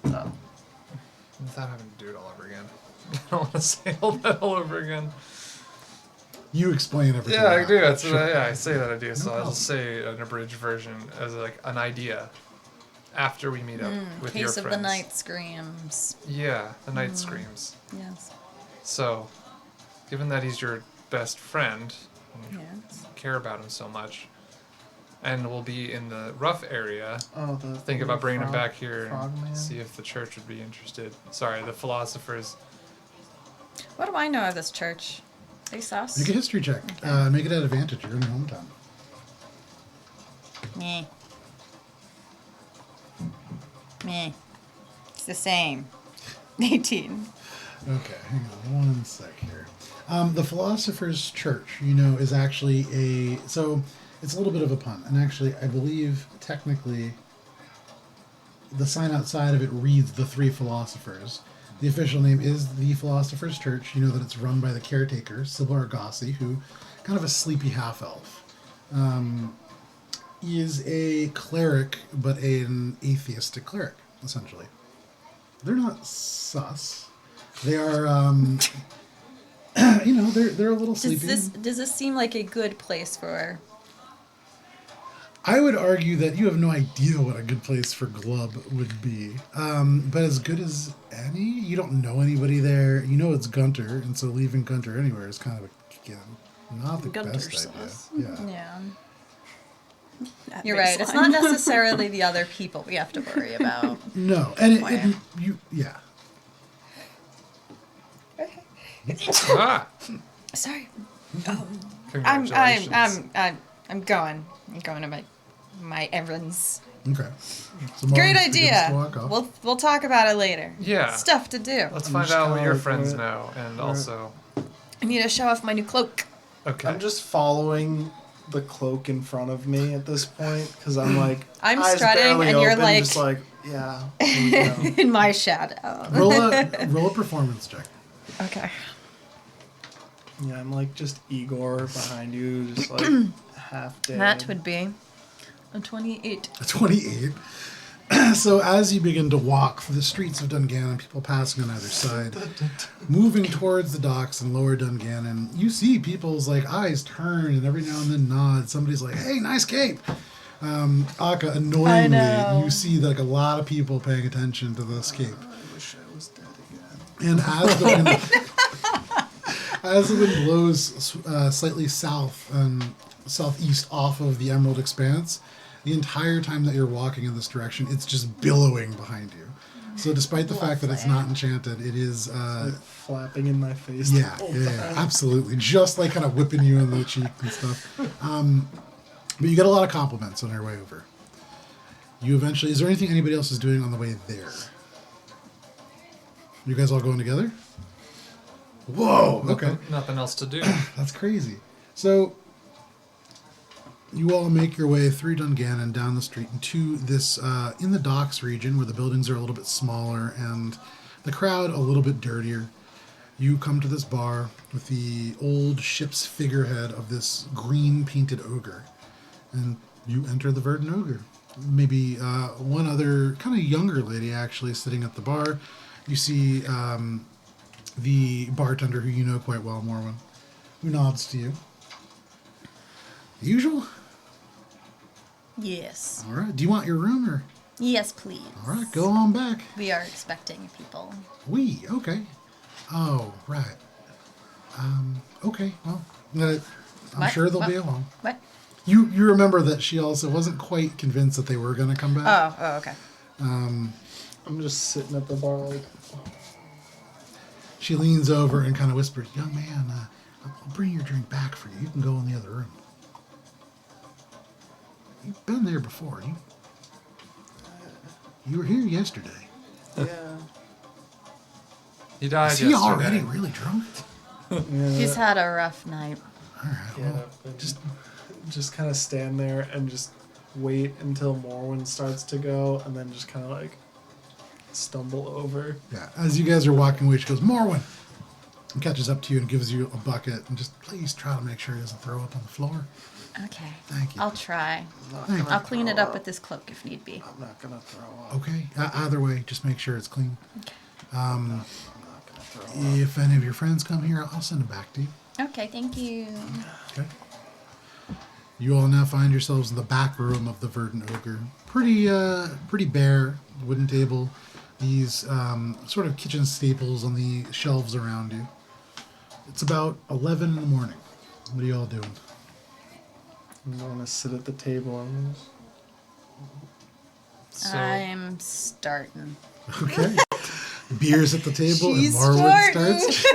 Oh. Without having to do it all over again. I don't want to say all that all over again. You explain everything. Yeah, I now. do. That's Sure. I say that I do. So I'll problem. say an abridged version as an idea after we meet up with your Case of friends. the night screams. Yeah, the night screams. Yes. So, given that he's your best friend, and you Yes. care about him so much, and we'll be in the rough area, Oh, the. think about bringing him back here Frogman. and see if the church would be interested. Sorry, the philosophers. What do I know of this church? They sus? Make a history check. Okay. Make it at advantage. You're in your hometown. Meh. Meh. It's the same. 18. Okay, hang on one sec here. The Philosopher's Church, is actually so it's a little bit of a pun. And actually, I believe technically the sign outside of it reads the Three Philosophers. The official name is the Philosopher's Church. You know that it's run by the caretaker, Sybil Argossi, who kind of a sleepy half-elf. Is a cleric, but an atheistic cleric, essentially. They're not sus. They are, they're a little sleepy. Does this seem like a good place for... I would argue that you have no idea what a good place for Glub would be. But as good as any, you don't know anybody there. You know it's Guntir, and so leaving Guntir anywhere is kind of, not the Guntir's best idea. sus. Yeah. Yeah. At You're right. It's baseline. not necessarily the other people we have to worry about. No, and Plan. yeah. Ah! Sorry. Congratulations. I'm going. I'm going to my errands. Okay. So Great Morwen begins idea. to walk off. We'll talk about it later. Yeah. Stuff to do. Let's I'm find just out kinda what your like, friends right. know, and Right. also. I need to show off my new cloak. Okay. I'm just following the cloak in front of me at this point because I'm like I'm eyes strutting barely and you're open, like- just like yeah. Here we go. In my shadow. Roll a performance check. Okay. Yeah, I'm like just Igor behind you, just like half dead. That would be a 28. A 28. So as you begin to walk through the streets of Dungannon, people passing on either side, moving towards the docks in lower Dungannon, you see people's like eyes turn and every now and then nod. Somebody's like, "Hey, nice cape." Aka, annoyingly, know. you see like a lot of people paying attention to this cape. I wish I was dead again. And as the wind, as the wind blows slightly south and southeast off of the Emerald Expanse, the entire time that you're walking in this direction, it's just billowing behind you. So despite the fact that it's not enchanted, it is, Like flapping in my face. yeah, the whole yeah, time. absolutely. Just like kind of whipping you in the cheek and stuff. But you get a lot of compliments on your way over. You eventually, is there anything anybody else is doing on the way there? You guys all going together? Whoa, okay. Nothing else to do. That's crazy. So, you all make your way through Dungannon, down the street, into this, in the docks region, where the buildings are a little bit smaller and the crowd a little bit dirtier. You come to this bar with the old ship's figurehead of this green painted ogre. And you enter the Verdant Ogre. Maybe one other kind of younger lady actually sitting at the bar. You see the bartender who you know quite well, Morwen, who nods to you. The usual? Yes. All right. Do you want your room or? Yes, please. All right, go on back. We are expecting people. Okay. Oh, right. Okay, well, I'm What? sure they'll What? be along. What? You remember that she also wasn't quite convinced that they were going to come back. Oh, okay. I'm just sitting at the bar like, She leans over and kind of whispers, "Young man, I'll bring your drink back for you. You can go in the other room. You've been there before. You were here yesterday. yeah. He died Is he yesterday. already really drunk? Yeah. He's had a rough night. All right, Get well, up and just kind of stand there and just wait until Morwen starts to go, and then just kind of like stumble over. yeah. As you guys are walking away, she goes, "Morwen," and catches up to you and gives you a bucket and just please try to make sure he doesn't throw up on the floor. Okay. Thank you. I'll try. Thank you. I'll clean it up with this cloak if need be. I'm not gonna throw up. Okay. Either way, just make sure it's clean. I'm not gonna throw up. If any of your friends come here, I'll send them back to you. Okay, thank you. Okay. You all now find yourselves in the back room of the Verdant Ogre. Pretty bare, wooden table. These sort of kitchen staples on the shelves around you. It's about 11 in the morning. What are you all doing? I'm gonna sit at the table and So, I'm starting. Okay. Beer's at the table She's and Morwen starting. starts.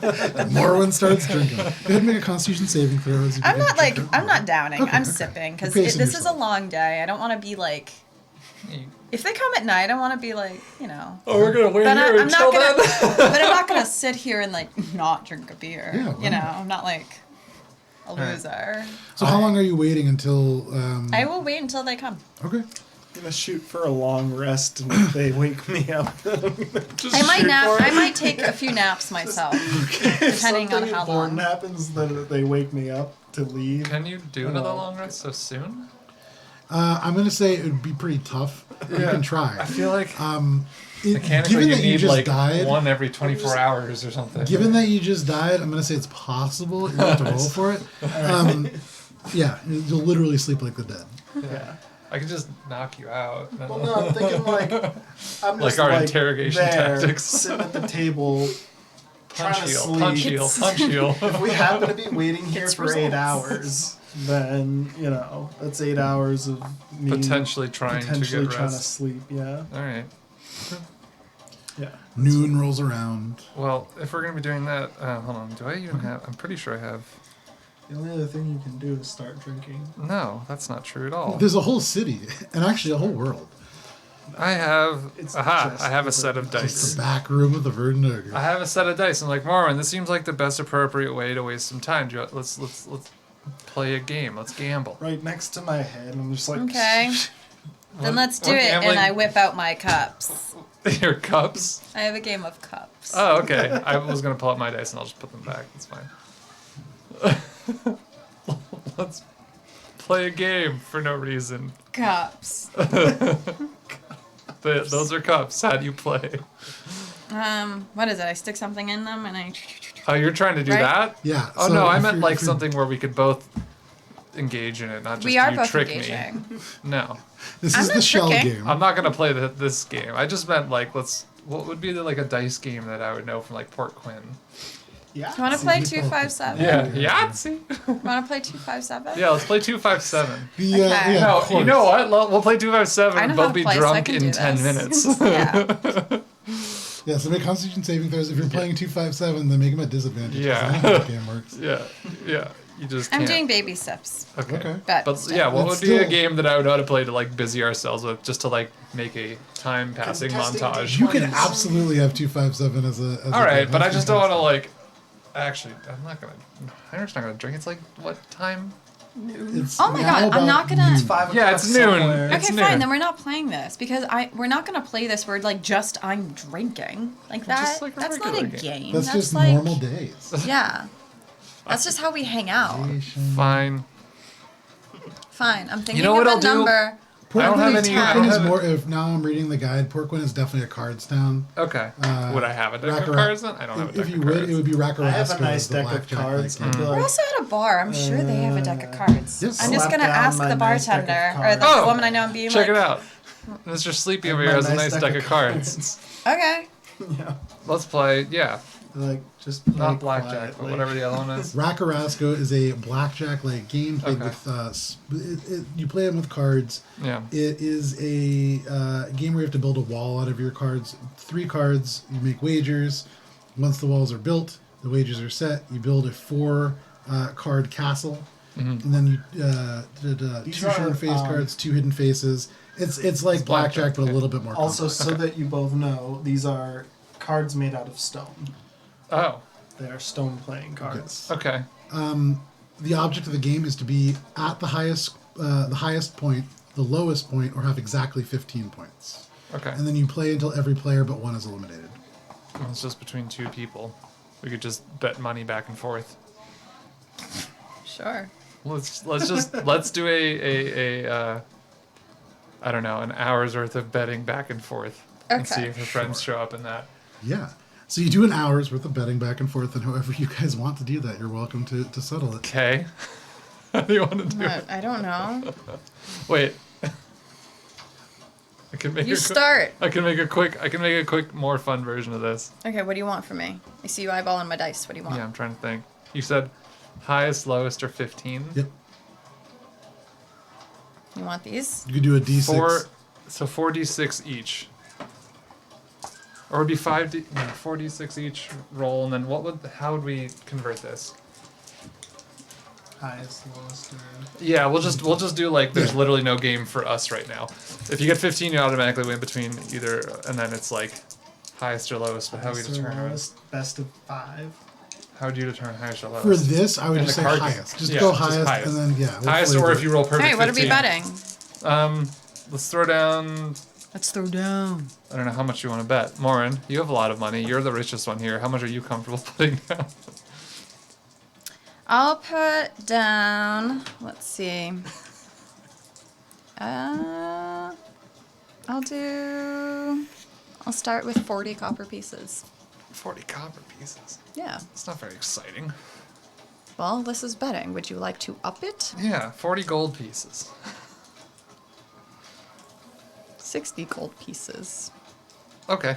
And Morwen starts drinking. Go ahead and make a Constitution saving throw. As you I'm begin not to like, drink. I'm not downing. Okay, I'm okay. sipping because You're this pacing is a yourself. long day. I don't want to be like, if they come at night, I want to be like, oh, we're gonna wait But here I'm until not gonna, then. but I'm not gonna sit here and like not drink a beer. Yeah, why You know, not? I'm not like a right. loser. So how long are you waiting until... I will wait until they come. Okay. I'm gonna shoot for a long rest, and if they wake me up, just I might shoot nap. for it. I might take a few naps myself, depending on Something how important long. happens that they wake me up to leave. Can you do another long rest so soon? I'm going to say it would be pretty tough. You Yeah. can try. I feel like given mechanically you that you need just like died, one every 24 hours or something. given that you just died, I'm going to say it's possible. You have to roll for it. Yeah, you'll literally sleep like the dead. Yeah. I could just knock you out. Well, no, I'm thinking like I'm Like just our interrogation there, tactics. sitting at the table, trying Punch to heel, sleep. punch heel, punch heel. If we happen to be waiting here It's for 8 results. hours, then that's 8 hours of me Potentially trying potentially to get trying to rest. sleep. Yeah, All right. yeah. Noon rolls around. Well, if we're gonna be doing that, hold on. Do I even have? I'm pretty sure I have The only other thing you can do is start drinking. No, that's not true at all. There's a whole city, and actually a whole world. I have. It's Aha! just I have a the set of verdant It's dice. the back room of the Verdant Ogre. I have a set of dice. I'm like, Morwen, this seems like the best appropriate way to waste some time. Let's play a game. Let's gamble. Right next to my head, and I'm just like, Okay. Then let's do What it, gambling- and I whip out my cups. Your cups. I have a game of cups. Oh, okay. I was gonna pull up my dice and I'll just put them back. That's fine. Let's play a game for no reason. Cups. Those are cups. How do you play? What is it? I stick something in them, and I. Oh, you're trying to do Right? that? Yeah. Oh so no, I if meant you're- like if you're- something where we could both engage in it, not just We are you both trick engaging. me. No, This I'm is not the shell tricking. game. I'm not gonna play this game. I just meant like what would be like a dice game that I would know from like Port Quinn? yeah. You want to play 257? Yeah, Yahtzee. You want to play 257? Yeah, let's play 257. The, Okay. yeah, No, of you course. know what? We'll play 257 I and know how both to be play, so I drunk can in do 10 this. minutes. Yeah. Yeah, so make Constitution saving throws. If you're playing 257, then make them at disadvantage. 'cause Yeah. I don't know how the game works. yeah. You just I'm can't. doing baby steps. Okay. But yeah, what That's would be a still- game that I would know how to play to like busy ourselves with, just to like make a time passing Contesting montage? You can absolutely have 257 as a. As All a right, game. but I That's just don't want to fantastic. like. Actually, I'm not gonna. Heinrich's not gonna drink. It's like what time? It's Oh my now God, I'm about not gonna- noon. It's 5 Yeah, o'clock it's noon. somewhere. It's Okay, new. fine. Then we're not playing this because we're not gonna play this where like just I'm drinking like that. just like a That's not a regular game. game. That's just like normal days. yeah. That's just how we hang out. Fine. Fine. I'm thinking know what of I'll a do? number. Port I don't Quinn have is- any- Port I Quinn don't is have more. If now I'm reading the guide, Port Quinn is definitely a cards town. Okay. Would I have a deck of Rackara- cards then? I don't have a deck If you of would, cards. it would be Rakarasco. I have a nice as the deck of blackjack cards. like I'd be game. We're like, also at a bar. I'm sure they have a deck of cards. Yes. I'm just Slap gonna down ask my the nice deck of bartender or the cards. woman I know and be Check like, it out. Mr. Sleepy over Like here my has a nice nice deck of cards. okay. yeah. Let's play. Yeah, Like, just play not blackjack, but quietly. whatever the other one is. Rakarasco is a blackjack-like game played Okay. with. You play them with cards. Yeah. It is a game where you have to build a wall out of your cards. 3 cards. You make wagers. Once the walls are built, the wagers are set. You build a 4 card castle, and then you did, These 2 are, shown face cards, 2 hidden faces. It's like blackjack, but a okay. little bit more. Also, complex. so that you both know, these are cards made out of stone. Oh. They are stone playing cards. Okay. The object of the game is to be at the highest point, the lowest point, or have exactly 15 points. Okay. And then you play until every player but one is eliminated. It's just between 2 people. We could just bet money back and forth. Sure. Let's do a I don't know, an hour's worth of betting back and forth and see Okay. if your friends show up in that. Yeah. So you do an hour's worth of betting back and forth, and however you guys want to do that, you're welcome to settle it. Okay. How do you want to do it? I don't know. Wait. I can make You a start. I can make a quick, more fun version of this. Okay, what do you want from me? I see you eyeballing my dice. What do you want? Yeah, I'm trying to think. You said highest, lowest, or 15? Yep. You want these? You could do a D6. 4d6 each. Or it'd be 4d6 each roll, and then how would we convert this? Highest, lowest, or... Yeah, we'll just do like there's Yeah. literally no game for us right now. If you get 15, you automatically win between either, and then it's like highest or lowest. But how we highest or determine it? lowest, best of 5. How would you determine highest or lowest? For this, I would And just the say card- highest. Just yeah, go just highest, highest. and then, yeah. we'll Highest, flavor or it. if you roll perfect. Hey, what are we 15. betting? Let's throw down. Let's throw down. I don't know how much you want to bet. Morwen, you have a lot of money. You're the richest one here. How much are you comfortable putting down? I'll put down. Let's see. I'll start with 40 copper pieces. 40 copper pieces. Yeah. It's not very exciting. Well, this is betting. Would you like to up it? Yeah, 40 gold pieces. 60 gold pieces. Okay.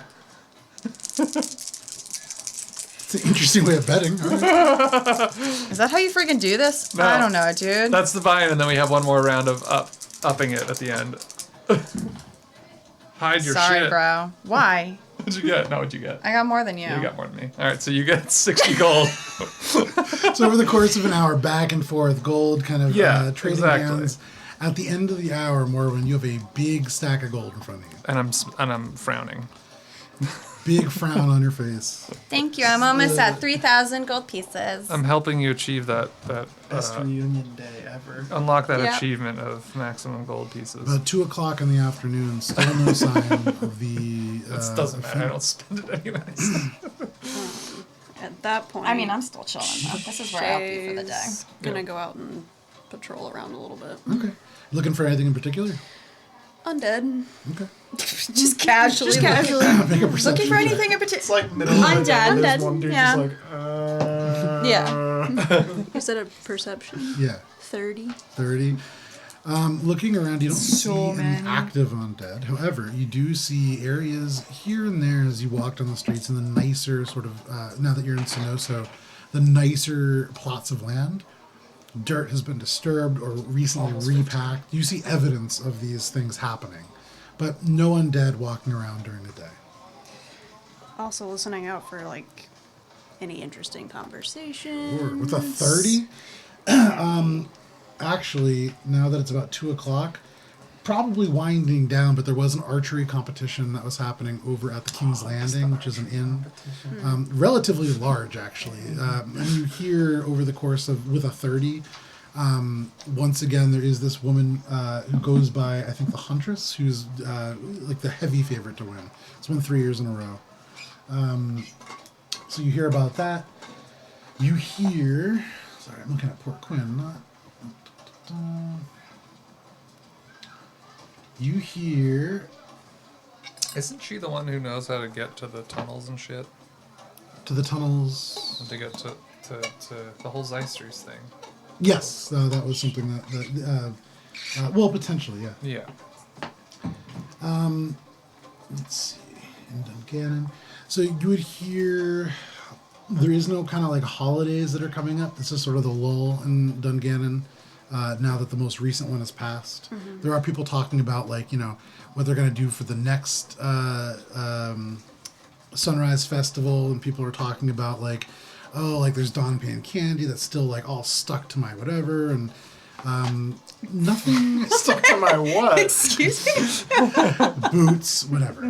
It's an interesting way of betting. All right. Is that how you freaking do this? No. I don't know, dude. That's the buy-in, and then we have one more round of upping it at the end. Hide your Sorry, shit. bro. Why? What'd you get? No, what'd you get? I got more than you. You got more than me. All right, so you get 60 gold. So over the course of an hour, back and forth, gold kind of trading exactly. hands. At the end of the hour, Morwen, you have a big stack of gold in front of you. And I'm frowning. Big frown on your face. Thank you. I'm almost at 3,000 gold pieces. I'm helping you achieve that Best reunion day ever. unlock that Yep. achievement of maximum gold pieces. About 2 o'clock in the afternoon, still no sign of the... It doesn't matter. I don't spend it anyways. At that point, I mean, I'm still chilling though. This is where I'll be for the day. Shay's gonna Yeah. go out and patrol around a little bit. Okay. Looking for anything in particular? Undead. Okay. Just casually. Just casually. Make a perception Looking for check. anything in It's particular. like middle of the day. Undead. There's one dude Yeah. just like, Yeah. You said a perception? Yeah. 30. 30. Looking around, you don't So see any many. active undead. However, you do see areas here and there as you walk on the streets in the nicer sort of, now that you're in Sonoso, the nicer plots of land. Dirt has been disturbed or recently repacked. You see evidence of these things happening, but no undead walking around during the day. Also listening out for, like, any interesting conversations. Or with a 30? Actually, now that it's about 2 o'clock, probably winding down, but there was an archery competition that was happening over at the King's Landing, which is an inn. Relatively large, actually. And you hear over the course of, with a 30, once again, there is this woman who goes by, I think, the Huntress, who's like the heavy favorite to win. It's won 3 years in a row. So you hear about that. You hear... Sorry, I'm looking at Port Quinn, not... You hear Isn't she the one who knows how to get to the tunnels and shit? to the tunnels. And to get to the whole Zeisters thing? Yes, that was something that well, potentially, yeah. Yeah. Let's see, in Dungannon. So you would hear there is no kind of like holidays that are coming up. This is sort of the lull in Dungannon. Now that the most recent one has passed, there are people talking about like, you know, what they're going to do for the next Sunrise Festival, and people are talking about like, oh, like there's Dawn Pan candy that's still like all stuck to my whatever, and nothing stuck to my what? Excuse me? boots, whatever.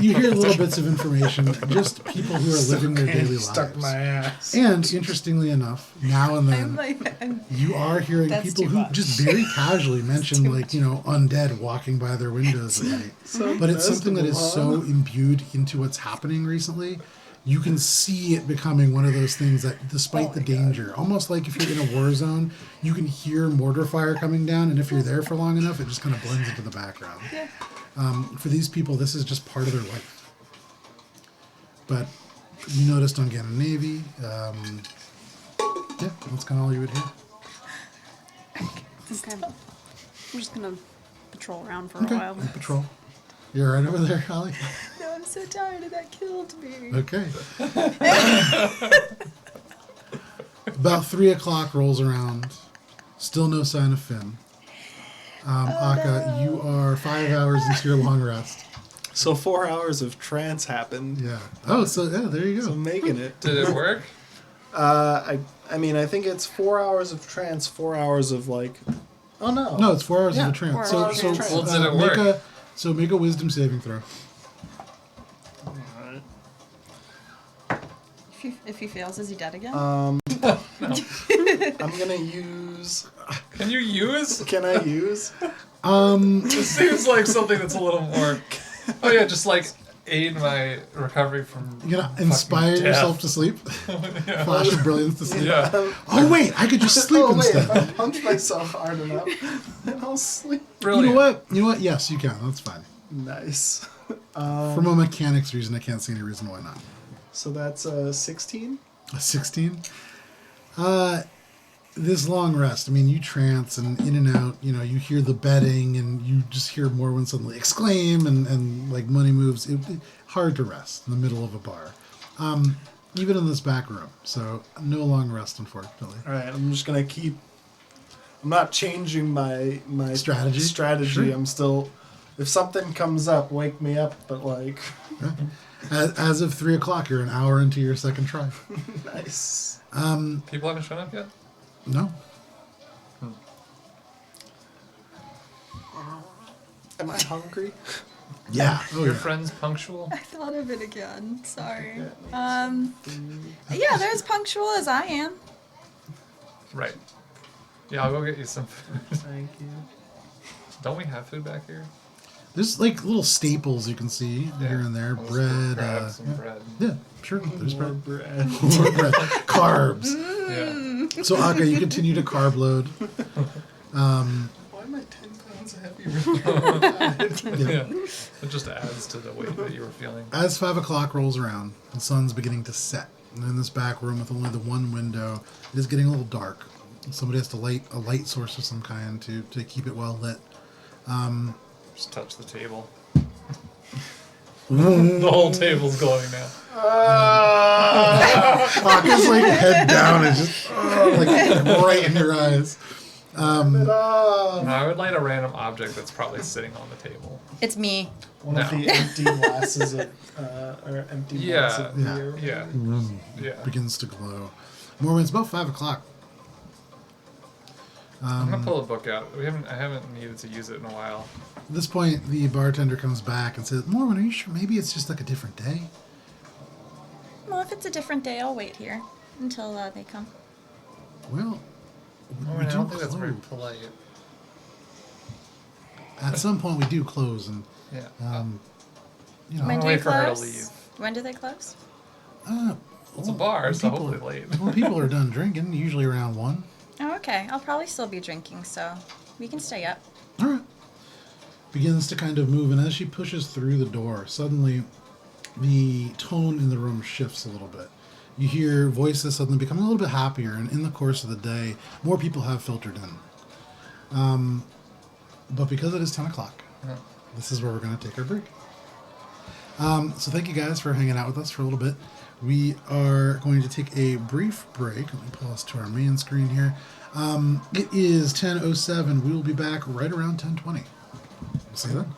You hear little bits of information, just people who are living their daily Stuck lives. my ass. And interestingly enough, now and then, I'm you are hearing That's people too who much. just very casually mention, like, you know, undead walking by their windows at night. So But it's something that is festival, so imbued into what's happening recently. You can see it becoming one of those things that, despite the danger, almost like if you're in a war zone, you can hear mortar fire coming down, and if you're there for long enough, it just kind of blends into the background. Yeah. For these people, this is just part of their life. But you noticed on Dungannon Navy, yeah, that's kind of all you would hear. Okay. I'm just gonna patrol around for Okay, a while. patrol. You're right over there, Holly. No, I'm so tired of that killed me. Okay. About 3 o'clock rolls around. Still no sign of Finn. Akka, you are 5 hours into your long rest. So 4 hours of trance happened. Yeah. Oh, so yeah, there you So go. I'm making it. Did it work? I mean, I think it's 4 hours of trance, 4 hours of like. Oh no. No, it's 4 hours Yeah, of a trance. 4 So, hours so of trance. Well, did it work? make a wisdom saving throw. Alright. If he fails, is he dead again? I'm gonna use. Can you use? Can I use? It seems like something that's a little more. Oh yeah, just like aid my recovery from. You're gonna inspire fucking yourself death. to sleep. Yeah. Flash of brilliance to sleep. Yeah. Oh wait, I could just sleep Oh wait, instead. if I punch myself hard enough, then I'll sleep. Brilliant. You know what? You know what? Yes, you can. That's fine. Nice. From a mechanics reason, I can't see any reason why not. So that's 16. A 16? This long rest, I mean, you trance and in and out, you know, you hear the betting and you just hear Morwen suddenly exclaim and like money moves. Hard to rest in the middle of a bar. Even in this back room. So no long rest, unfortunately. All right, I'm just gonna keep. I'm not changing my Strategy? Strategy. Sure. I'm still If something comes up, wake me up. But like, As of 3 o'clock, you're an hour into your second try. nice. People haven't shown up yet? No. Am I hungry? Yeah. Oh, Your yeah. friend's punctual? I thought of it again. Sorry. Yeah, Yeah, they're as punctual as I am. Right. Yeah, I'll go get you some food. Thank you. Don't we have food back here? There's like little staples you can see here and there. I'll just Bread. grab some bread. Yeah, sure. There's More bread. bread. More bread. Carbs. Yeah. So, Akka, you continue to carb load. Why am I 10 pounds heavier? Yeah. It just adds to the weight that you were feeling. As 5 o'clock rolls around, the sun's beginning to set. And in this back room with only the one window, it is getting a little dark. Somebody has to light a light source of some kind to keep it well lit. Just touch the table. The whole table's glowing now. Akka's like head down and just like right in your eyes. No, I would light a random object that's probably sitting on the table. It's me. One of No. the empty glasses of, or empty mugs of Yeah. beer. Yeah. Room Yeah. begins to glow. Morwen, it's about 5 o'clock. I'm gonna pull a book out. I haven't needed to use it in a while. At this point, the bartender comes back and says, Morwen, are you sure maybe it's just like a different day? Well, if it's a different day, I'll wait here until they come. Well, Oh, we I do don't think that's very close. polite. At some point, we do close, and Yeah. you know, When do wait they for her to close? leave. When do they close? It's a bar, when so people hopefully late. when people are done drinking, usually around 1. Oh, okay. I'll probably still be drinking, so we can stay up. All right. Begins to kind of move, and as she pushes through the door, suddenly the tone in the room shifts a little bit. You hear voices suddenly become a little bit happier, and in the course of the day, more people have filtered in. But because it is 10 o'clock, this is where we're going to take our break. So thank you guys for hanging out with us for a little bit. We are going to take a brief break. Let me pull us to our main screen here. It is 10:07. We will be back right around 10:20. We'll see you then.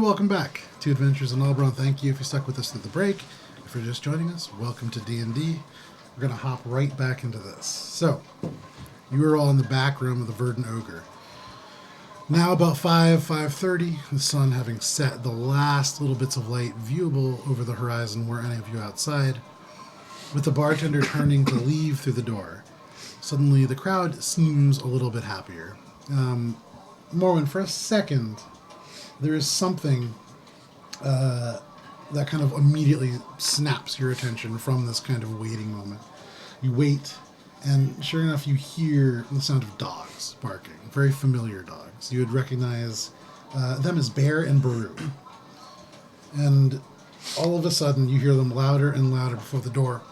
welcome back to Adventures in Alberon. Thank you if you stuck with us through the break. If you're just joining us, welcome to D&D. We're going to hop right back into this. So, you are all in the back room of the Verdant Ogre. Now about 5:30, the sun having set, the last little bits of light viewable over the horizon were any of you outside, with the bartender turning to leave through the door. Suddenly, the crowd seems a little bit happier. Morwen, for a second, there is something that kind of immediately snaps your attention from this kind of waiting moment. You wait, and sure enough, you hear the sound of dogs barking, very familiar dogs. You would recognize them as Bear and Baru. And all of a sudden, you hear them louder and louder before the door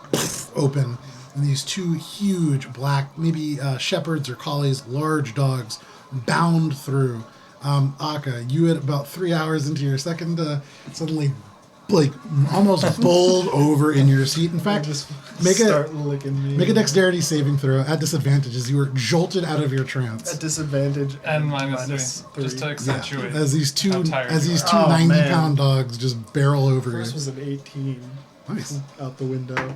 open, and these two huge black, maybe shepherds or collies, large dogs, bound through. Akka, you at about 3 hours into your second, suddenly, like, almost bowled over in your seat. In fact, make a dexterity saving throw at disadvantage as you were jolted out of your trance. At disadvantage And minus 3, just to accentuate. As these two how tired you are. 90-pound dogs just barrel over First you. was an 18. Nice. Out the window.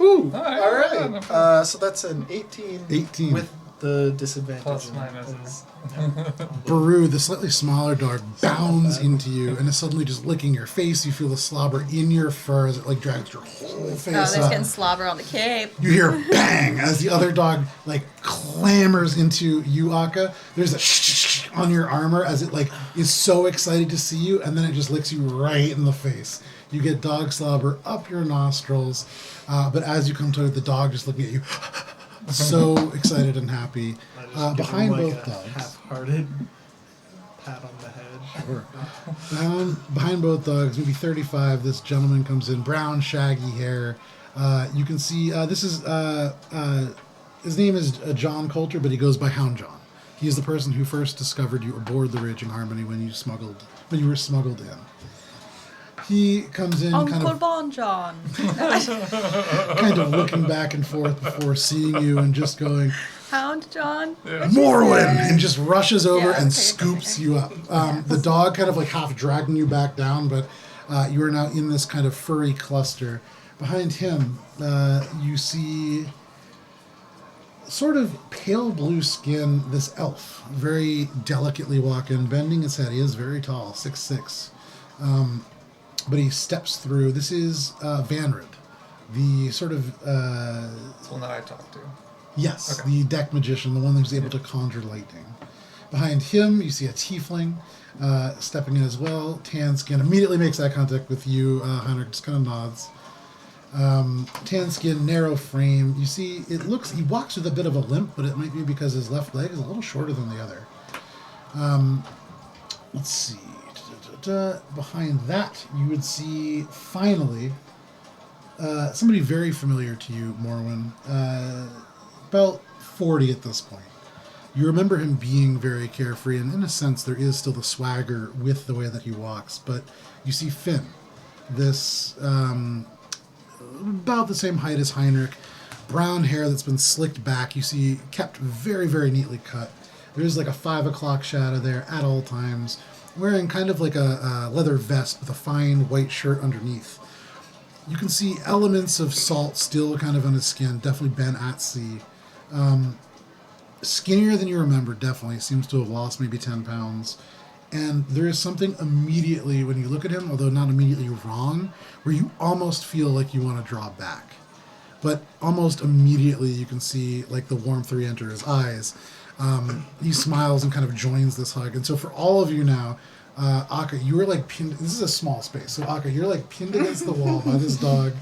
Ooh! Alright. Alright. So that's an 18. 18. With the disadvantage. Plus minuses. Baru, the slightly smaller dog, bounds into you and is suddenly just licking your face. You feel the slobber in your fur as it like drags your whole face Oh, there's up. getting slobber on the cape. You hear bang as the other dog like clambers into you, Akka. There's a shh on your armor as it like is so excited to see you, and then it just licks you right in the face. You get dog slobber up your nostrils, but as you come toward the dog, just looking at you, so excited and happy. Behind both dogs. Half-hearted pat on the head. Sure. Behind both dogs, maybe 35, this gentleman comes in, brown, shaggy hair. You can see, this is, his name is John Coulter, but he goes by Hound John. He is the person who first discovered you aboard the Raging Harmony when you were smuggled in. He comes in Uncle Bon John. kind of looking back and forth before seeing you and just going, Hound John. Yeah. Morwen! And just rushes over Yeah, and okay, scoops okay. you up. The dog kind of like half dragging you back down, but you are now in this kind of furry cluster. Behind him, you see sort of pale blue skin, this elf, very delicately walking, bending his head. He is very tall, 6'6". But he steps through. This is Vanrid, the sort of... It's one that I talked to. Yes, Okay. the deck magician, the one who's able to conjure lightning. Behind him, you see a tiefling stepping in as well. Tan skin immediately makes eye contact with you. Heinrich just kind of nods. Tan skin, narrow frame. You see, he walks with a bit of a limp, but it might be because his left leg is a little shorter than the other. Let's see. Behind that, you would see, finally, somebody very familiar to you, Morwen. About 40 at this point. You remember him being very carefree, and in a sense, there is still the swagger with the way that he walks. But you see Finn, this about the same height as Heinrich, brown hair that's been slicked back. You see, kept very, very neatly cut. There's like a 5 o'clock shadow there at all times, wearing kind of like a leather vest with a fine white shirt underneath. You can see elements of salt still kind of on his skin, definitely been at sea. Skinnier than you remember, definitely. Seems to have lost maybe 10 pounds. And there is something immediately, when you look at him, although not immediately wrong, where you almost feel like you want to draw back. But almost immediately you can see like the warmth re-enter his eyes. He smiles and kind of joins this hug. And so for all of you now, Akka, you are like pinned. This is a small space. So Akka, you're like pinned against the wall by this dog.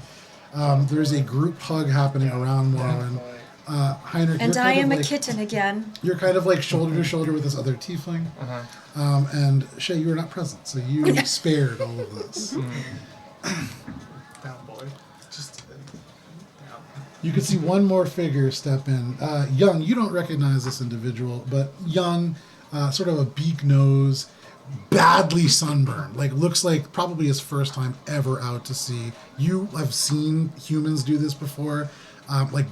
There's a group hug happening around Morwen. Heinrich, And I am a like, kitten again. You're kind of like shoulder to shoulder with this other tiefling. And Shay, you were not present, so you spared all of this. Down boy. Just You can see one more figure step in. Young, you don't recognize this individual, but young, sort of a beak nose, badly sunburned. Like, looks like probably his first time ever out to sea. You have seen humans do this before. like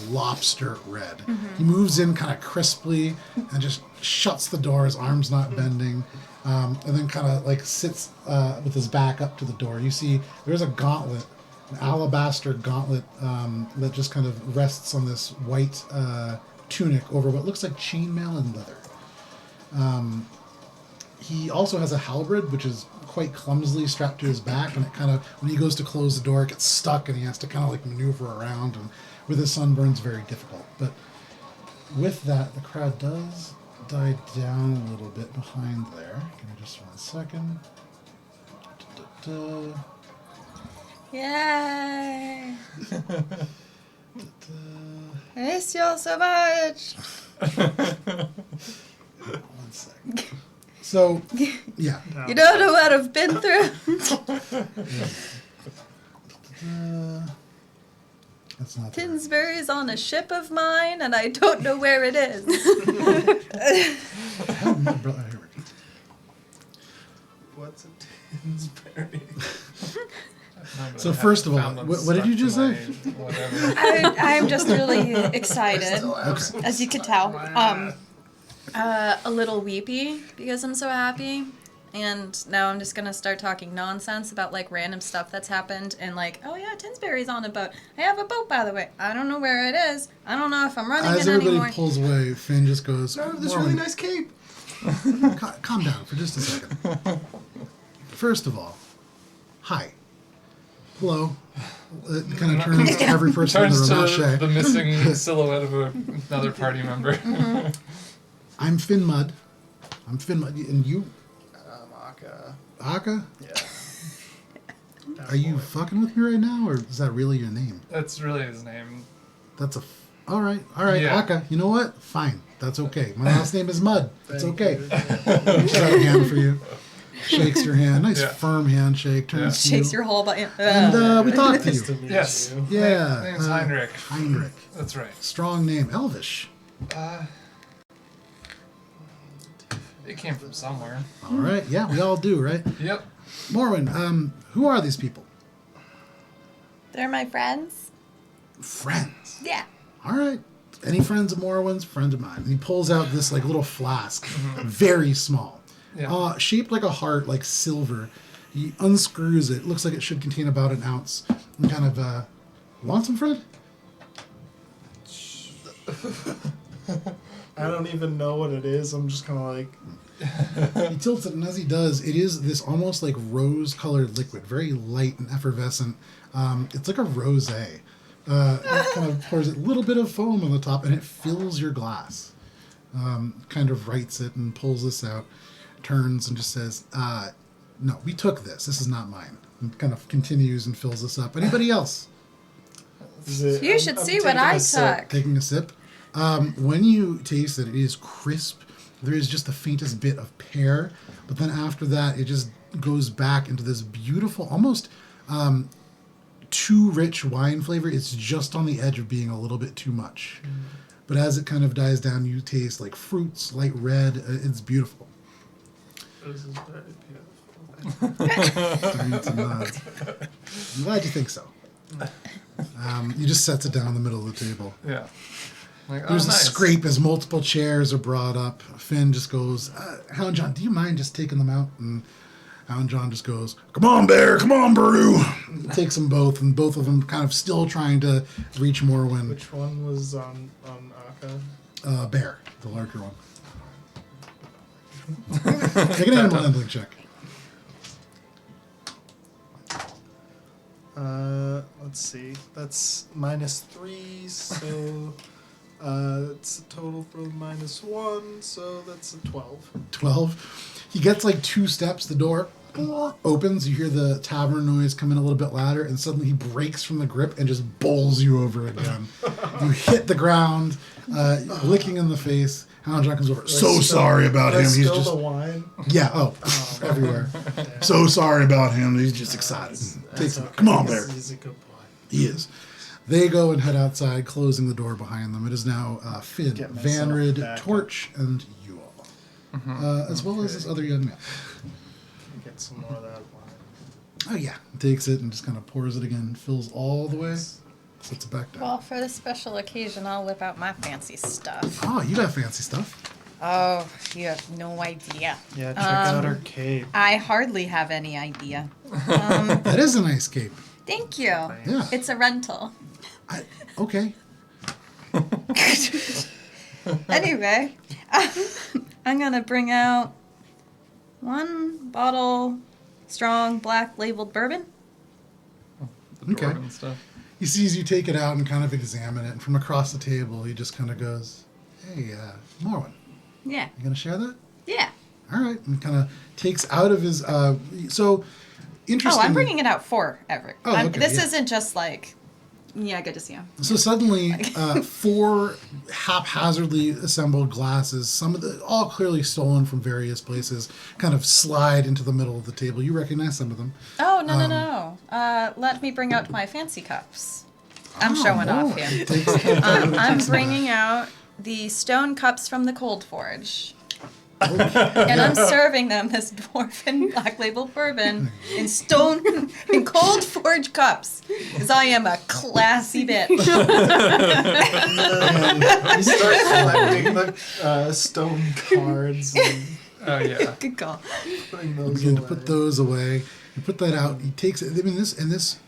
lobster red. He moves in kind of crisply and just shuts the door. His arm's not bending, and then kind of like sits with his back up to the door. You see, there's a gauntlet, an alabaster gauntlet that just kind of rests on this white tunic over what looks like chainmail and leather. He also has a halberd, which is quite clumsily strapped to his back, and it kind of, when he goes to close the door, it gets stuck, and he has to kind of like maneuver around, and with his sunburns, very difficult. But with that, the crowd does die down a little bit behind there. Give me just 1 second. Da-da-da. Yay! Da-da. I miss you all so much. 1 second. So, yeah. You don't know what I've been through. That's not Tinsbury's on a ship of mine, and I don't know where it is. my brother. Here we go. What's a Tinsbury? So first of all, what did you just say? I'm just really excited, Okay. as you could tell. A little weepy because I'm so happy. And now I'm just going to start talking nonsense about, like, random stuff that's happened. And, like, oh, yeah, Tinsbury's on a boat. I have a boat, by the way. I don't know where it is. I don't know if I'm running As it everybody anymore. pulls away, Finn just goes, No, this "Morwen, really nice cape. calm down for just a second. First of all, hi. Hello." It kind of turns to every person in the Turns room. to Shay. the missing silhouette of another party member. I'm Finn Mudd. And you, Aka. Aka? Yeah. Are you fucking with me right now, or is that really your name? That's really his name. That's all right, Yeah. Aka. You know what? Fine, that's okay. My last name is Mudd. It's Thank okay. you. Reaches out a hand for you. Shakes your hand. Nice Yeah. firm handshake. Turns to Shakes you. your whole body. And we talked to Nice to you. meet Yes. you. Yeah. Name's Heinrich. Heinrich. That's right. Strong name. Elvish. It came from somewhere. All right. Yeah, we all do, right? Yep. Morwen, who are these people? They're my friends. Friends. Yeah. All right. Any friends of Morwen's? Friend of mine. And he pulls out this like little flask, very small, Yeah. shaped like a heart, like silver. He unscrews it. Looks like it should contain about an ounce. And kind of, want some, friend? I don't even know what it is. I'm just kind of like, He tilts it, and as he does, it is this almost like rose-colored liquid, very light and effervescent. It's like a rosé. It kind of pours a little bit of foam on the top, and it fills your glass. Kind of rights it and pulls this out, turns and just says, "No, we took this. This is not mine." And kind of continues and fills this up. Anybody else is it, You should see what taking I a sip. took. taking a sip? When you taste it, it is crisp. There is just the faintest bit of pear, but then after that, it just goes back into this beautiful, almost too rich wine flavor. It's just on the edge of being a little bit too much. But as it kind of dies down, you taste like fruits, light red. It's beautiful. This is very beautiful. Starting to nod. I'm glad you think so. He just sets it down in the middle of the table. Yeah. Like, oh, There's nice. a scrape as multiple chairs are brought up. Finn just goes, Hound John, do you mind just taking them out? And Hound John just goes, "Come on, Bear, come on, Brew." Takes them both, and both of them kind of still trying to reach Morwen. Which one was on Aka? Bear, the larger one. Take an animal handling check. Let's see. That's -3, so it's a total for -1, so that's a 12. 12. He gets like 2 steps, the door opens, you hear the tavern noise come in a little bit louder, and suddenly he breaks from the grip and just bowls you over again. You hit the ground, licking in the face. Hound John comes over. So sorry about him. He's just the wine. yeah. Everywhere. So sorry about him. He's just excited. Takes him. Come on, Bear. He's a good boy. He is. They go and head outside, closing the door behind them. It is now Finn, Get myself Vanrid, back Torch, and you all, as well as this other young man. Get some more of that wine. Oh yeah, takes it and just kind of pours it again, fills all the way. Sets it back down. Well, for this special occasion, I'll whip out my fancy stuff. Oh, you got fancy stuff. Oh, you have no idea. Yeah, check out her cape. I hardly have any idea. That is a nice cape. Thank you. Yeah. It's a rental. Okay. Anyway, I'm gonna bring out one bottle strong black labeled bourbon. The Okay. dwarven stuff. He sees you take it out and kind of examine it, and from across the table, he just kind of goes, "Hey, Morwen, Yeah. you gonna share that?" Yeah. All right, and kind of takes out of his. So interesting. Oh, I'm bringing it out for Everett. Oh, okay, this yeah. isn't just like, yeah, good to see you. So suddenly, 4 haphazardly assembled glasses, some of the all clearly stolen from various places, kind of slide into the middle of the table. You recognize some of them. Oh, no. Let me bring out my fancy cups. I'm showing Oh, off here. he takes- I'm bringing out the stone cups from the Cold Forge. And I'm serving them this dwarven black label bourbon in cold forge cups. Because I am a classy bitch. You start collecting the stone cards and Oh yeah. Good call. putting those begin to away. put those away. You put that out. He takes it. I mean, this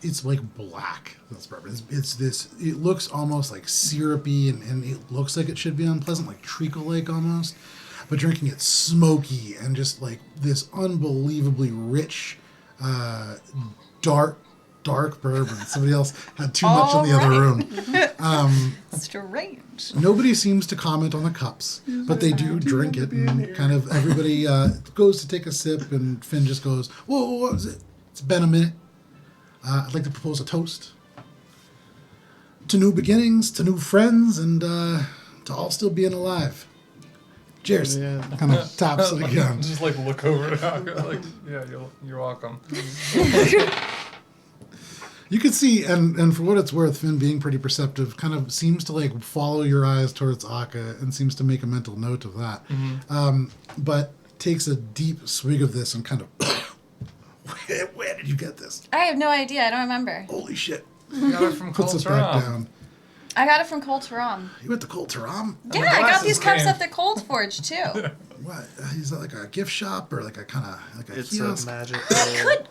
it's like black. This bourbon. It's this. It looks almost like syrupy, and it looks like it should be unpleasant, like treacle-like almost. But drinking it smoky and just like this unbelievably rich, dark bourbon. Somebody else had too much in the other room. Strange. Nobody seems to comment on the cups, but they do drink it, and kind of everybody goes to take a sip, and Finn just goes, "Whoa, what was it? It's been a minute. I'd like to propose a toast to new beginnings, to new friends, and to all still being alive. Cheers." Yeah. Kind of taps it again. Just like look over it. Like, yeah, you're welcome. You can see, and for what it's worth, Finn being pretty perceptive, kind of seems to like follow your eyes towards Akka and seems to make a mental note of that. But takes a deep swig of this and kind of, where did you get this? I have no idea. I don't remember. Holy shit. You got it from Puts it back down. I got it from Cold Taram. You went to Cold Taram? Yeah, the I got glasses these cups came. at the Cold Forge too. What? Is that like a gift shop or like a kind of like a It's kiosk? a magical.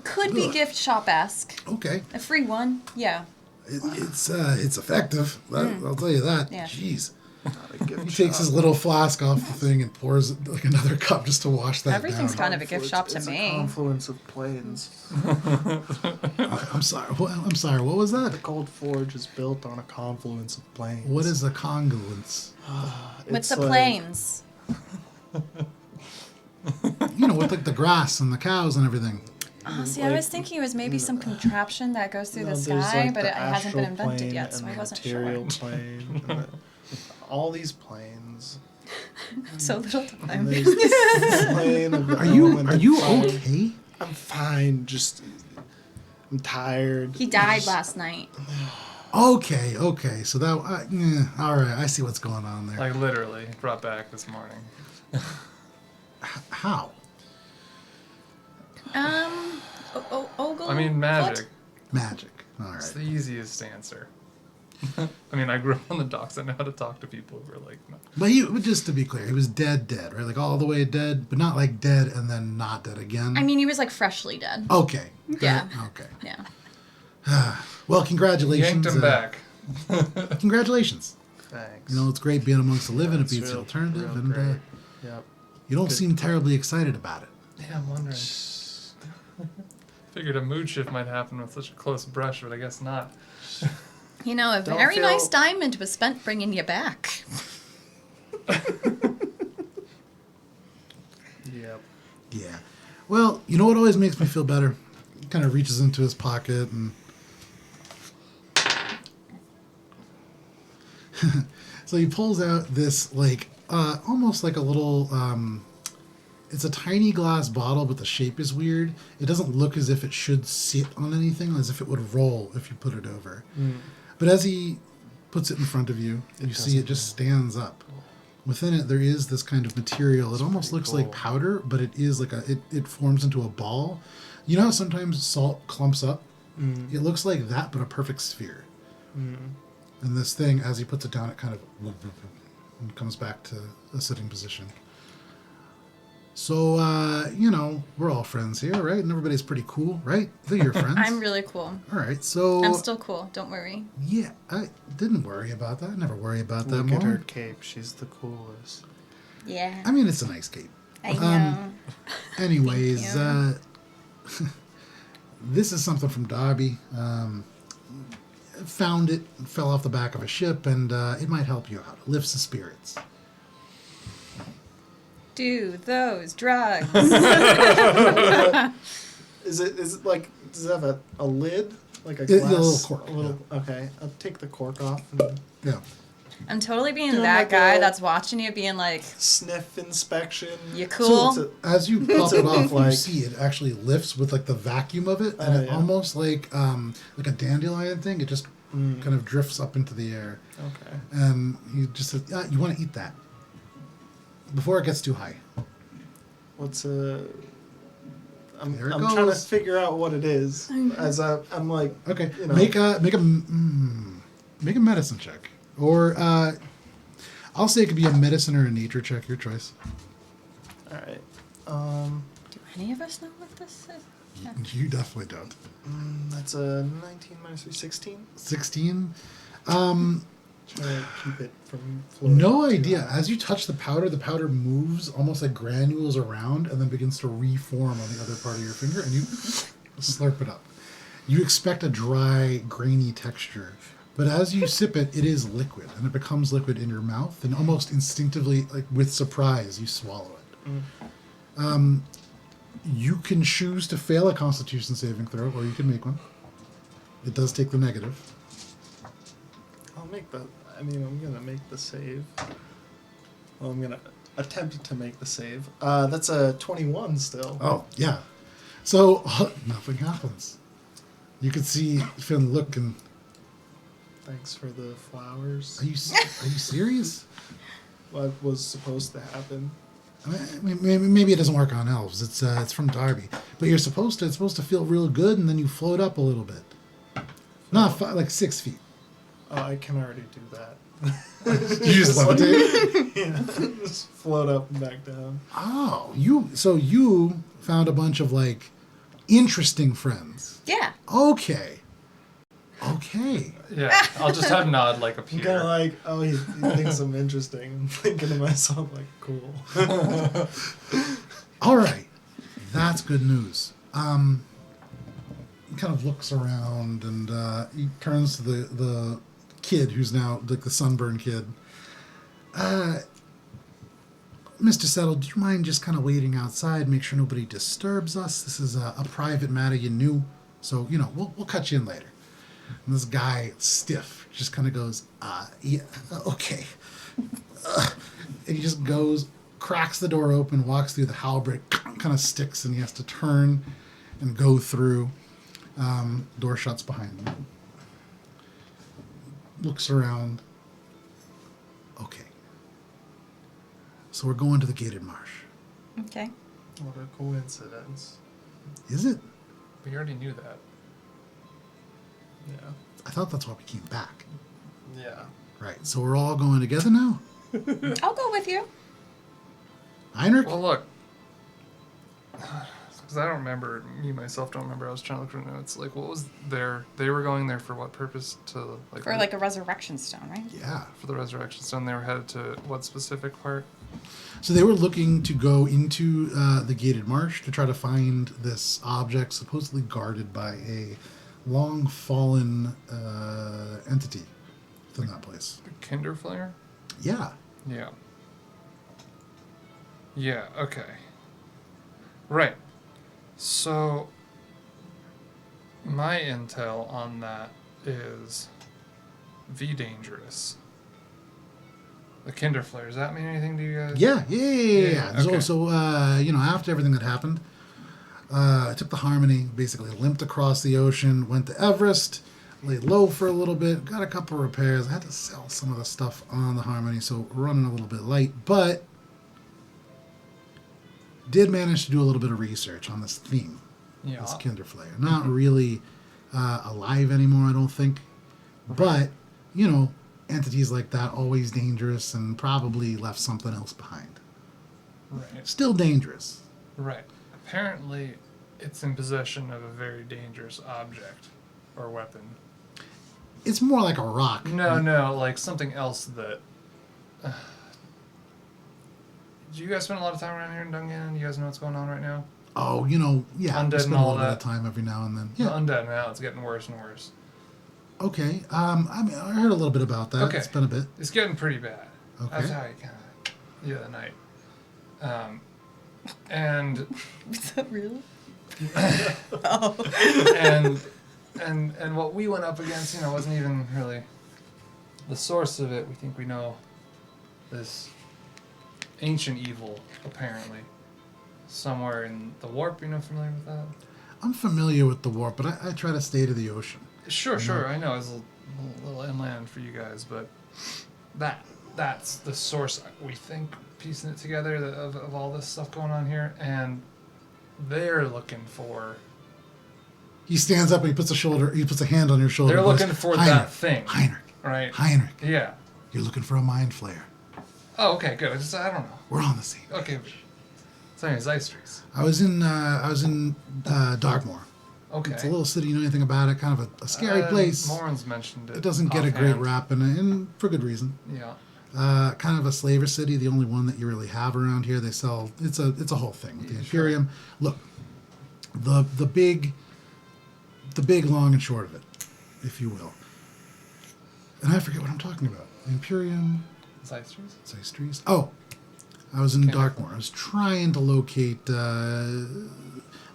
Could be Ugh. gift shop-esque. Okay. A free one. Yeah. It's effective. I'll tell you that. Yeah. Jeez. Not a gift He takes his shop. little flask off the thing and pours like another cup just to wash that Everything's down. kind of a gift shop to It's me. a confluence of planes. I'm sorry. I'm sorry. What was The that? Cold Forge is built on a confluence of planes. What is a congruence? With It's the like- plains. You know, with like the grass and the cows and everything. Oh, see, I was thinking it was maybe some contraption that goes through No, the there's, sky, like, but the it hasn't been astral invented plane yet, so and I the wasn't material sure. plane. And all these planes. So little And time. there's this plane of the Are you element of fire. okay? I'm fine. Just I'm tired. He died last night. Okay. So that all right. I see what's going on there. Like literally brought back this morning. How? Ogle? I mean, magic. Magic. All It's right. the easiest answer. I mean, I grew up on the docks. I know how to talk to people who are like, no. But just to be clear, he was dead, right? Like all the way dead, but not like dead and then not dead again. I mean, he was like freshly dead. Okay. Yeah. Okay. Yeah. Well, congratulations. Yanked him back. Congratulations. Thanks. You know, it's great being amongst the living. It It's beats the real- alternative, real and great. Yep. you don't Good. seem terribly excited about it. Yeah, I'm wondering. Figured a mood shift might happen with such a close brush, but I guess not. You know, a Don't very feel- nice diamond was spent bringing you back. Yep. Yeah. Well, you know what always makes me feel better? He kind of reaches into his pocket and. So he pulls out this, like, almost like a little. It's a tiny glass bottle, but the shape is weird. It doesn't look as if it should sit on anything, as if it would roll if you put it over. But as he puts it in front of you, you see it just stands up. Within it, there is this kind of material. It almost looks like powder, but it is like it forms into a ball. You know how sometimes salt clumps up? It looks like that, but a perfect sphere. And this thing, as he puts it down, it kind of and comes back to a sitting position. So, we're all friends here, right? And everybody's pretty cool, right? They're your friends. I'm really cool. All right, so... I'm still cool. Don't worry. Yeah, I didn't worry about that. I never worry about that Look at more. her cape. She's the coolest. Yeah. I mean, it's a nice cape. I know. Anyways, Thank this is something from Darby. Found it, fell off the back of a ship, and it might help you out. It lifts the spirits. Do those drugs. Is it like, does it have a lid? Like a The glass? little cork, Okay, I'll take the cork off and Yeah. I'm totally being Doing that like guy a- that's watching you being like, sniff inspection. you cool? So As you pop it off, you like- see it actually lifts with like the vacuum of it, and it yeah. almost like a dandelion thing. It just kind of drifts up into the air, Okay. and you just said, "You want to eat that before it gets too high." What's There it I'm trying to goes. figure out what it is. As I'm like, Okay, you know. make a medicine check, or I'll say it could be a medicine or a nature check, your choice. all right. Do any of us know what this is? Yeah. You definitely don't. That's a 19 minus 3, 16. 16. Trying to keep it from floating. No too idea. high. As you touch the powder moves almost like granules around and then begins to reform on the other part of your finger, and you slurp it up. You expect a dry, grainy texture, but as you sip it, it is liquid, and it becomes liquid in your mouth, and almost instinctively, like with surprise, you swallow it. You can choose to fail a Constitution saving throw, or you can make one. It does take the negative. I'm gonna make the save. Well, I'm gonna attempt to make the save. That's a 21 still. Oh, yeah. So, nothing happens. You can see Finn look and... Thanks for the flowers. Are you serious? What was supposed to happen? I mean, maybe it doesn't work on elves. It's from Darby. But it's supposed to feel real good, and then you float up a little bit. Not like 6 feet. Oh, I can already do that. You just levitate? Yeah, just float up and back down. Oh, you found a bunch of, like, interesting friends. Yeah. Okay. Yeah, I'll just have Nod like I'm appear. kind of like, oh, he thinks I'm interesting. I'm thinking to myself, like, cool. All right. That's good news. He kind of looks around and he turns to the kid who's now like the sunburned kid. Mr. Settle, do you mind just kind of waiting outside, make sure nobody disturbs us? This is a private matter, you knew. So, we'll cut you in later. And this guy, stiff, just kind of goes, yeah, okay. And he just goes, cracks the door open, walks through the halberd, kind of sticks, and he has to turn and go through. Door shuts behind him. Looks around. Okay. So we're going to the Gated Marsh. Okay. What a coincidence. Is it? We already knew that. Yeah. I thought that's why we came back. Yeah. Right. So we're all going together now? I'll go with you. Heinrich? Well, look. Because I don't remember, me myself don't remember. I was trying to look for notes. Like, what was there? They were going there for what purpose? To like For like a resurrection stone, right? Yeah. for the resurrection stone. They were headed to what specific part? So they were looking to go into the Gated Marsh to try to find this object supposedly guarded by a long fallen entity within that place. The Kinderflare? Yeah. Yeah. Yeah, okay. Right. So, my intel on that is V dangerous. The Kinderflare, does that mean anything to you guys? Yeah. Yeah, okay. So after everything that happened, I took the Harmony, basically limped across the ocean, went to Everest, laid low for a little bit, got a couple of repairs. I had to sell some of the stuff on the Harmony, so we're running a little bit light, but did manage to do a little bit of research on this theme, Yeah. this Kinderflare. Not really alive anymore, I don't think, But, entities like that, always dangerous and probably left something else behind. Right. Still dangerous. Right. Apparently, it's in possession of a very dangerous object or weapon. It's more like a rock. No, like something else that... Do you guys spend a lot of time around here in Dungannon? You guys know what's going on right now? Oh, yeah. we Undead spend and a all little bit that. of time every now and then. The Yeah. undead now, it's getting worse and worse. Okay. I heard a little bit about that. Okay. It's been a bit. It's getting pretty bad. Okay. That's how you kind of... the other night. And... Is that real? and what we went up against, wasn't even really the source of it. We think we know this ancient evil, apparently, somewhere in the warp. Familiar with that? I'm familiar with the warp, but I try to stay to the ocean. Sure. I know it's a little inland for you guys, but that's the source. We think, piecing it together of all this stuff going on here, and they're looking for. He stands up and he puts a hand on your shoulder. They're and goes, looking for Heinrich, that thing, Heinrich. right? Heinrich. Yeah. You're looking for a mind flayer. Oh, okay, good. I don't know. We're on the scene. Okay. So anyways, Ice Trees. I was in Darkmoor. Okay. It's a little city. You know anything about it? Kind of a scary place. Morwen's mentioned it. It doesn't get a great offhand. rap, and for good reason. Yeah. Kind of a slaver city, the only one that you really have around here. They sell. It's a whole thing with the Imperium. Look, the big long and short of it, if you will. And I forget what I'm talking about. The Imperium. It's Ice Trees? Ice Trees. Oh, I was in Darkmoor. I was trying to locate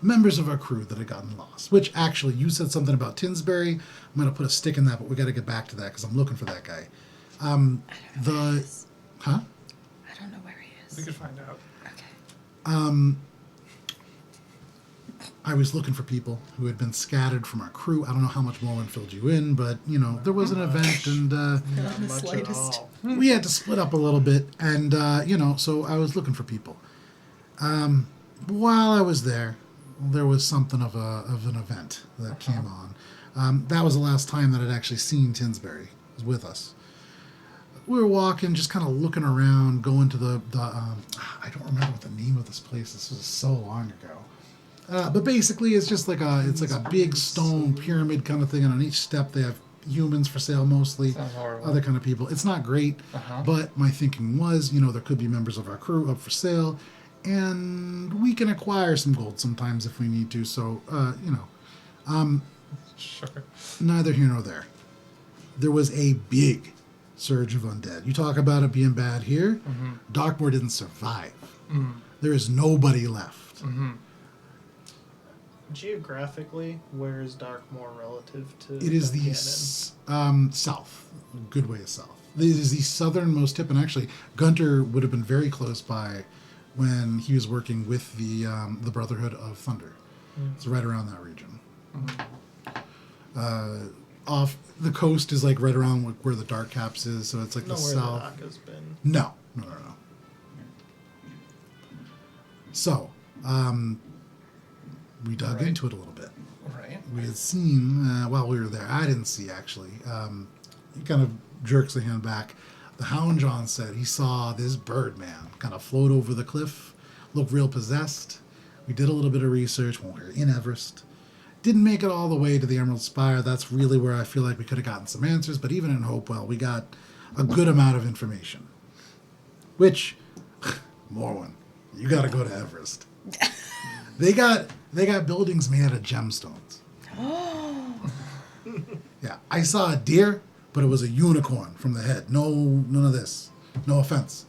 members of our crew that had gotten lost. Which actually, you said something about Tinsbury. I'm going to put a stick in that, but we got to get back to that because I'm looking for that guy. Huh? I don't know where he is. We could find out. Okay. I was looking for people who had been scattered from our crew. I don't know how much Morwen filled you in, but there was an event, and Not the much slightest. at all. we had to split up a little bit. And so I was looking for people. While I was there was something of an event that came on. That was the last time that I'd actually seen Tinsbury. He was with us. We were walking, just kind of looking around, going to the I don't remember what the name of this place. This was so long ago. But basically, it's just like a big stone pyramid kind of thing, and on each step they have humans for sale mostly, Sounds horrible. other kind of people. It's not great, but my thinking was, there could be members of our crew up for sale, and we can acquire some gold sometimes if we need to. So, Sure. neither here nor there. There was a big surge of undead. You talk about it being bad here. Darkmoor didn't survive. There is nobody left. Geographically, where is Darkmoor relative to It is the Dungannon? south, good way of south. It is the southernmost tip, and actually, Guntir would have been very close by when he was working with the Brotherhood of Thunder. It's right around that region. Off the coast is like right around where the Dark Caps is, so it's like Know the where south. the Aka's been. No. So, we dug Right. into it a little bit. Right. We had seen, while we were there, I didn't see actually, he kind of jerks the hand back. The Hound John said he saw this bird man kind of float over the cliff, look real possessed. We did a little bit of research when we were in Everest. Didn't make it all the way to the Emerald Spire. That's really where I feel like we could have gotten some answers, but even in Hopewell, we got a good amount of information. Which, Morwen, you got to go to Everest. They got buildings made out of gemstones. Yeah, I saw a deer, but it was a unicorn from the head. None of this. No offense,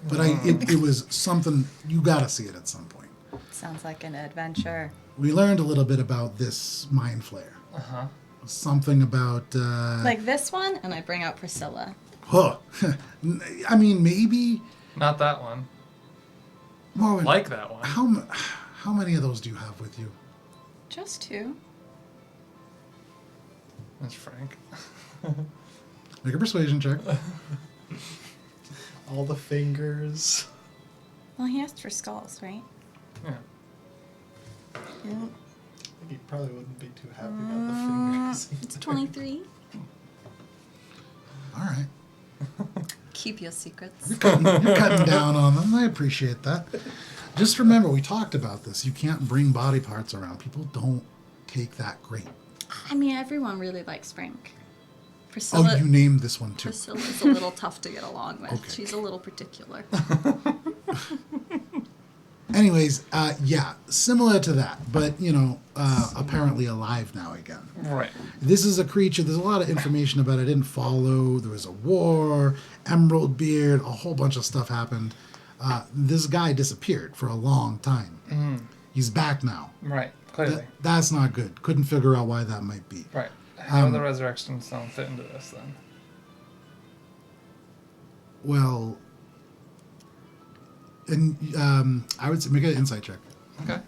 but it was something. You got to see it at some point. Sounds like an adventure. We learned a little bit about this mind flayer. Something about Like this one, and I bring out Priscilla. Huh. I mean, maybe. Not that one. Morwen, Like that one. How many of those do you have with you? Just two. That's Frank. Make a persuasion check. All the fingers. Well, he asked for skulls, right? Yeah. Yeah. I think he probably wouldn't be too happy about the fingers. It's 23. All right. Keep your secrets. You're cutting down on them. I appreciate that. Just remember, we talked about this. You can't bring body parts around. People don't take that great. I mean, everyone really likes Frank. Priscilla, Oh, you named this one too. Priscilla's a little tough to get along with. Okay. She's a little particular. Anyways, yeah, similar to that, but, apparently alive now again. Right. This is a creature, there's a lot of information about it. I didn't follow. There was a war, Emerald Beard, a whole bunch of stuff happened. This guy disappeared for a long time. He's back now. Right. Clearly. That's not good. Couldn't figure out why that might be. Right. How would the resurrection stone fit into this then? Well, and I would say make an insight check. Okay.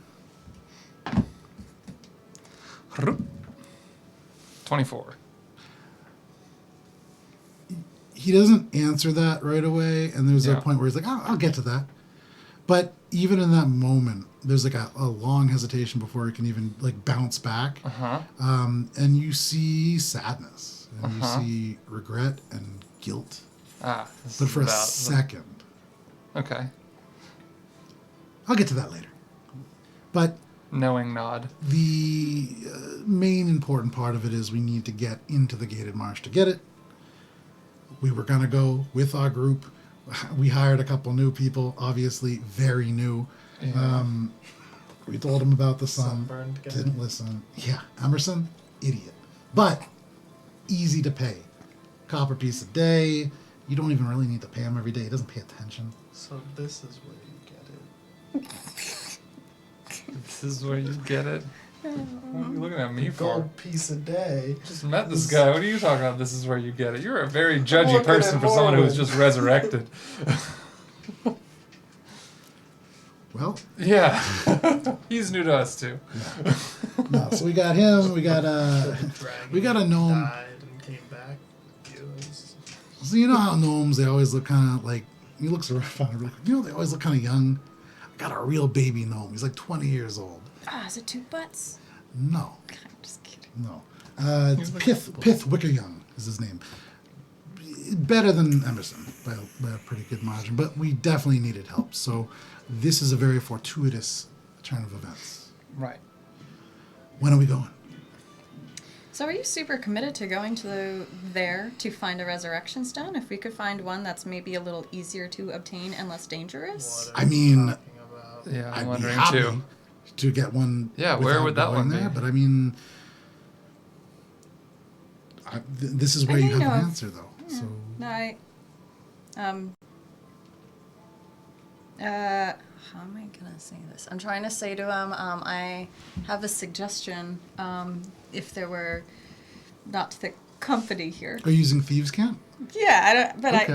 24. He doesn't answer that right away, and there's a point where he's like, I'll get to that. But even in that moment, there's like a long hesitation before he can even like bounce back. And you see sadness, and you see regret and guilt. But for a second. Okay. I'll get to that later. But Knowing nod. the main important part of it is we need to get into the Gated Marsh to get it. We were going to go with our group. We hired a couple new people, obviously very new. Yeah. We told them about the sun. Sunburned guy. Didn't listen. Yeah, Emerson, idiot. But easy to pay. Copper piece a day. You don't even really need to pay him every day. He doesn't pay attention. So this is where you get it. This is where you get it. What are you looking at me for? Gold piece a day. Just met this guy. What are you talking about? This is where you get it. You're a very judgy looking person at for someone who was Morwen. just resurrected. Well, Yeah. He's new to us too. no. So we got him. We got we got a gnome. Died and came back. It was- So you know how gnomes, they always look kind of like, he looks around, really quick. You know, they always look kind of young. I got a real baby gnome. He's like 20 years old. Ah, is it two butts? No, I'm just kidding. no. It's Pith Wickeryoung is his name. Better than Emerson by a pretty good margin, but we definitely needed help. So this is a very fortuitous turn of events. Right. When are we going? So are you super committed to going to there to find a resurrection stone? If we could find one that's maybe a little easier to obtain and less dangerous? What I are you mean, talking about? Yeah, I'm I'd be wondering happy too. to get one. Yeah, where without would that going one be? there, but I mean, this is where I you may have an know. answer, though. So No, how am I gonna say this? I'm trying to say to him, I have a suggestion, if there were not the company here. are you using Thieves' Cant? Yeah, I don't, but Okay.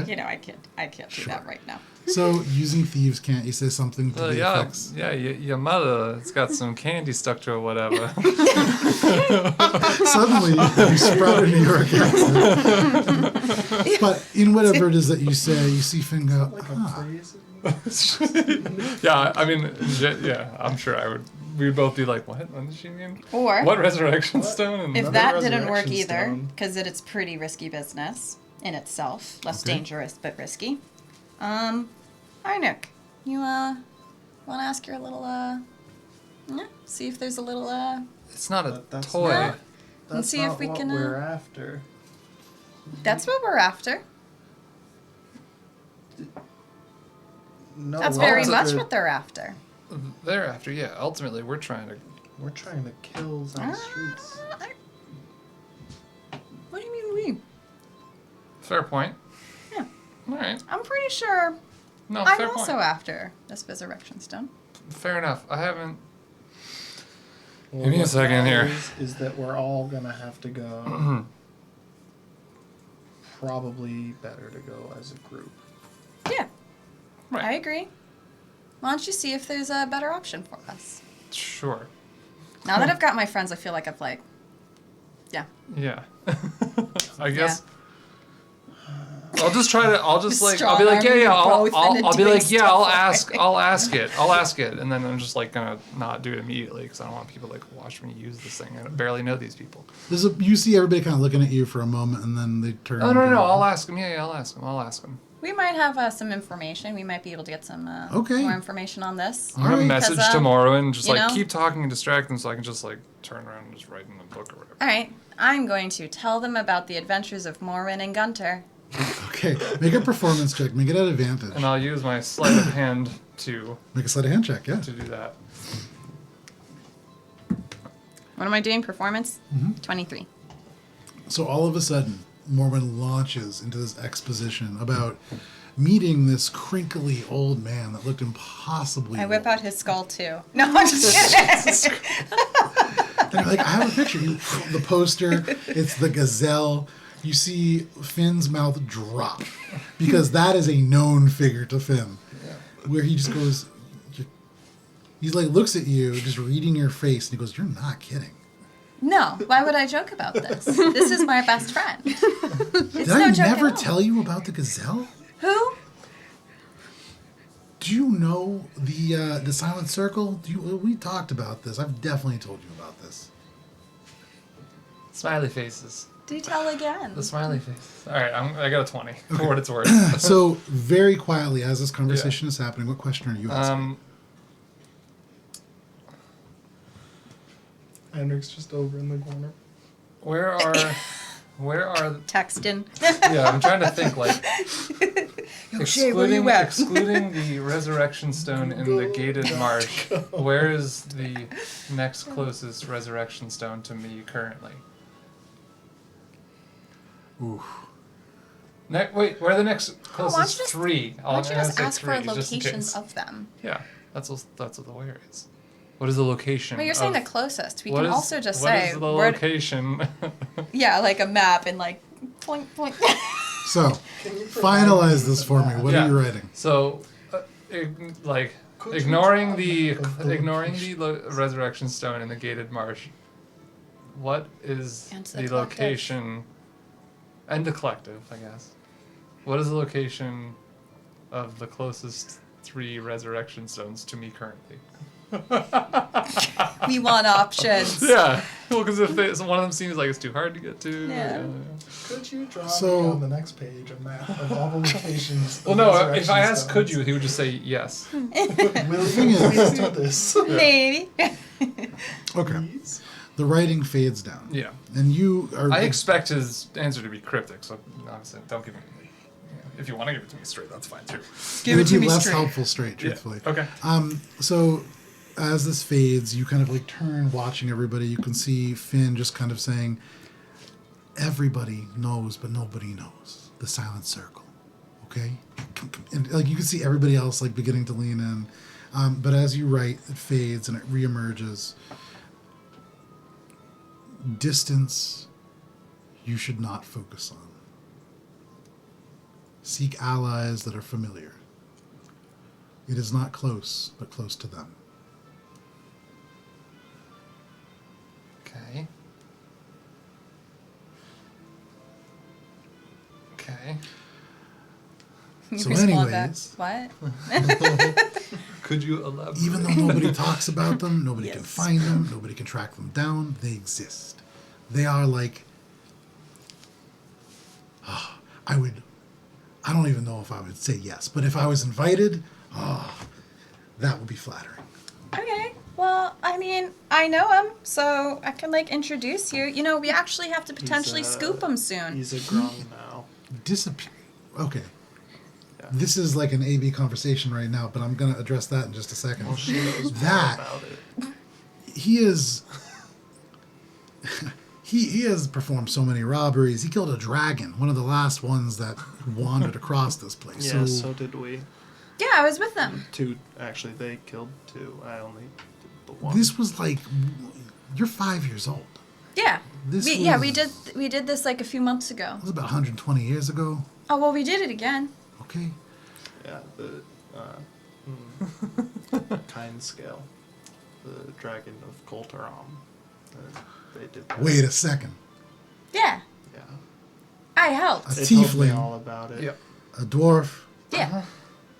I can't do that right now. So using Thieves' Cant, you say something to the Yeah, effects. yeah. Your mother, it's got some candy stuck to it, or whatever. Suddenly, you sprout a New York accent. But in whatever it is that you say, you see Finn go, Like ah. a phrase. Yeah, I mean, yeah, I'm sure I would. We'd both be like, what? What does she mean? Or What resurrection stone? And if Another that didn't work resurrection either, stone. because it's pretty risky business in itself, less Okay. dangerous but risky. Arnik, you want to ask your little yeah, see if there's a little it's not a That's toy. not- And That's see if not we what can, we're after. That's what we're after. No, That's we're very after- much what they're after. Thereafter, yeah. Ultimately, we're trying to. We're trying to kill on the streets. What do you mean we? Fair point. Yeah. All right. I'm pretty sure No, I'm fair also point. after this resurrection stone. Fair enough. I haven't. Well, Give me a what second that here. Is that we're all gonna have to go. Probably better to go as a group. Yeah, Right. I agree. Why don't you see if there's a better option for us? Sure. Now that I've got my friends, I feel like I've yeah. Yeah. I guess. I'll just try to. I'll just like. I'll be Strong like, yeah, arming yeah. I'll both into be doing like, yeah. stuff I'll for it. ask it, and then I'm just like gonna not do it immediately because I don't want people to, like watch me use this thing. I barely know these people. You see everybody kind of looking at you for a moment, and then they turn. Oh no, and go, I'll ask him. Yeah, I'll ask him. I'll ask him. We might have some information. We might be able to get some Okay. more information on this. I'm gonna Alright. message 'Cause, to Morwen, just you like know? keep talking and distract them, so I can just like turn around and just write in the book or whatever. All right. I'm going to tell them about the adventures of Morwen and Guntir. Okay, make a performance check. Make it at advantage. And I'll use my sleight of hand to Make a sleight of hand check. Yeah. do that. What am I doing? Performance? Mm-hmm. 23. So all of a sudden, Morwen launches into this exposition about meeting this crinkly old man that looked impossibly. I whip old. out his skull too. No, I'm just kidding. And you're like, I have a picture. The poster, it's the gazelle. You see Finn's mouth drop because that is a known figure to Finn. Where he just goes, he's like, looks at you, just reading your face, and he goes, "You're not kidding." No, why would I joke about this? This is my best friend. It's Did no I joke never at all. tell you about the gazelle? Who? Do you know the Silent Circle? We talked about this. I've definitely told you about this. Smiley faces. Do tell again. The smiley faces. All right, I got a 20 for what it's worth. So very quietly, as this conversation is happening, what question are you asking? Hendrik's just over in the corner. Where are Texting. yeah, I'm trying to think like Shay, where you at? excluding the resurrection stone in the Gated Marsh, where is the next closest resurrection stone to me currently? Ooh. Wait, where are the next why don't closest you just- three? Why don't you I'm gonna just say ask for three, just in locations case. of them? Yeah, that's what the where is. What is the location? Well, you're saying of- the closest. We what can is- also just what say is the where. location? Yeah, like a map and like point point. So, finalize this for me. What Yeah. are you writing? So, ignoring the resurrection stone in the Gated Marsh, what is And the the location? And the collective, I guess. What is the location of the closest 3 resurrection stones to me currently? We want options. Yeah, well, because if one of them seems like it's too hard to get to. Yeah. Could you draw So- me on the next page a map of all the locations? Well, of no. resurrection If I asked, could stones? you, he would just say yes. Will thing you is- please do this? Maybe. Okay. Please? The writing fades down. Yeah. And you are. I expect his answer to be cryptic, so obviously don't give me. If you want to give it to me straight, that's fine too. it would be less helpful straight, Yeah. truthfully. Okay. So, as this fades, you kind of like turn, watching everybody. You can see Finn just kind of saying, "Everybody knows, but nobody knows the Silent Circle." Okay, and like you can see everybody else like beginning to lean in, but as you write, it fades and it reemerges. Distance, you should not focus on. Seek allies that are familiar. It is not close, but close to them. Okay. Okay. You So respond back, anyways- what? Could you elaborate? Even though nobody talks about them, nobody can Yes. find them, nobody can track them down, they exist. They are like... I don't even know if I would say yes, but if I was invited, that would be flattering. Okay. Well, I mean, I know him, so I can like introduce you. You know, we actually have to potentially scoop him soon. He's a grung now. Disappear. Okay. Yeah. This is like an A-B conversation right now, but I'm going to address that in just a second. Well, she knows That- more about it. He is... He has performed so many robberies. He killed a dragon, one of the last ones that wandered across this place. Yeah, so did we. Yeah, I was with them. 2, actually, they killed 2. I only did the 1. This was like... You're 5 years old. Yeah. This We did this like a few months ago. It was about 120 years ago. Oh well, we did it again. Okay. Yeah, the kind scale. The dragon of Coltaram. They did that. Wait a second. Yeah. Yeah. I helped. A They told me tiefling. all about it. Yep. A dwarf. Yeah.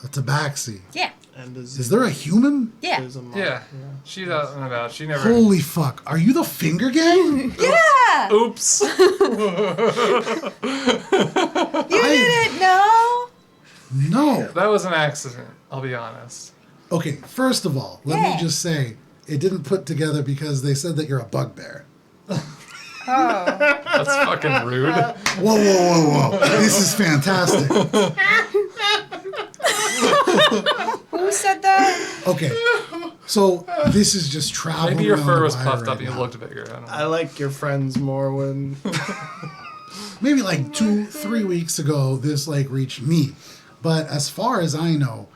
A tabaxi. Yeah. And Is there a human? Yeah. There's a monk. Yeah. She doesn't know about. She never. Holy fuck. Are you the finger gang? Yeah. Oops. You didn't know? No. That was an accident. I'll be honest. Okay, first of all, let Yeah. me just say, it didn't put together because they said that you're a bugbear. Oh. That's fucking rude. Whoa. This is fantastic. Who said that? Okay, so this is just traveling. Maybe your around fur the was wire puffed right up and you now. looked bigger. I don't know. I like your friends, Morwen. Maybe like 2-3 weeks ago, this like reached me. But as far as I know,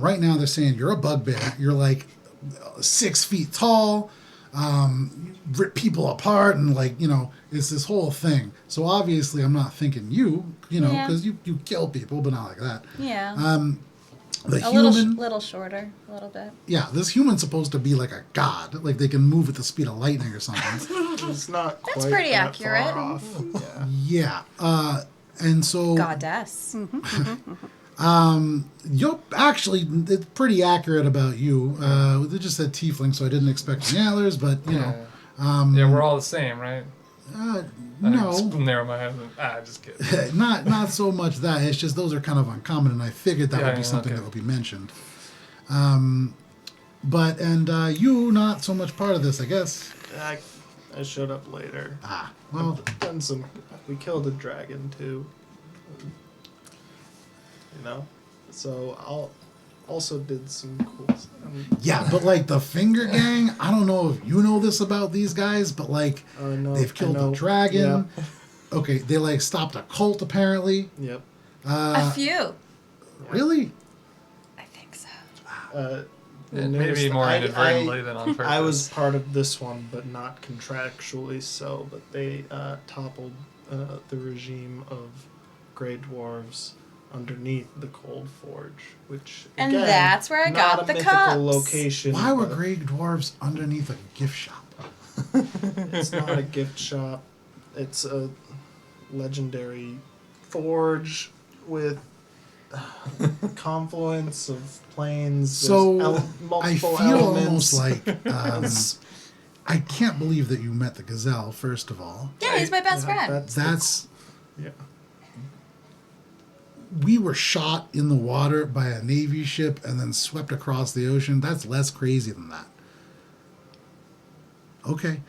right now they're saying you're a bugbear. You're like 6 feet tall. You rip people apart and like, it's this whole thing. So obviously I'm not thinking you Yeah. because you kill people, but not like that. Yeah. The a human, little shorter, a little bit. yeah, this human's supposed to be like a god. Like they can move at the speed of lightning or something. It's not That's quite pretty that accurate. Far off. Yeah. Yeah. And so Goddess. you're actually it's pretty accurate about you. They just said tiefling, so I didn't expect any antlers, but Yeah, we're all the same, right? no. Narrow my head. Just kidding. not so much that. It's just those are kind of uncommon, and I figured that would be something okay. that would be mentioned. But you not so much part of this, I guess. I showed up later. Well, We killed a dragon too. So I'll also did some cool stuff. yeah, but like the finger gang, I don't know if you know this about these guys, but like No, they've killed I know. a dragon. Yeah. Okay, they like stopped a cult apparently. Yep. A few. Really? I think so. Maybe more inadvertently than on purpose. I was part of this one, but not contractually so. But they toppled the regime of Grey Dwarves underneath the Cold Forge, which And again, that's where I not got a the mythical cups. location. Why were but Grey Dwarves underneath a gift shop? It's not a gift shop. It's a legendary forge with confluence of planes. So There's I multiple feel elements. almost like It's- I can't believe that you met the gazelle. First of all, Yeah, he's my best friend. that's yeah. we were shot in the water by a Navy ship and then swept across the ocean. That's less crazy than that. Okay.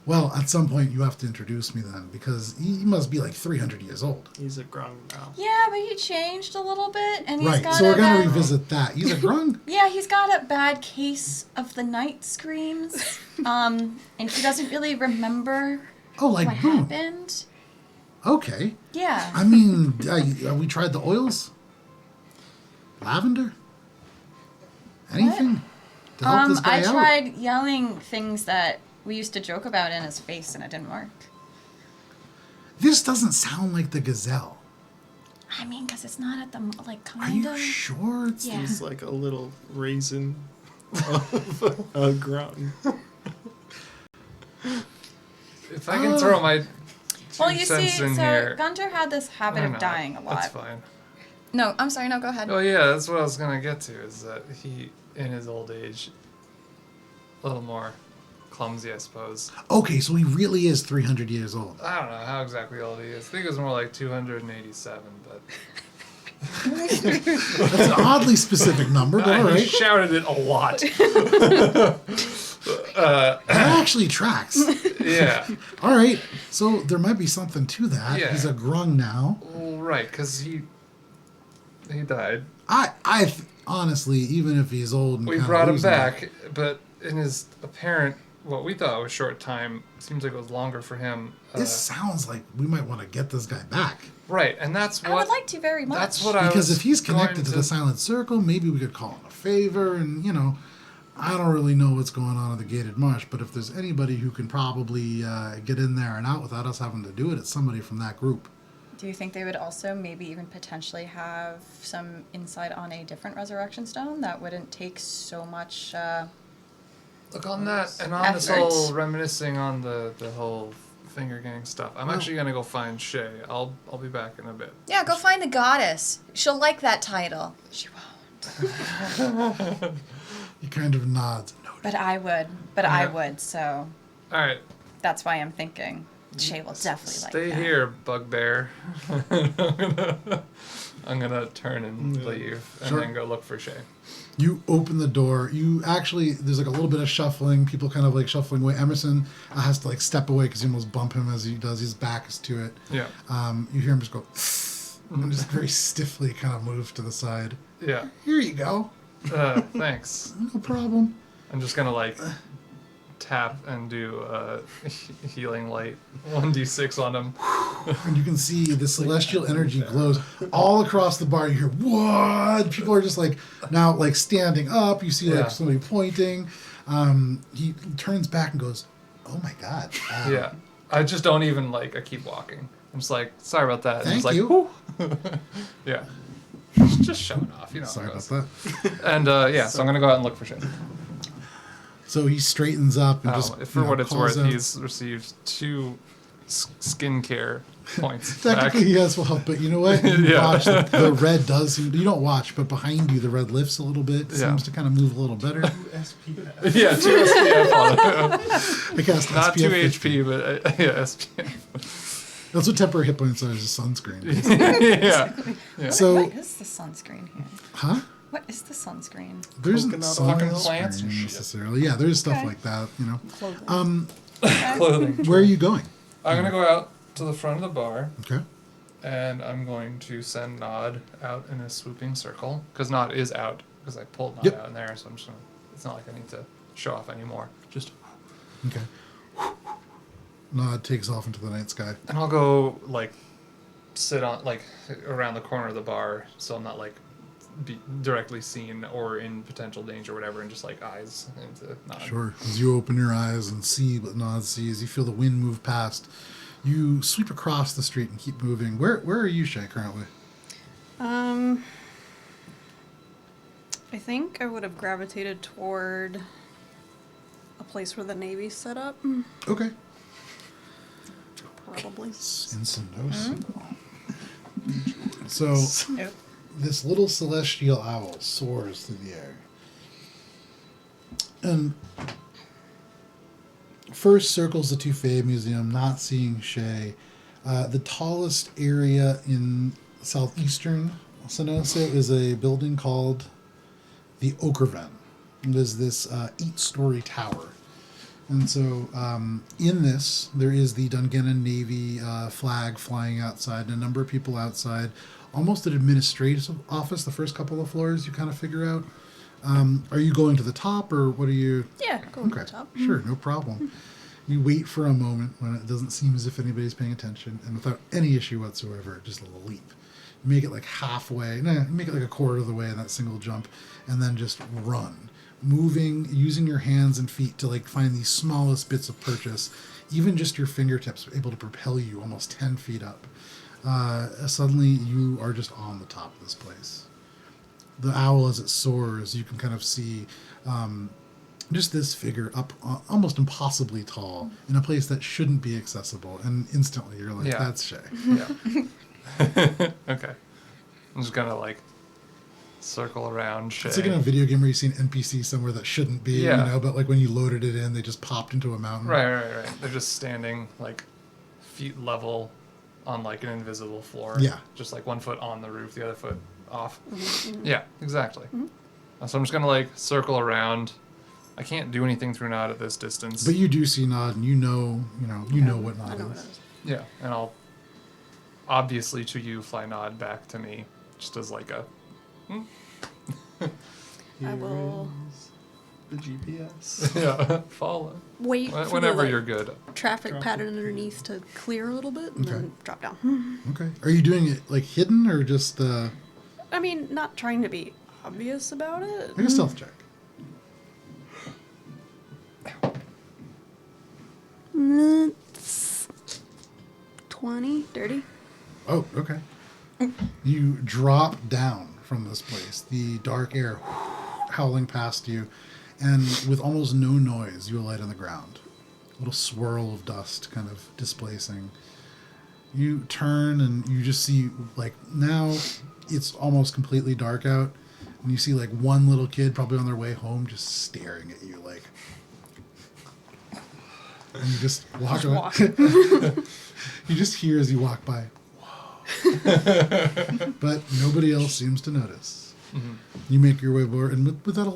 Well, at some point you have to introduce me then, because he must be like 300 years old. He's a grung now. Yeah, but he changed a little bit, and he's Right, got so we're a going to bad, revisit that. He's a grung? Yeah, he's got a bad case of the night screams, and he doesn't really remember Oh, like what boom. happened. Okay. Yeah. I mean, have we tried the oils? Lavender? Anything? To help this guy I out? tried yelling things that we used to joke about in his face, and it didn't work. This doesn't sound like the gazelle. I mean, because it's not at the, like, Are kind you of. sure it's Yeah. He's like a little raisin of a grung. If I can throw my Well, you see, cents in so here. Guntir had this habit Why of not? dying a lot. That's fine. No, I'm sorry, no, go ahead. Oh yeah, that's what I was gonna get to. Is that he, in his old age, a little more clumsy, I suppose. Okay, so he really is 300 years old. I don't know how exactly old he is. I think it was more like 287, but That's an oddly specific number, but all he right. shouted it a lot. That actually tracks. Yeah, All right, so there might be something to that. Yeah. He's a grung now. well, right, because he died. Honestly, even if he's old and We kinda brought him losing it, back, but in his apparent, what we thought was short time, seems like it was longer for him. This sounds like we might want to get this guy back. Right, and that's what I would like to very much. that's what I Because was if he's going connected to the Silent Circle, maybe we could call him a favor. And, I don't really know what's going on in the Gated Marsh, but if there's anybody who can probably get in there and out without us having to do it, it's somebody from that group. Do you think they would also maybe even potentially have some insight on a different resurrection stone that wouldn't take so much? Look on that, and on this Effort. whole reminiscing on the whole finger gang stuff. I'm actually gonna go find Shay. I'll be back in a bit. Yeah, go find the goddess. She'll like that title. She won't. He kind of nods. No. But I would. But I would, so All right. that's why I'm thinking Shay will definitely like that. Stay here, bugbear. I'm gonna turn and leave, and Sure. then go look for Shay. You open the door. You actually, there's like a little bit of shuffling. People kind of like shuffling away. Emerson has to like step away because you almost bump him as he does. His back is to it. Yeah. You hear him just go, and just very stiffly kind of move to the side. Yeah. Here you go. Thanks. No problem. I'm just gonna like tap and do healing light 1d6 on him. And you can see the celestial energy glows all across the bar. You hear, what? People are just like, now like standing up. You see like somebody pointing. He turns back and goes, oh my God. Yeah. I just don't even like, I keep walking. I'm just like, sorry about that. Thank and it's you. Like, yeah. Just showing off, you know. Sorry how it about goes. that. And so I'm gonna go out and look for Shay. So he straightens up and just, For what it's calls worth, out. he's received 2 skincare points. Technically, back. he has help, but you know what? You Yeah. watch, the red does seem, you don't watch, but behind you, the red lifts a little bit. Yeah. Seems to kind of move a little better. SPF. Yeah, 2 SPF on it. I cast Not 2 SPF 50. HP, but yeah, SPF. That's what temporary hit points are, is a sunscreen. Yeah. Yeah. So, What is the sunscreen here? huh? What is the sunscreen? There isn't Coconut fucking sunscreen plants and shit. necessarily. Yeah, there's stuff Okay. like that, you know. Clothing. Clothing. Where are you going? I'm gonna go out to the front of the bar, Okay. and I'm going to send Nod out in a swooping circle, because Nod is out, because I pulled Nod Yep. out in there, so I'm just gonna, it's not like I need to show off anymore. Just, Okay. Nod takes off into the night sky. and I'll go, like, sit on, like, around the corner of the bar, so I'm not, like, be directly seen or in potential danger or whatever, and just, like, eyes into Nod. Sure. As you open your eyes and see what Nod sees, you feel the wind move past. You sweep across the street and keep moving. Where are you, Shay, currently? I think I would have gravitated toward a place where the Navy's set up. Okay. Probably. Incendoso. So, Nope. this little celestial owl soars through the air. And first circles the Touffet Museum, not seeing Shay. The tallest area in southeastern Senosa is a building called the Okerven. It is this 8-story tower. And so in this, there is the Dungannon Navy flag flying outside, and a number of people outside. Almost an administrative office, the first couple of floors you kind of figure out. Are you going to the top, or what are you... Yeah, go to the top. Sure, no problem. You wait for a moment when it doesn't seem as if anybody's paying attention, and without any issue whatsoever, just leap. You make it like halfway, you make it like a quarter of the way in that single jump, and then just run. Moving, using your hands and feet to like find these smallest bits of purchase. Even just your fingertips are able to propel you almost 10 feet up. Suddenly you are just on the top of this place. The owl, as it soars, you can kind of see just this figure up almost impossibly tall in a place that shouldn't be accessible, and instantly you're like, Yeah. that's Shay. Yeah. Okay. I'm just gonna, like, circle around Shay. It's like in a video game where you see an NPC somewhere that shouldn't be, Yeah. you know, but like when you loaded it in, they just popped into a mountain. Right. They're just standing, like, feet level on, like, an invisible floor. Yeah. Just, like, one foot on the roof, the other foot off. Yeah, exactly. So I'm just gonna, like, circle around. I can't do anything through Nod at this distance. But you do see Nod, and you know what I Nod know what is. it is. Yeah, and I'll obviously to you fly Nod back to me, just as like a. I will The GPS. Yeah, follow. wait for Whenever the, like, you're good. traffic Drop pattern underneath to clear a little bit and Okay. then drop down. Okay. Are you doing it like hidden or just I mean, not trying to be obvious about it. make a stealth check? It's 20, dirty. Oh, okay. You drop down from this place, the dark air howling past you, and with almost no noise, you alight on the ground. little swirl of dust kind of displacing. You turn and you just see, like, now it's almost completely dark out, and you see, like, one little kid probably on their way home just staring at you, like... And you just walk away. You just hear as you walk by, whoa. But nobody else seems to notice. Mm-hmm. You make your way over, and with that,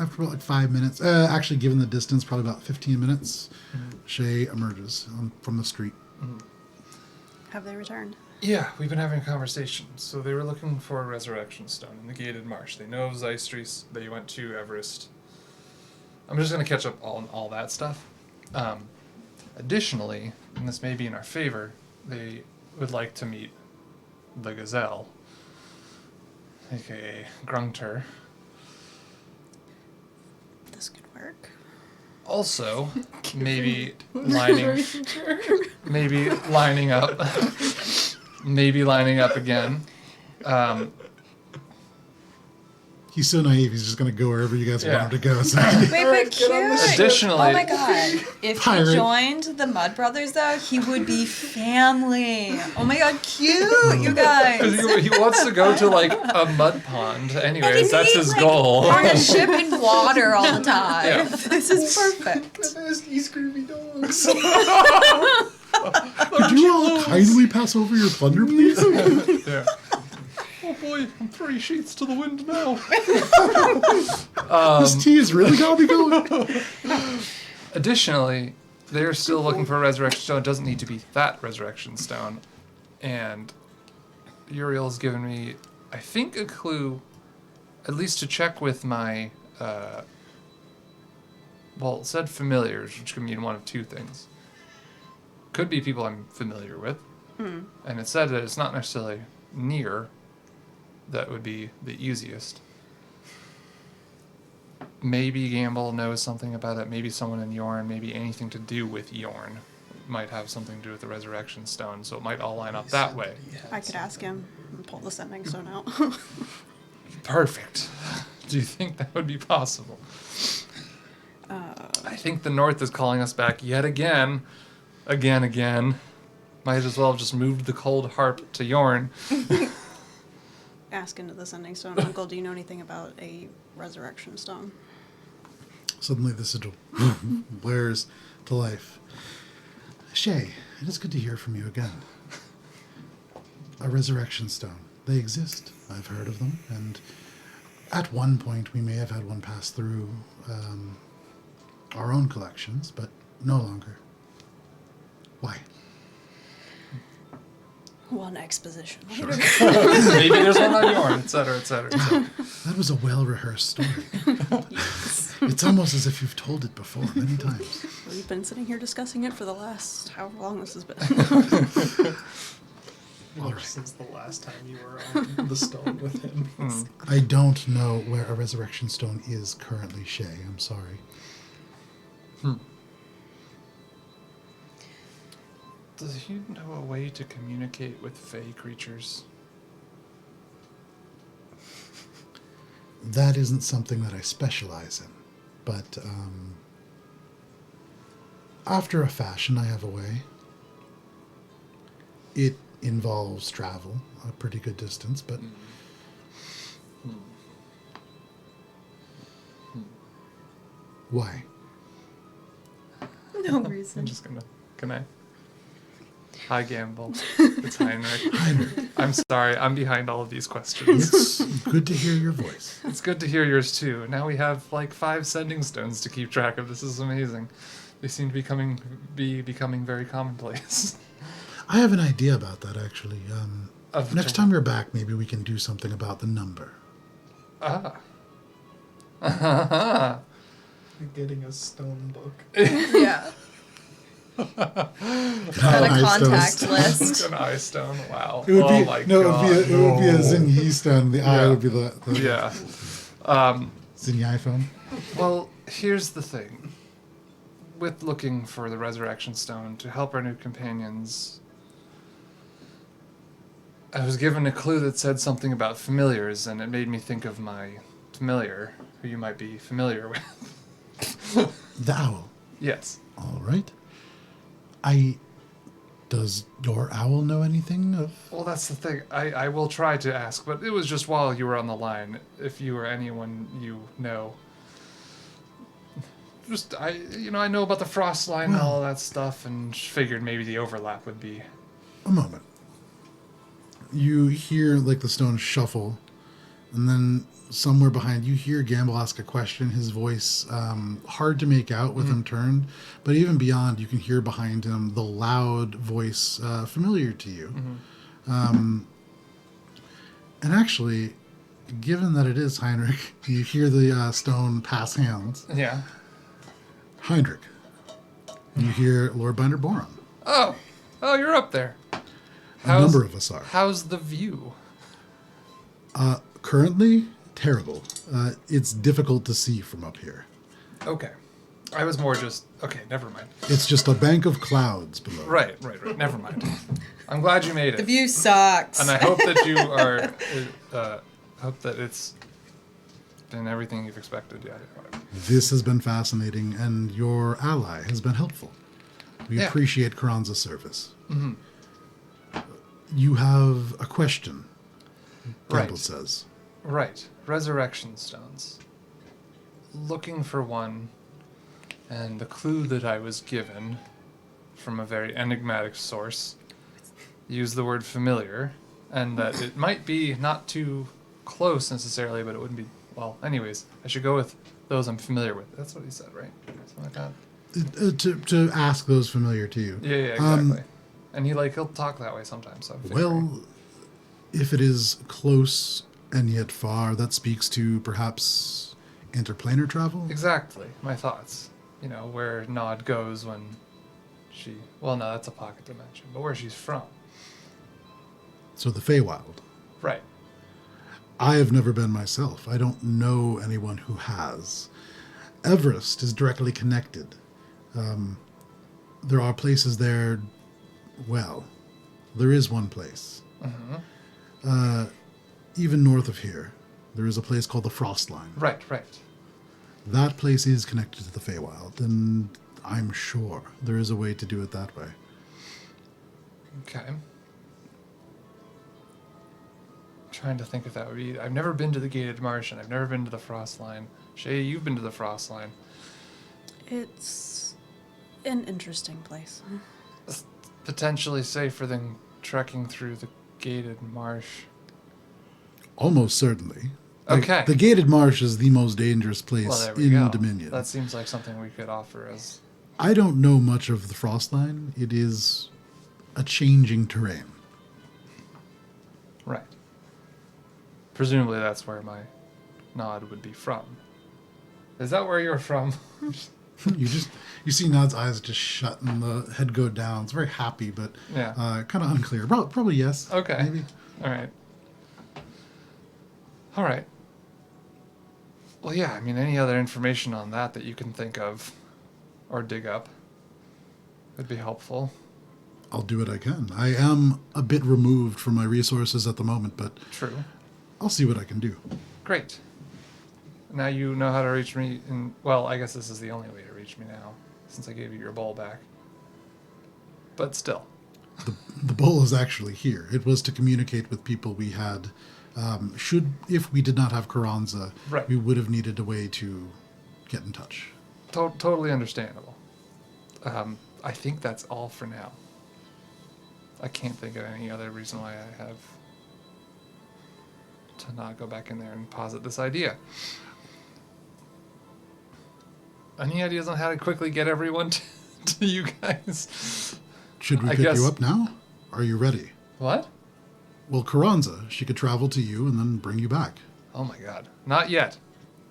after about like 5 minutes, actually given the distance, probably about 15 minutes, Shay emerges from the street. Mm-hmm. Have they returned? Yeah, we've been having a conversation. So they were looking for a resurrection stone in the Gated Marsh. They know of Zystris. They went to Everest. I'm just going to catch up on all that stuff. Additionally, and this may be in our favor, they would like to meet the Gazelle, aka Guntir. This could work. Also, maybe lining up again. He's so naive, he's just going to go wherever you guys want him to go. So. Wait, but cute. Additionally, Oh my god. If Pirate. he joined the Mud Brothers, though, he would be family. Oh my god, cute, you guys. he wants to go to like a mud pond. Anyways, that's his goal. On a ship in water all the time. Yeah. This is perfect. Nasty scurvy dogs. Could you all kindly pass over your plunder, please? Yeah. Oh boy, I'm 3 sheets to the wind now. This tea is really got me going. Additionally, they're still looking for a resurrection stone. It doesn't need to be that resurrection stone. And Uriel's given me, I think, a clue, at least to check with my, well, it said familiars, which could mean one of 2 things. Could be people I'm familiar with. And it said that it's not necessarily near. That would be the easiest. Maybe Gamble knows something about it. Maybe someone in Yorn. Maybe anything to do with Yorn might have something to do with the Resurrection Stone. So it might all line up that way. I could ask him and pull the sending stone out. Perfect. Do you think that would be possible? I think the North is calling us back yet again. Again. Might as well have just moved the cold harp to Yorn. Ask into the sending stone. Uncle, do you know anything about a resurrection stone? Suddenly the sigil blares to life. Shay, it is good to hear from you again. A resurrection stone. They exist. I've heard of them. And at one point we may have had one pass through our own collections, but no longer. Why? One exposition. Maybe there's one on Yorn, etc. That was a well-rehearsed story. It's almost as if you've told it before many times. We've been sitting here discussing it for the last however long this has been. All right. Since the last time you were on the stone with him. I don't know where a resurrection stone is currently, Shay. I'm sorry. Does he know a way to communicate with fey creatures? That isn't something that I specialize in, but after a fashion, I have a way. It involves travel, a pretty good distance, but... Why? No reason. I'm just gonna... Can I? Hi, Gamble. It's Heinrich. I'm sorry, I'm behind all of these questions. It's good to hear your voice. It's good to hear yours, too. Now we have, like, 5 sending stones to keep track of. This is amazing. They seem to be becoming very commonplace. I have an idea about that, actually. Of Next time you're back, maybe we can do something about the number. Ah. You're getting a stone book. Yeah. And a contact list. An eye stone. Wow. It would Oh be, my no, god. it would be a Zinyi stone. The eye Yeah. would be the Yeah. Zinyi iPhone. Well, here's the thing. With looking for the Resurrection Stone to help our new companions, I was given a clue that said something about familiars, and it made me think of my familiar, who you might be familiar with. The owl. Yes. All right. Does your owl know anything of... Well, that's the thing. I will try to ask, but it was just while you were on the line. If you or anyone you know. Just, I know about the frost line and all that stuff, and figured maybe the overlap would be... A moment. You hear, like, the stones shuffle, and then somewhere behind you hear Gamble ask a question, his voice hard to make out with him turned, but even beyond, you can hear behind him the loud voice familiar to you. And actually, given that it is Heinrich, you hear the stone pass hands. Yeah. Heinrich. You hear Lord Binder Boron. Oh, you're up there. A number of us are. How's the view? Currently, terrible. It's difficult to see from up here. Okay. I was more just... Okay, never mind. It's just a bank of clouds below. Right. Never mind. I'm glad you made The it. view sucks. And I hope that you are... hope that it's been everything you've expected. Yeah, whatever. This has been fascinating, and your ally has been helpful. We appreciate Karanza's service. Mm-hmm. You have a question, Right. Gamble says. Right. Resurrection stones. Looking for one, and the clue that I was given from a very enigmatic source used the word familiar, and that it might be not too close necessarily, but it wouldn't be... Well, anyways, I should go with those I'm familiar with. That's what he said, right? Something like that. To ask those familiar to you. Yeah, exactly. And he'll talk that way sometimes. So Well, if it is close and yet far, that speaks to perhaps interplanar travel? exactly my thoughts. Where Nod goes when she... Well, no, that's a pocket dimension, but where she's from. So the Feywild. Right. I have never been myself. I don't know anyone who has. Everest is directly connected. There are places there... Well, there is one place. Even north of here, there is a place called the Frost Line. Right. That place is connected to the Feywild, and I'm sure there is a way to do it that way. Okay. Trying to think if that would be... I've never been to the Gated Marsh, and I've never been to the Frost Line. Shay, you've been to the Frost Line. It's an interesting place. Potentially safer than trekking through the Gated Marsh. Almost certainly. Okay. The Gated Marsh is the most dangerous Well, place there we in go. Dominion. That seems like something we could offer as... I don't know much of the Frost Line. It is a changing terrain. Right. Presumably that's where my Nod would be from. Is that where you're from? You see Nod's eyes just shut and the head go down. It's very happy, but Yeah. kind of unclear. Probably yes. Okay. Maybe. All right. Well, yeah, I mean, any other information on that you can think of or dig up would be helpful. I'll do what I can. I am a bit removed from my resources at the moment, but True. I'll see what I can do. Great. Now you know how to reach me, and well, I guess this is the only way to reach me now, since I gave you your bowl back. But still. The bowl is actually here. It was to communicate with people we had. If we did not have Karanza, Right. we would have needed a way to get in touch. Totally understandable. I think that's all for now. I can't think of any other reason why I have to not go back in there and posit this idea. Any ideas on how to quickly get everyone to you guys? Should we I pick guess- you up now? Are you ready? What? Well, Karanza, she could travel to you and then bring you back. Oh my god. Not yet.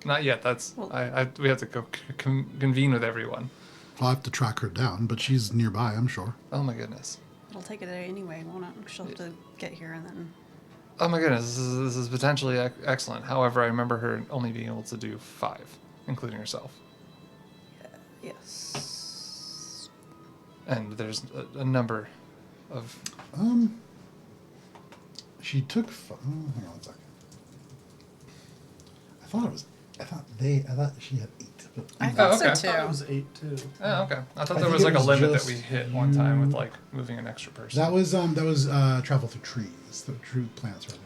Not yet. That's... Well- we have to go convene with everyone. I'll have to track her down, but she's nearby, I'm sure. Oh my goodness. It'll take a day anyway, won't it? She'll have to get here and then... Oh my goodness, this is potentially excellent. However, I remember her only being able to do 5, including herself. Yes. And there's a number of... She took... hang on one second. I thought she had 8, I thought okay. I so thought it too. was 8 too. Oh, okay. I thought I there think was it like a was limit that just we hit one time with like moving an extra person. That was travel through trees, the true plants rather.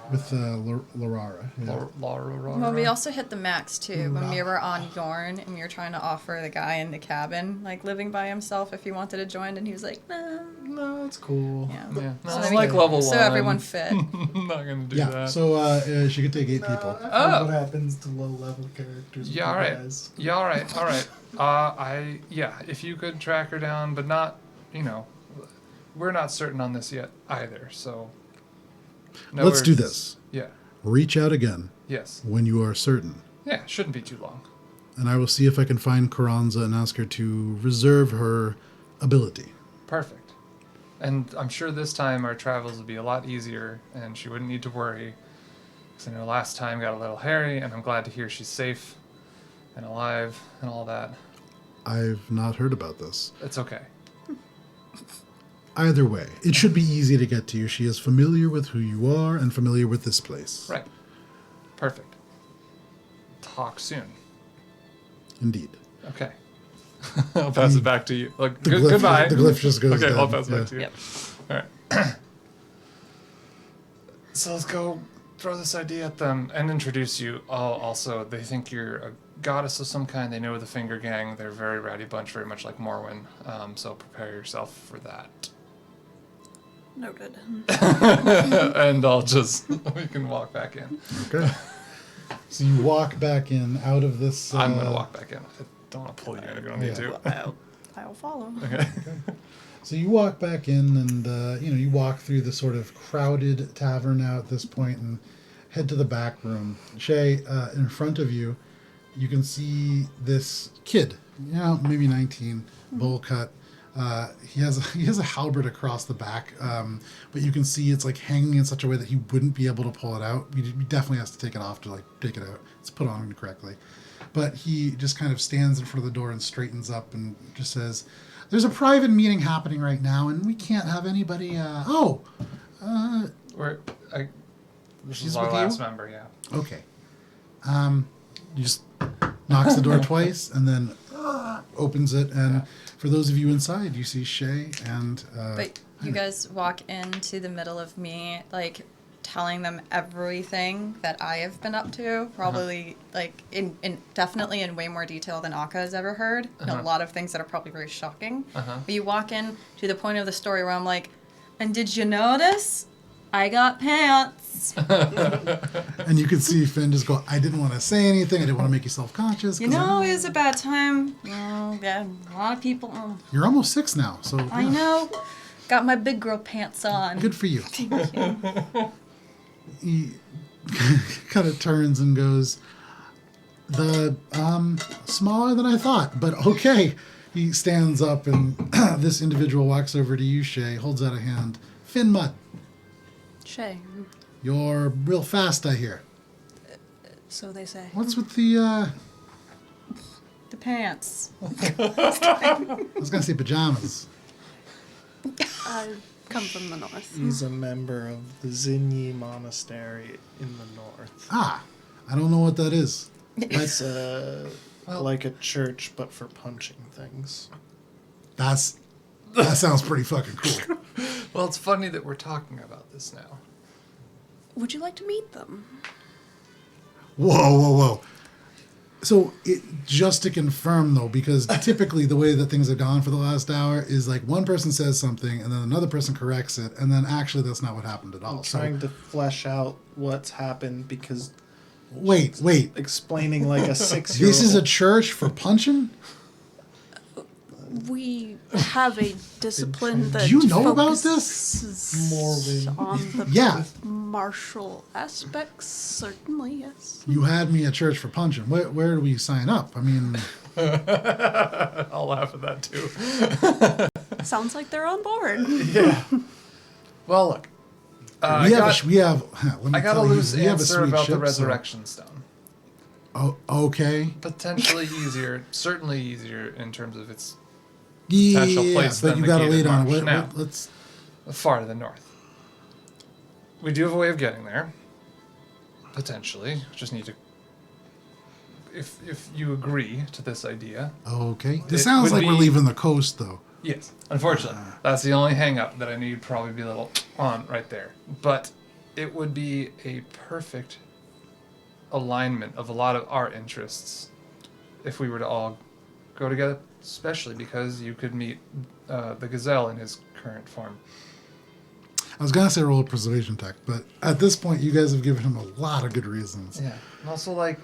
With Larara. Yeah. Well, we also hit the max too when we were on Yorn and we were trying to offer the guy in the cabin like living by himself if he wanted to join, and he was like, no. No, it's cool. Yeah. Yeah. No, So I we- like level 1. So everyone fit. I'm not gonna do Yeah. that. So she could take 8 people. I've heard Oh. what happens to low level characters. Yeah, with all you right. guys. Yeah, all right, all right. If you could track her down, but not, we're not certain on this yet either. So Let's do this. Yeah. Reach out again Yes. when you are certain, Yeah. Shouldn't be too long. and I will see if I can find Carranza and ask her to reserve her ability. Perfect. And I'm sure this time our travels will be a lot easier, and she wouldn't need to worry. Because I know last time got a little hairy, and I'm glad to hear she's safe and alive and all that. I've not heard about this. It's okay. Either way, it should be easy to get to you. She is familiar with who you are and familiar with this place. Right. Perfect. Talk soon. Indeed. Okay. I'll pass it back to you. Look, The glyph, goodbye. The glyph just goes Okay, dead. I'll pass it Yeah. back to you. Yep. All right. So let's go throw this idea at them and introduce you. Oh, also, they think you're a goddess of some kind. They know the Finger Gang. They're a very rowdy bunch, very much like Morwen. So prepare yourself for that. Noted. And I'll just, we can walk back in. Okay. So you walk back in out of this. I'm going to walk back in. I don't want to pull you in if you don't need to. I'll follow. Okay. So you walk back in, and you walk through the sort of crowded tavern now at this point, and head to the back room. Shay, in front of you, you can see this kid. Maybe 19, bowl cut. He has a halberd across the back, but you can see it's like hanging in such a way that he wouldn't be able to pull it out. He definitely has to take it off to like take it out. It's put on incorrectly. But he just kind of stands in front of the door and straightens up and just says, "There's a private meeting happening right now, and we can't have anybody." This She's is our with you? last member, yeah. Okay. He just knocks the door twice and then opens it. And for those of you inside, you see Shay and. But you guys walk into the middle of me, like, telling them everything that I have been up to, probably, like, in definitely in way more detail than Akka has ever heard. And a lot of things that are probably very shocking. But you walk in to the point of the story where I'm like, and did you notice? I got pants. And you can see Finn just go, "I didn't want to say anything. I didn't want to make you self-conscious." You know, it was a bad time. Yeah, a lot of people. You're almost 6 now, so. I know. Got my big girl pants on. Good for you. Thank you. He kind of turns and goes, smaller than I thought, but okay. He stands up, and this individual walks over to you, Shay, holds out a hand. "Finn Mudd, Shay. you're real fast, I hear. So they say. What's with the, The pants. I was going to say pajamas. I come from the north. He's a member of the Zinyi Monastery in the north. Ah, I don't know what that is. It's Well- like a church, but for punching things. That sounds pretty fucking cool. Well, it's funny that we're talking about this now. Would you like to meet them? Whoa. So, just to confirm, though, because typically the way that things have gone for the last hour is like one person says something and then another person corrects it, and then actually that's not what happened at all. I'm So, trying to flesh out what's happened because wait. explaining like a 6-year-old. This is a church for punching? We have a discipline that Do you know about this? focuses Morwen. on the Yeah. martial aspects. Certainly, yes. You had me at church for punching. Where do we sign up? I mean, I'll laugh at that too. Sounds like they're on board. Yeah. Well, look. we have. Let me I got a tell you, loose we have a answer sweet about ship, the resurrection stone. So, okay. Potentially easier, certainly easier in terms of its Yeah, Potential place but than you the got to Gated wait on Marsh. it. Now. Let's. far to the north. We do have a way of getting there. Potentially. Just need to if you agree to this idea, Okay. This It sounds would like we're be- leaving the coast, though. yes. Unfortunately, that's the only hang-up that I knew you'd probably be a little on right there. But it would be a perfect alignment of a lot of our interests if we were to all go together, especially because you could meet the gazelle in his current form. I was gonna say roll a persuasion tech, but at this point, you guys have given him a lot of good reasons. Yeah. And also, like,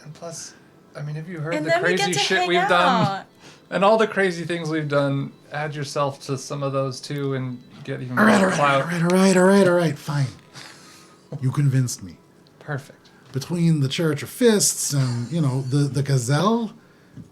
and plus, I mean, have you heard And the then we crazy get to shit hang we've done? out. And all the crazy things we've done, add yourself to some of those too and get even All more right, all right, clout. all right. Fine. You convinced me. Perfect. Between the Church of Fists and the gazelle,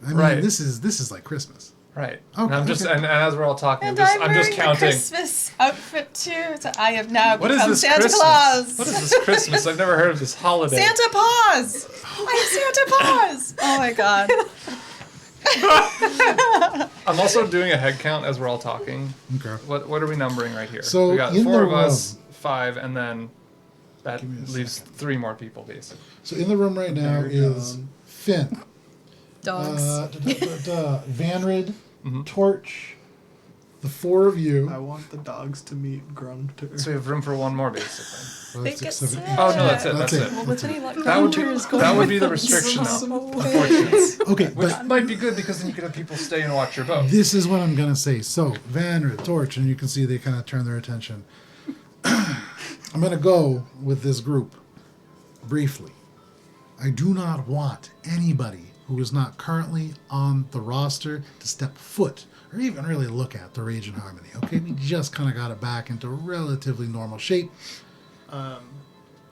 I mean, Right. this is like Christmas. Right. Okay, And I'm just okay. and as we're all talking, And I'm I'm just wearing counting. the Christmas outfit too, so I have now What is become this Santa Christmas? Claus. What is this Christmas? I've never heard of this holiday. Santa Paws! I am Santa Paws! Oh my god. I'm also doing a head count as we're all talking. Okay. What are we numbering right here? So, we got in 4 the of us, room- 5, and then that Give me a leaves second. 3 more people basically. So in the room right now is Dungannon. Finn, Dogs. Vanrid, Mhm. Torch, the 4 of you. I want the dogs to meet Grunter. So we have room for 1 more basically. 5, They 6, get 7, sick. 8. Oh no, that's it. That's That's it. it. Well, with any luck, That would be Guntir is going that would be the with restriction us. though. Unfortunately. Okay, Which but might be good because then you could have people stay and watch your boat. this is what I'm gonna say. So Vanrid, Torch, and you can see they kind of turn their attention. I'm gonna go with this group briefly. I do not want anybody who is not currently on the roster to step foot or even really look at the Rage and Harmony. Okay, we just kind of got it back into relatively normal shape.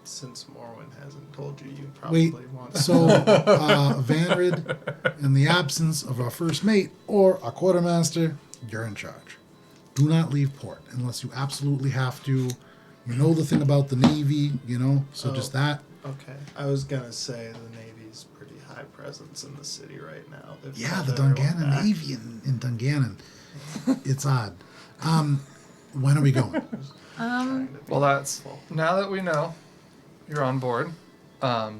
Since Morwen hasn't told you, you probably Wait, want so Vanrid, in the absence of our first mate or our quartermaster, you're in charge. Do not leave port unless you absolutely have to. You know the thing about the Navy, so just that. Okay, I was gonna say the Navy's pretty high presence in the city right now. They've Yeah, called the everyone Dungannon back. Navy in Dungannon. It's odd. When are we going? Trying to be Well, that's helpful. now that we know you're on board. So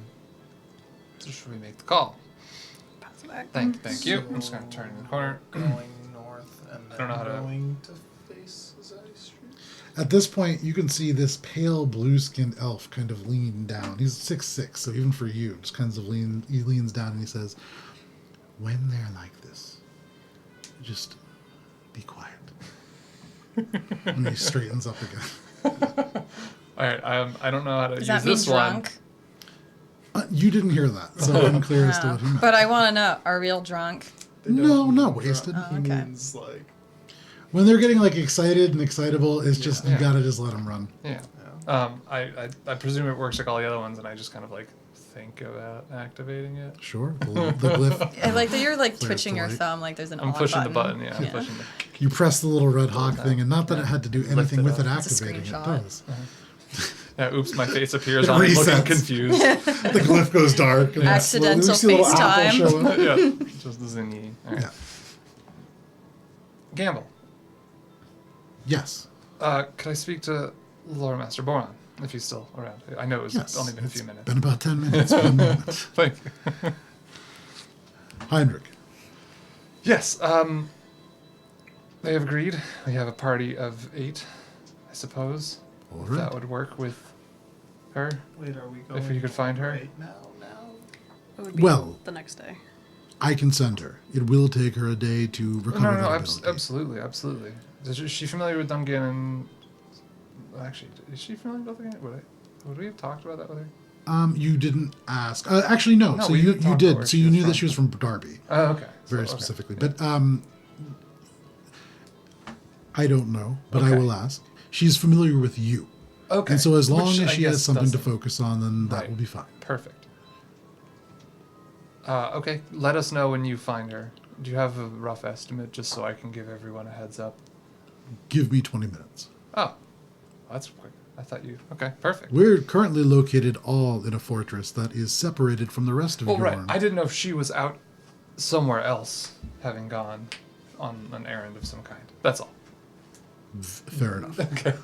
should we make the call? Pass it back. Thank you. I'm just gonna turn in the corner. Going north and then don't know how to- going to face Zai Street. At this point, you can see this pale blue-skinned elf kind of lean down. He's 6'6", so even for you, just kind of he leans down and he says, "When they're like this, just be quiet." And he straightens up again. All right. I don't know how to Does use that mean this drunk? You didn't hear that, so unclear as to what he meant. But I want to know, are we all drunk? They don't No, mean not drunk. wasted. Oh, He okay. means like When they're getting like excited and excitable, it's just Yeah. you gotta just let them run. one. Yeah. yeah. I presume it works like all the other ones, and I just kind of like think about activating it. Sure, the glyph. I like that you're like Clear twitching your light. thumb like there's an I'm on pushing the button. button. Yeah. I'm pushing the. You press the little red hawk thing, and not that it had to do Lift anything it with it up. It's a activating. It screenshot. does. Yeah. Oops. My face appears It on it, looking resets. confused. The glyph goes dark. And Accidental you see a little apple FaceTime. show up. Yeah. Just the zingy. All right. Yeah. Gamble. Yes. Could I speak to Lord Master Boron if he's still around? I know it's Yes. only been a It's few minutes. Been about 10 minutes. 1 minute. Thank you. Heinrich. Yes. They have agreed. We have a party of 8, I suppose. All If right. that would work with her. Wait, are we going? If you could find her. right now. It would be Well- the next day. I can send her. It will take her a day to recover No, that no, ability. absolutely, absolutely. Is she familiar with Dungannon? Actually, is she familiar with Dungannon? Would we have talked about that with her? You didn't ask. Actually, no. No, So we you didn't talk about did. where So she you was knew from. that she was from Darby, Oh, okay. very So, okay. specifically. Yeah. But I don't know. But I Okay. will ask. She's familiar with you, Okay. and so as long Which as I she has guess something to doesn't- focus on, then that Right. will be fine. Perfect. Okay, let us know when you find her. Do you have a rough estimate, just so I can give everyone a heads up? Give me 20 minutes. Oh, that's quick. I thought you. Okay, perfect. We're currently located all in a fortress that is separated from the rest of Well, right. Yorn. I didn't know if she was out somewhere else, having gone on an errand of some kind. That's all. Fair enough. Okay.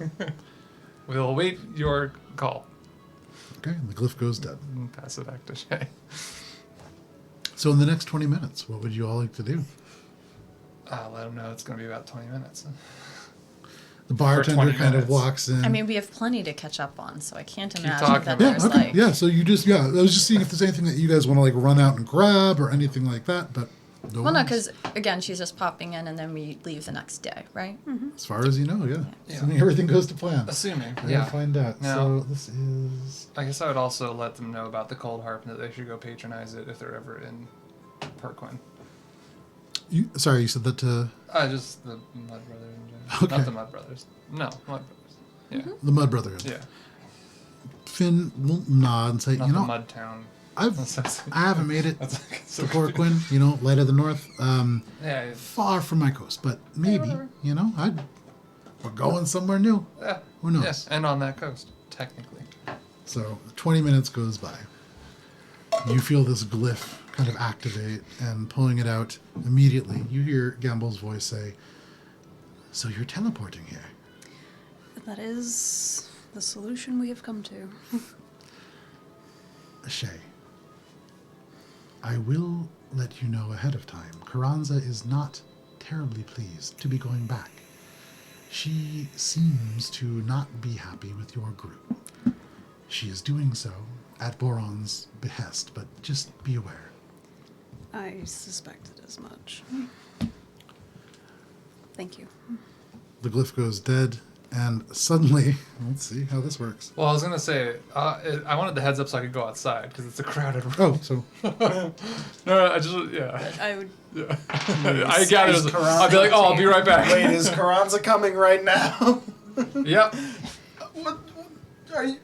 We'll await your call. Okay, and the glyph goes dead. And pass it back to Shay. So in the next 20 minutes, what would you all like to do? I'll let them know it's going to be about 20 minutes. The bartender 20 kind of minutes. walks in. I mean, we have plenty to catch up on, so I can't imagine talking that about yeah, there's okay. like. Yeah, so you just, I was just seeing if there's anything that you guys want to like run out and grab or anything like that, but no Well, no, worries. because again, she's just popping in, and then we leave the next day, right? As far as you know, yeah. Yeah. Assuming everything goes to plan. Assuming, We'll yeah. find out. Now- So this is... I guess I would also let them know about the Cold Harp and that they should go patronize it if they're ever in Perquin. Sorry, you said that to Just the Mud Brothers in general. Okay. Not the Mud Brothers. No, Mud Brothers. Yeah. the Mud Brotherhood. Yeah. Finn will nod and say, Not you the know, Mud Town. I haven't made it That's like so to Porquin, light of the north. Yeah. Far from my coast, but maybe, whatever. we're going somewhere new. Yeah. Who knows? Yes, and on that coast, technically. So 20 minutes goes by. You feel this glyph kind of activate, and pulling it out immediately, you hear Gamble's voice say, "So you're teleporting here?" That is the solution we have come to. Shay, I will let you know ahead of time. Carranza is not terribly pleased to be going back. She seems to not be happy with your group. She is doing so at Boron's behest, but just be aware. I suspected as much. Thank you. The glyph goes dead, and suddenly, let's see how this works. Well, I was going to say, I wanted the heads up so I could go outside because it's a crowded room. Oh, so No, I just, yeah. I would. Yeah. I got it. Is I'll be like, oh, I'll be right back. Wait, is Carranza coming right now? Yep. What are you?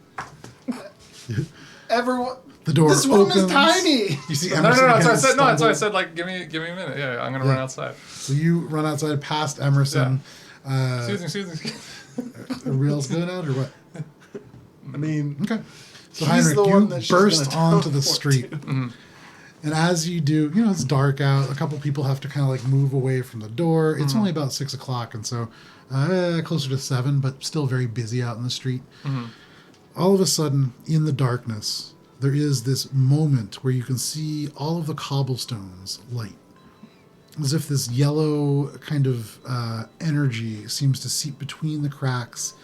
Everyone. the door This room opens. is tiny. You see No, Emerson that's what I again said. No, that's what I stumble. said. Like, give me a minute. Yeah, I'm gonna run outside. So you run outside past Emerson. Excuse me. Are rails going out or what? I mean, Okay. So He's Heinrich, the one you that she's burst gonna onto the teleport street. Mm-hmm. And as you do, it's dark out. A couple people have to kind of like move away from the door. It's only about 6 o'clock, and so closer to 7, but still very busy out in the street. All of a sudden, in the darkness, there is this moment where you can see all of the cobblestones light. As if this yellow kind of energy seems to seep between the cracks.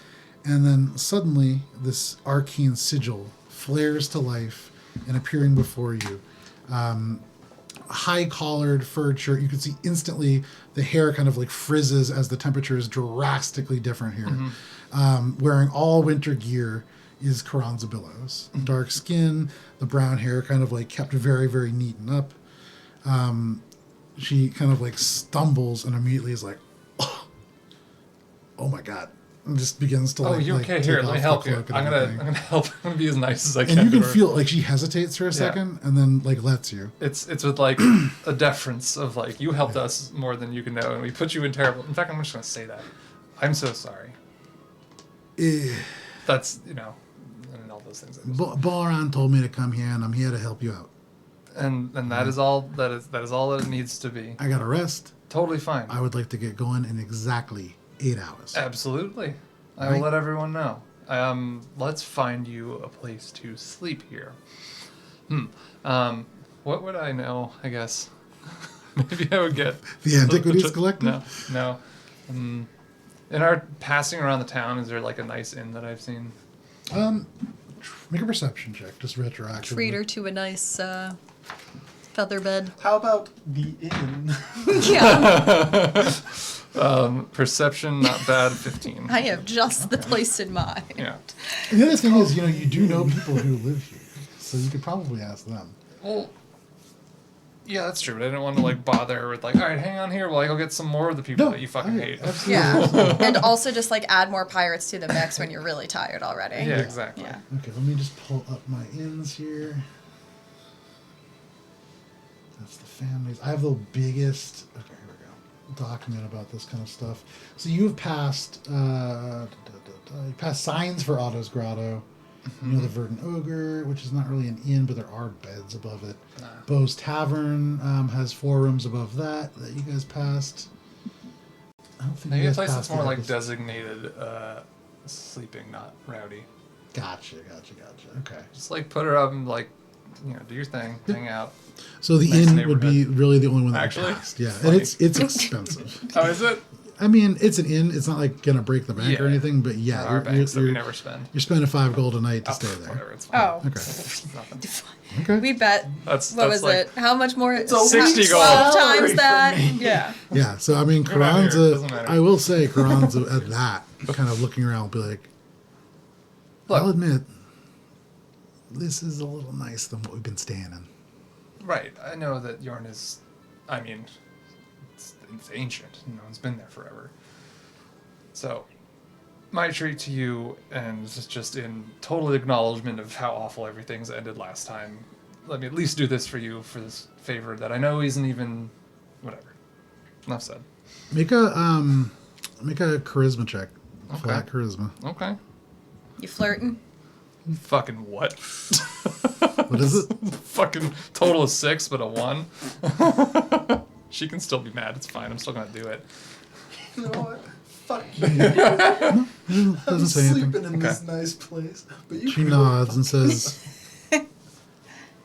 And then suddenly, this arcane sigil flares to life and appearing before you. High-collared furred shirt. You can see instantly the hair kind of like frizzes as the temperature is drastically different here. Wearing all winter gear is Carranza Billows. Dark skin, the brown hair kind of like kept very, very neat and up. She kind of like stumbles and immediately is like, oh my God. And just begins to Oh, like, you like okay? take Here, off let me the help you. cloak and I'm everything. gonna help. I'm gonna be as nice as I And can. you to can her. feel like she hesitates for a second and then like lets you. It's with like a deference of like you helped us more than you can know, and we put you in terrible. In fact, I'm just gonna say that. I'm so sorry. Eh, That's and all those things. Boron told me to come here and I'm here to help you out. And that is all that is all that it needs to be. I got a rest. Totally fine. I would like to get going in exactly 8 hours. Absolutely. I will Right. let everyone know. Let's find you a place to sleep here. What would I know? I guess maybe I would get The Antiquities Collective? No. In our passing around the town, is there like a nice inn that I've seen? Make a perception check, just retroactively. Treat her to a nice feather bed. how about the inn? Yeah, Perception, not bad. 15. I have just the place in mind. Yeah. And the other thing is, you do know people who live here, so you could probably ask them. Well, yeah, that's true. But I didn't want to like bother her with like, all right, hang on here while I go get some more of the people that you fucking hate. Absolutely. Yeah, and also just like add more pirates to the mix when you're really tired already. Yeah, exactly. Yeah. Okay, let me just pull up my inns here. That's the families. I have the biggest. Okay, here we go. Document about this kind of stuff. So you've passed. You passed signs for Otto's Grotto. You know the Verdant Ogre, which is not really an inn, but there are beds above it. Beau's Tavern has 4 rooms above that you guys passed. I don't think Maybe you a guys place that's passed more the like others. designated sleeping, not rowdy. Gotcha. Okay. Just like put her up and like do your thing, hang out. So the Nice inn would be neighborhood. really the only one that Actually? would pass. Yeah, and Funny. it's expensive. Oh, is it? I mean, it's an inn. It's not like gonna break the bank or Yeah. anything, but yeah, Our banks that we never spend. you're spending 5 gold a night to stay there. Whatever, it's fine. Oh. Okay. It's nothing. Okay. We bet. That's What was like, it? How much more? a 60 week's gold. 12 salary times for that. me. Yeah. Yeah. So I mean, You're not here, it doesn't matter. I will say, Karanza at that kind of looking around, will be like, Look. I'll admit, this is a little nicer than what we've been staying in. Right. I know that Yorn is. I mean, it's ancient. No one's been there forever. So, my treat to you, and this is just in total acknowledgement of how awful everything's ended last time. Let me at least do this for you for this favor that I know isn't even. Whatever. Enough said. Make a charisma check. Okay. Flat charisma. Okay. You flirting? Fucking what? What is it? Fucking total of 6, but a 1. She can still be mad. It's fine. I'm still gonna do it. You know what? Fuck you. Doesn't I'm say anything. sleeping in this nice place, but you She can go nods and says,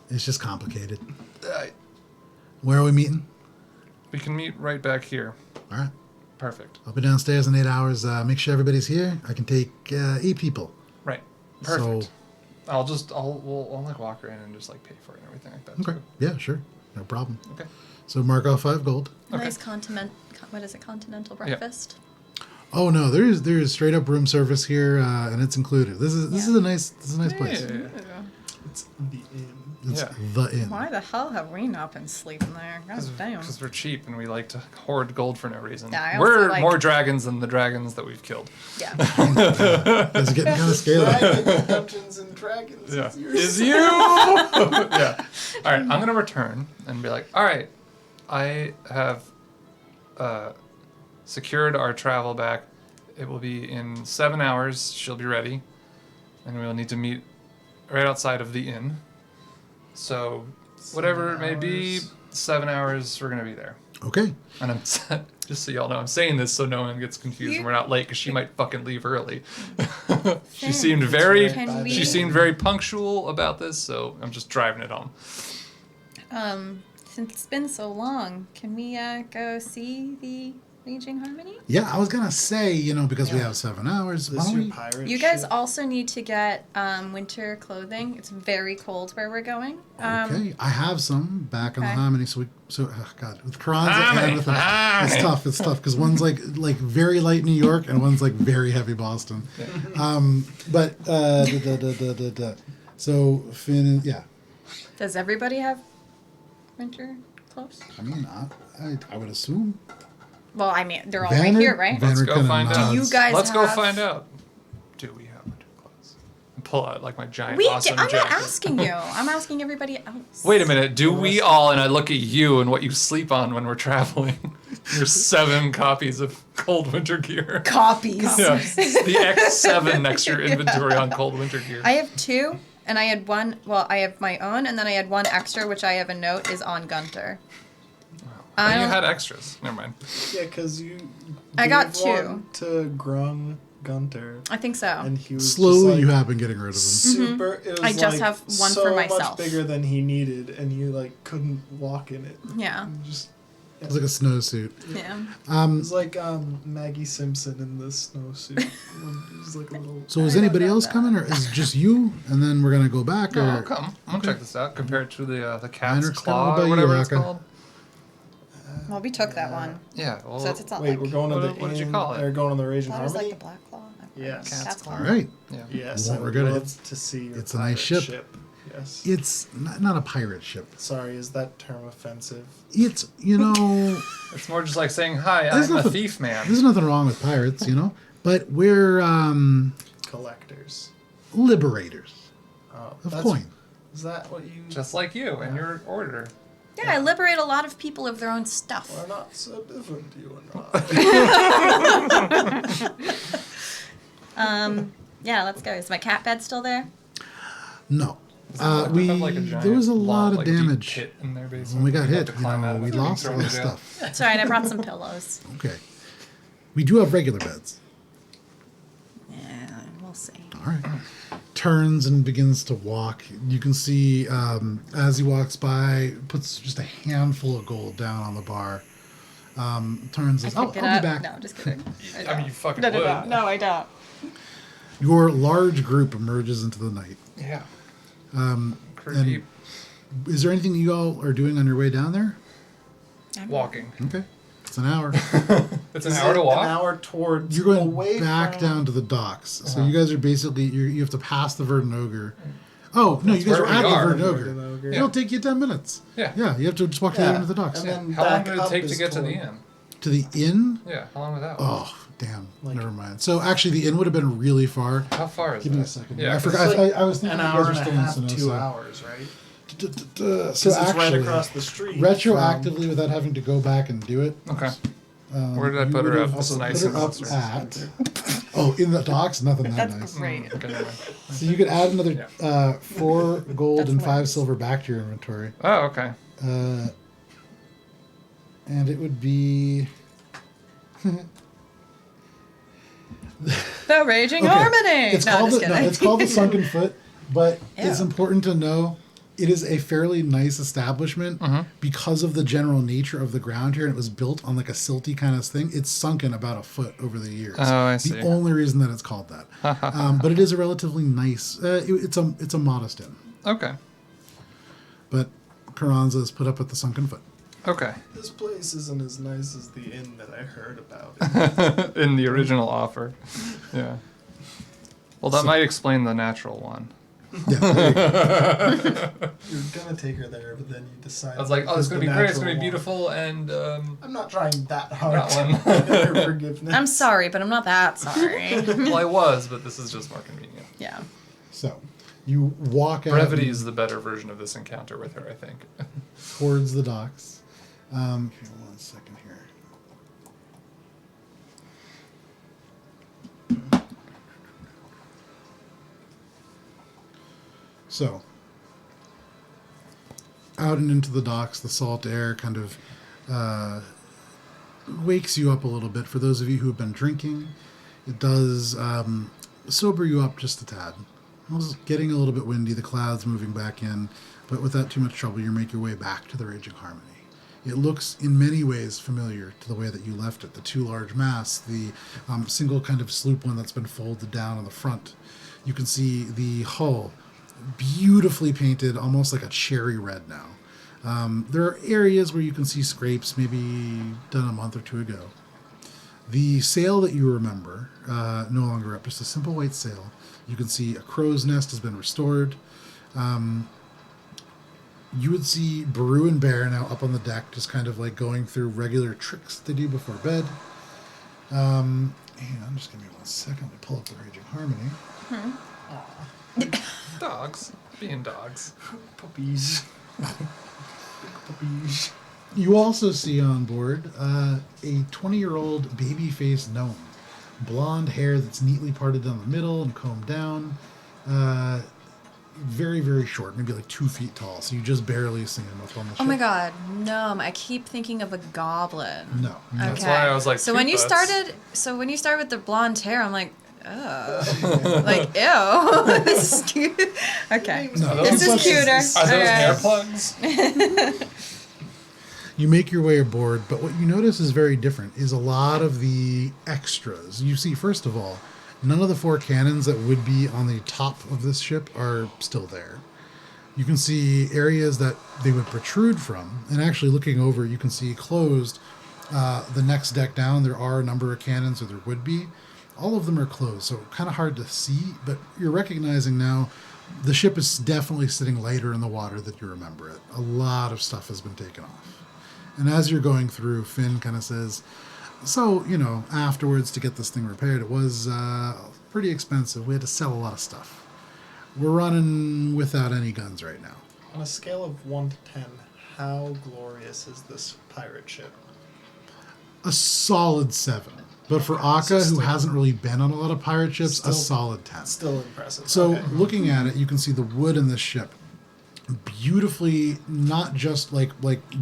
"It's just complicated. Where are we meeting? We can meet right back here. All right. Perfect. I'll be downstairs in 8 hours. Make sure everybody's here. I can take 8 people. Right. Perfect. So, I'll like walk her in and just like pay for it and everything like that. okay. too. Yeah, sure. No problem. Okay. So mark off 5 gold. Okay. Nice what is it? Continental breakfast. Oh no, there is straight up room service here, and it's included. This is a nice place. Yeah. It's the inn. It's Yeah. the inn. Why the hell have we not been sleeping there? God damn. Because we're cheap and we like to hoard gold for no reason. Yeah, I also We're like- more dragons than the dragons that we've killed. Yeah. It's getting kind of scary. Dragon Dungeons and Dragons. Yeah. Is yours. Is you? Yeah. All right. I'm gonna return and be like, all right, I have secured our travel back. It will be in 7 hours. She'll be ready, and we'll need to meet right outside of the inn. So, whatever it may be, 7 hours. We're gonna be there. Okay. And I'm just so y'all know, I'm saying this so no one gets confused and we're not late because she might fucking leave early. She seemed very, Can we- she seemed very punctual about this, so I'm just driving it home. Since it's been so long, can we go see the Raging Harmony? Yeah, I was gonna say, because we have 7 hours. This Why don't your we? pirate You guys ship? also need to get winter clothing. It's very cold where we're going. Okay, I have some back in the okay. Harmony. God, with Karanza and with it's tough because one's like very light New York and one's like very heavy Boston. So Finn, yeah. Does everybody have winter clothes? I mean, I would assume. Well, I mean, they're all right here, right? Let's Vanner go kinda find out. nods. Do you guys Let's go have- find out. Do we have winter clothes? And pull out like my giant We awesome I'm jacket. not asking you. I'm asking everybody else. Wait a minute. Do we all? And I look at you and what you sleep on when we're traveling. Your 7 copies of cold winter gear. Copies. Yeah, the X7 next to your inventory on cold winter gear. I have 2, and I had 1. Well, I have my own, and then I had 1 extra, which I have a note is on Guntir. And you don't- had extras. Never mind. Yeah, because you. I got gave 2. one to Grung Guntir, I think so. and he was Slowly, just, like, you have been getting rid of them. super. It was I just like have one so for myself. much bigger than he needed, and you like couldn't walk in it. Yeah. You just It's like a snowsuit. Yeah. it was like Maggie Simpson in the snowsuit. It was like a little. So is anybody else coming, or is it just you? And then we're gonna go back, No, or I'll come. I'm gonna check this out. Compared to the cat's Heinrich's claw coming or by whatever you, it's Aka. called. Well, we took that one. Yeah. Well, So it's not Wait, like... we're going to the what did you inn, call it? They're going on the Raging That was Harmony. like the Black Claw. Yes. Cat's Claw. all right? yeah. Yes, Well, I we're would gonna- love to see your it's a nice pirate ship. Yes. It's not a pirate ship. Sorry, is that term offensive? It's It's more just like saying, "Hi, There's I'm a nothing- thief man." there's nothing wrong with pirates, but we're Collectors. liberators Oh, of that's- coin. Is that what you? Just like you and your order. Yeah, I liberate a lot of people of their own stuff. We're not so different, you and I. Yeah, let's go. Is my cat bed still there? No, Does it have like a there was a giant, lot of like, deep damage pit in their basement? when we got You have hit. to climb out of We it and lost throw all it this down. stuff. That's right. I brought some pillows. Okay, we do have regular beds. Yeah. We'll see. All right. Turns and begins to walk. You can see as he walks by, puts just a handful of gold down on the bar. Turns and says, I'll be back. No, just kidding. I mean, you fucking No, would. no, no. No, I don't. Your large group emerges into the night. Yeah. And Creepy. is there anything you all are doing on your way down there? Walking. Okay. It's an hour. It's an hour to walk? An hour towards. You're going away back from... down to the docks. So you guys are basically, you have to pass the Verdant Ogre. Oh, no, you guys where are at we the are. Verdant Ogre. Verdant Ogre. It'll take you 10 minutes. Yeah. Yeah, you have to just walk Yeah. down to the docks. And Yeah. then How long back did it up take to is get to the toward- inn? To the inn? Yeah, how long was that? Oh, damn. Like- Never mind. So actually, the inn would have been really far. How far is Give that? me a second. Yeah, I 'cause forgot. It's like I was thinking an you hour guys and were a half, staying in 2 Sonosa. hours, right? So Because it's right actually, across the street. retroactively, without having to go back and do it. Okay. Where did I you put her would up? have This is put nice her and up close. at. Oh, in the docks, nothing that That's nice. great. Okay, never mind. So you could add another 4 gold That's and 5 hilarious. silver back to your inventory, Oh, okay. and it would be. The Raging Okay. Harmony. It's no, called just the, kidding. no, it's called the Sunken Foot, but it's Ew. important to know it is a fairly nice establishment because of the general nature of the ground here, and it was built on like a silty kind of thing. It's sunken about a foot over the years. Oh, I see. The only reason that it's called that, but it is a relatively nice. It's a modest inn, Okay. but Carranza is put up at the Sunken Foot. Okay. This place isn't as nice as the inn that I heard about. In the original offer. Yeah. Well, that So- might explain the natural one. Yeah, there you go. You're gonna take her there, but then you decide. I was like, oh, it's going to be the great, it's going to natural be beautiful, and I'm not trying that hard That one. to get her forgiveness. I'm sorry, but I'm not that sorry. well, I was, but this is just more convenient. Yeah. So you walk out Brevity is the better version of this encounter with her, I think. towards the docks. Give me 1 second here. So, out and into the docks, the salt air kind of wakes you up a little bit. For those of you who have been drinking, it does sober you up just a tad. It was getting a little bit windy, the clouds moving back in, but without too much trouble, you make your way back to the Raging Harmony. It looks in many ways familiar to the way that you left it. The 2 large masts, the single kind of sloop one that's been folded down on the front. You can see the hull, beautifully painted, almost like a cherry red now. There are areas where you can see scrapes, maybe done a month or 2 ago. The sail that you remember, no longer up, just a simple white sail. You can see a crow's nest has been restored. You would see Baru and Bear now up on the deck, just kind of like going through regular tricks they do before bed. And just give me 1 second. Let me pull up the Raging Harmony. Dogs. Being dogs. Puppies. Big puppies. You also see on board a 20-year-old baby-faced gnome. Blonde hair that's neatly parted down the middle and combed down. Very, very short, maybe like 2 feet tall, so you just barely see him up on the ship. Oh my god, gnome. I keep thinking of a goblin. No. That's why I was like, So 2 when you butts. started with the blonde hair, I'm like, oh, like ew. This is cute. Okay, No, this is cuter. Are those Okay. hair plugs? You make your way aboard, but what you notice is very different, is a lot of the extras. You see, first of all, none of the 4 cannons that would be on the top of this ship are still there. You can see areas that they would protrude from, and actually looking over, you can see closed. The next deck down, there are a number of cannons, or there would be. All of them are closed, so kind of hard to see, but you're recognizing now the ship is definitely sitting lighter in the water than you remember it. A lot of stuff has been taken off. And as you're going through, Finn kind of says, so, afterwards to get this thing repaired, it was pretty expensive. We had to sell a lot of stuff. We're running without any guns right now. On a scale of 1 to 10, how glorious is this pirate ship? A solid 7. But for Akka, who hasn't really been on a lot of pirate ships, Still- a solid 10. Still impressive. So Okay. looking at it, you can see the wood in this ship. Beautifully, not just like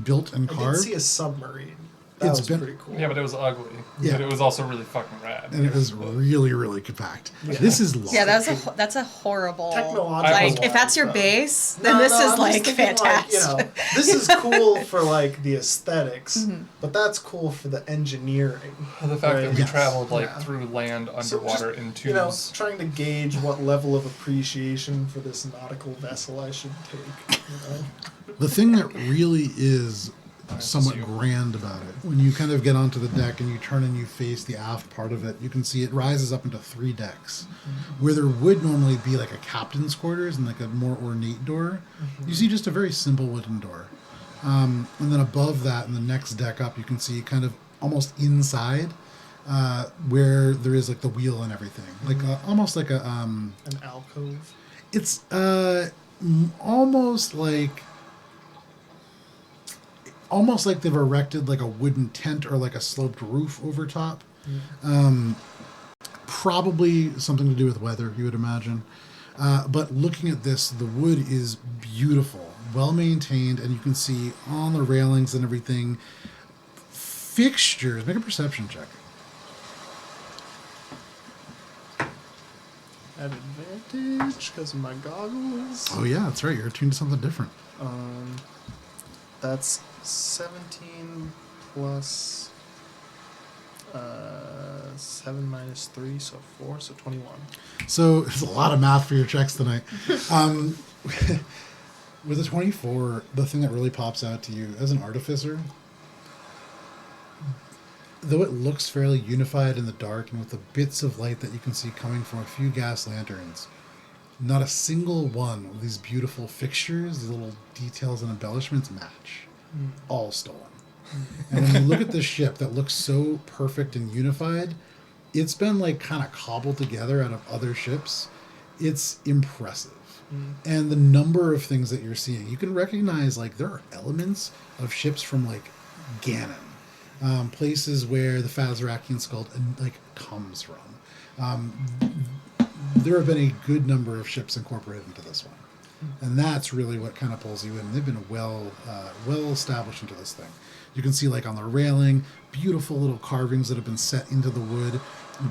built and I did carved. see a submarine. That It's was been- pretty cool. Yeah, but it was ugly. Yeah. But it was also really fucking rad. and it was really, really compact. This is long. Yeah, that's a horrible. Technological Like, if that's your wise, base, though. then No, this no, is I'm just like thinking, fantastic. this is cool for like the esthetics Mm-hmm. but that's cool for the engineering. The fact that we Yes. traveled like Yeah. through land So underwater just, in tubes. you know, trying to gauge what level of appreciation for this nautical vessel I should take. You know? The thing that really is somewhat you. grand about it, when you kind of get onto the deck and you turn and you face the aft part of it, you can see it rises up into 3 decks. Where there would normally be like a captain's quarters and like a more ornate door, you see just a very simple wooden door. And then above that, in the next deck up, you can see kind of almost inside where there is like the wheel and everything. Like almost like a... An alcove. It's almost like they've erected like a wooden tent or like a sloped roof over top. Probably something to do with weather, you would imagine. But looking at this, the wood is beautiful, well maintained, and you can see on the railings and everything fixtures. Make a perception check. At advantage because of my goggles. Oh yeah, that's right. You're attuned to something different. That's 17 plus 7 minus 3, so 4, so 21. So it's a lot of math for your checks tonight. With a 24, the thing that really pops out to you as an artificer, though it looks fairly unified in the dark and with the bits of light that you can see coming from a few gas lanterns, not a single one of these beautiful fixtures, these little details and embellishments match. All stolen. And when you look at this ship that looks so perfect and unified, it's been like kind of cobbled together out of other ships. It's impressive. And the number of things that you're seeing, you can recognize like there are elements of ships from like Ganon, places where the Fazarakian skull like comes from. There have been a good number of ships incorporated into this one. And that's really what kind of pulls you in. They've been well established into this thing. You can see like on the railing, beautiful little carvings that have been set into the wood,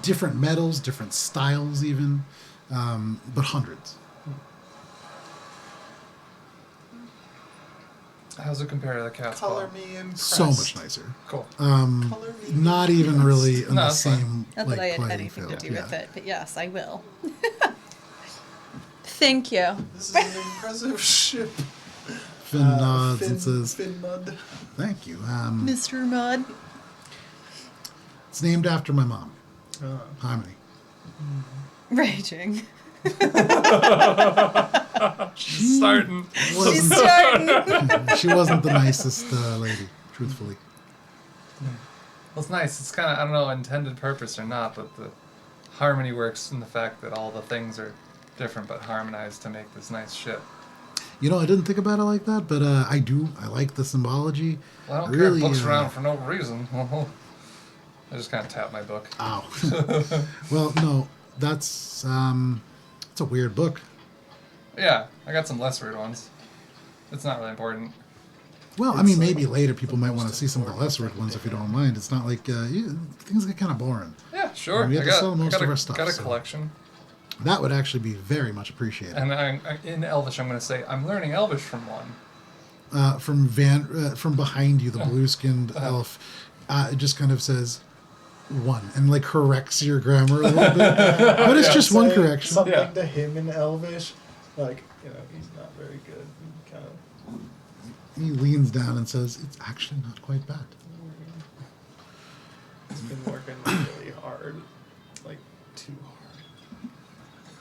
different metals, different styles even, but hundreds. How's it compare to the cat's Color paw? me impressed. So much nicer. Cool. Color me Not even really on No, the that's fine. same Not like that I had playing anything to field. do with it, but yes, I will. Thank you. This is an impressive ship. Finn nods and Finn, says, Finn Mud. "Thank you. Mr. Mudd. It's named after my mom, Uh, Harmony." Raging. She's starting. She's Wasn't, starting. she wasn't the nicest lady, truthfully. Well, it's nice. It's kind of, I don't know, intended purpose or not, but the harmony works in the fact that all the things are different but harmonized to make this nice ship. You know, I didn't think about it like that, but I do. I like the symbology. Well, I don't Really, carry books around for no reason. I just kind of tap my book. Ow. Well, no, that's it's a weird book. Yeah, I got some less weird ones. It's not really important. Well, I It's mean, like maybe later people might most want to see some of the less weird ones if you don't mind. It's not like things get kind of boring. Yeah, sure. And we have I to sell most got of a, our stuff, got a so- collection. That would actually be very much appreciated. And in Elvish, I'm going to say, I'm learning Elvish from one. From behind you, the blue-skinned elf, it just kind of says one and like corrects your grammar a little bit, but it's just one say correction. Something Yeah. to him in Elvish, like, you know, he's not very good. Kind of. He leans down and says, "It's actually not quite bad." He's been working really hard, like too hard.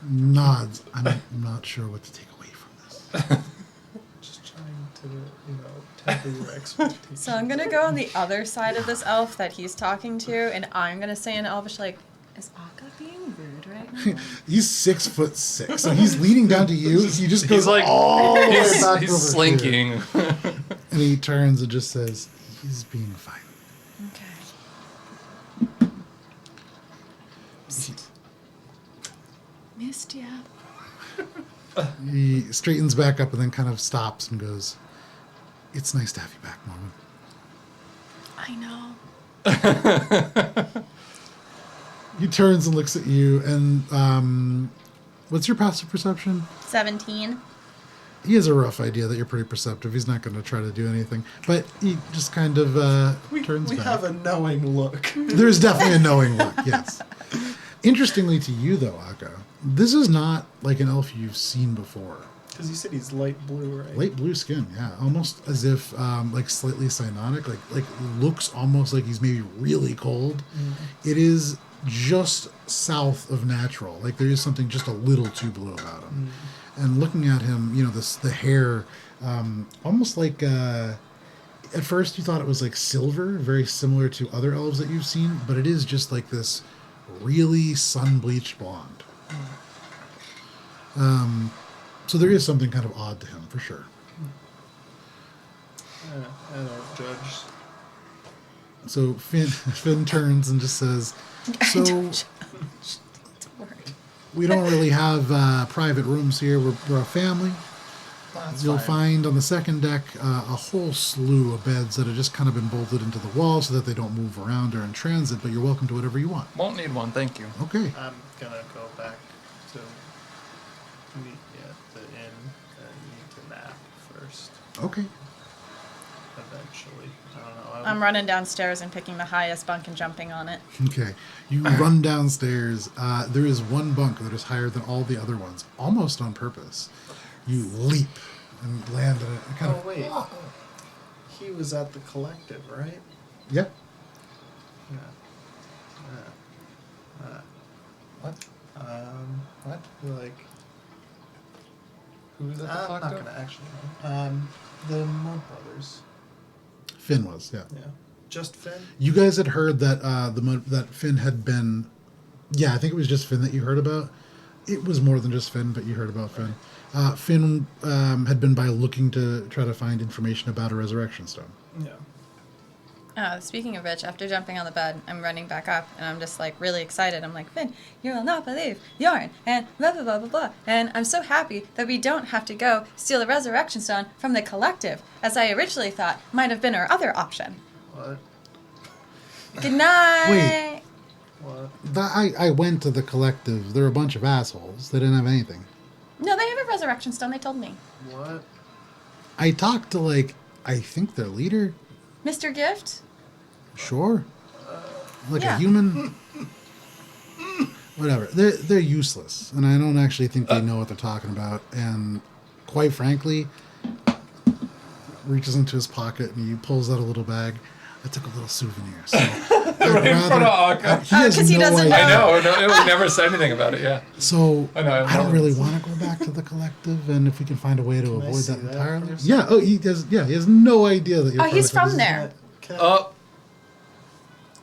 Nods. I'm not sure what to take away from this. Just trying to, you know, temper your expectations. So I'm gonna go on the other side of this elf that he's talking to, and I'm gonna say in Elvish, like, is Akka being rude right now? He's 6'6", so he's leaning down to you. He just goes He's like, all the way he's back over here. slinking. And he turns and just says, "He's being fine." Okay. Psst. Missed ya. He straightens back up and then kind of stops and goes, "It's nice to have you back, Morwen." I know. He turns and looks at you, and what's your passive perception? 17. He has a rough idea that you're pretty perceptive. He's not going to try to do anything, but he just kind of turns We back. have a knowing look. There's definitely a knowing look, yes. Interestingly to you, though, Akka, this is not like an elf you've seen before. Because you said he's light blue, right? Light blue skin, yeah, almost as if like slightly cyanotic, like looks almost like he's maybe really cold. It is just south of natural. Like there is something just a little too blue about him. And looking at him, you know, the hair, almost like at first you thought it was like silver, very similar to other elves that you've seen, but it is just like this really sun-bleached blonde. So there is something kind of odd to him, for sure. I don't judge. So Finn turns and just says, so we don't really have private rooms here. We're a family. You'll find on the second deck a whole slew of beds that have just kind of been bolted into the wall so that they don't move around during transit, but you're welcome to whatever you want. Won't need one, thank you. Okay. I'm gonna go back to meet you at the inn and need to nap first. Okay. Eventually. I don't know. I'm running downstairs and picking the highest bunk and jumping on it. Okay. You run downstairs. There is one bunk that is higher than all the other ones, almost on purpose. You leap and land in it. Kind Oh, of, wait. He was at the collective, right? yeah. Yeah. What? What? Like, Who's at the I'm not collective? gonna actually know. The Monk brothers. Finn was, yeah. Yeah. Just Finn? You guys had heard that that Finn had been. Yeah, I think it was just Finn that you heard about. It was more than just Finn, but you heard about Finn. Finn had been by looking to try to find information about a resurrection stone. Yeah. Speaking of which, after jumping on the bed, I'm running back up, and I'm just, like, really excited. I'm like, Finn, you will not believe Yarn, and blah, blah, blah, blah, blah. And I'm so happy that we don't have to go steal the resurrection stone from the collective, as I originally thought might have been our other option. What? Good night! Wait. What? I went to the collective. They're a bunch of assholes. They didn't have anything. No, they have a resurrection stone, they told me. What? I talked to, I think their leader. Mr. Gift? Sure. Like Yeah. a human. Whatever. They're useless, and I don't actually think they know what they're talking about. And quite frankly, reaches into his pocket and he pulls out a little bag. I took a little souvenir. So Right in front of Akka. He has 'cause he doesn't I know. know, no, we never said anything about it, yeah. So I know, I I don't know. really want to go back to the collective, and if we can find a way to Can I avoid see that that entirely. first? Yeah. Oh, he does. Yeah, he has no idea that you're. Oh, he's part of from the- there. Can I- Oh,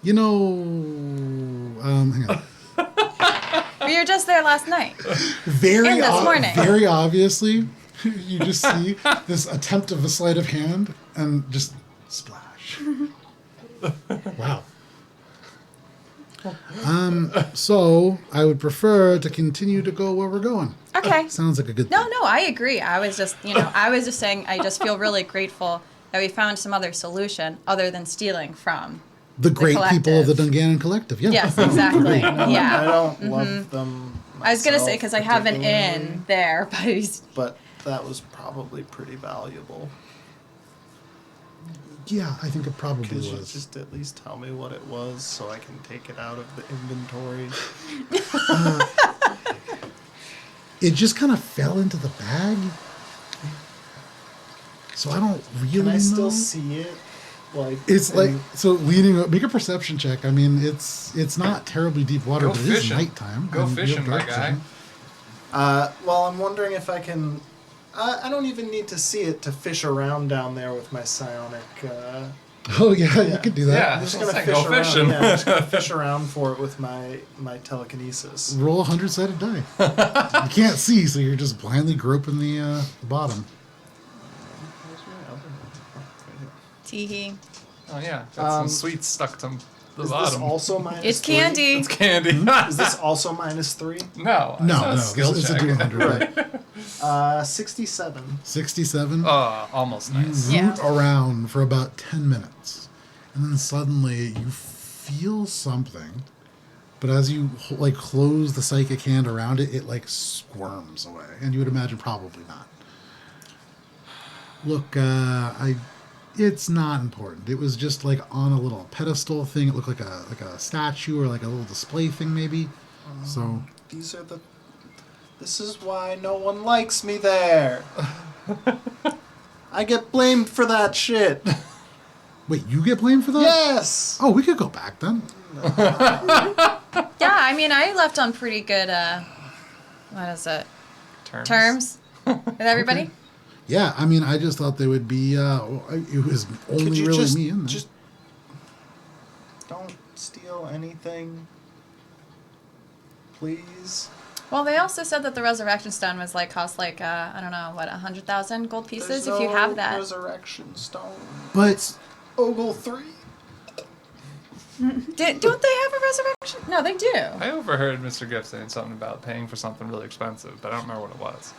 You know. Hang on. We were just there last night. Very, And this morning. very obviously, you just see this attempt of a sleight of hand and just splash. Wow. So I would prefer to continue to go where we're going. Okay. Sounds like a good No, thing. no, I agree. I was just saying I just feel really grateful that we found some other solution other than stealing from. The great people of the collective. Dungannon Collective. Yeah. Yes, exactly. I Yeah. don't love them. I was going to say, myself because I have an particularly, inn there, but he's, But that was probably pretty valuable. Yeah, I think it probably Could you was. just at least tell me what it was so I can take it out of the inventory? It just kind of fell into the bag. So I don't really Can I know. still see it? Like It's like in- so leaning. Make a perception check. I mean, it's not terribly deep water, Go but it is fishing. nighttime. Go and you have fishing, my dark guy. vision. Well, I'm wondering if I can. I don't even need to see it to fish around down there with my psionic. Oh yeah, you Yeah. could do that. Yeah. I'm just Let's gonna say fish go around. fishing. Yeah, I'm just gonna fish around for it with my telekinesis. Roll a 100-sided die. You can't see, so you're just blindly groping the bottom. Where's my other one? Oh, right teehee. here. Oh yeah, got some Um, sweets stuck to the Is bottom. this also minus It's 3? candy. It's candy. Is this also minus 3? No, No, it's not no, a skill it's a check. D100. Right. 67. 67. Oh, almost You nice. root Yeah. around for about 10 minutes, and then suddenly you feel something, but as you like close the psychic hand around it, it like squirms away, and you would imagine probably not. Look, it's not important. It was just like on a little pedestal thing. It looked like a statue or like a little display thing maybe. So This is why no one likes me there. I get blamed for that shit. wait, you get blamed for that? Yes. Oh, we could go back then. Yeah, I mean, I left on pretty good, what is it? Terms with everybody. Okay. Yeah, I mean, I just thought they would be. It was only Could you really just, me in there. just don't steal anything, please. Well, they also said that the resurrection stone was like cost like I don't know what 100,000 gold pieces There's if you no have that. resurrection stone. But Ogle 3. Don't they have a resurrection? No, they do. I overheard Mr. Gift saying something about paying for something really expensive, but I don't remember what it was.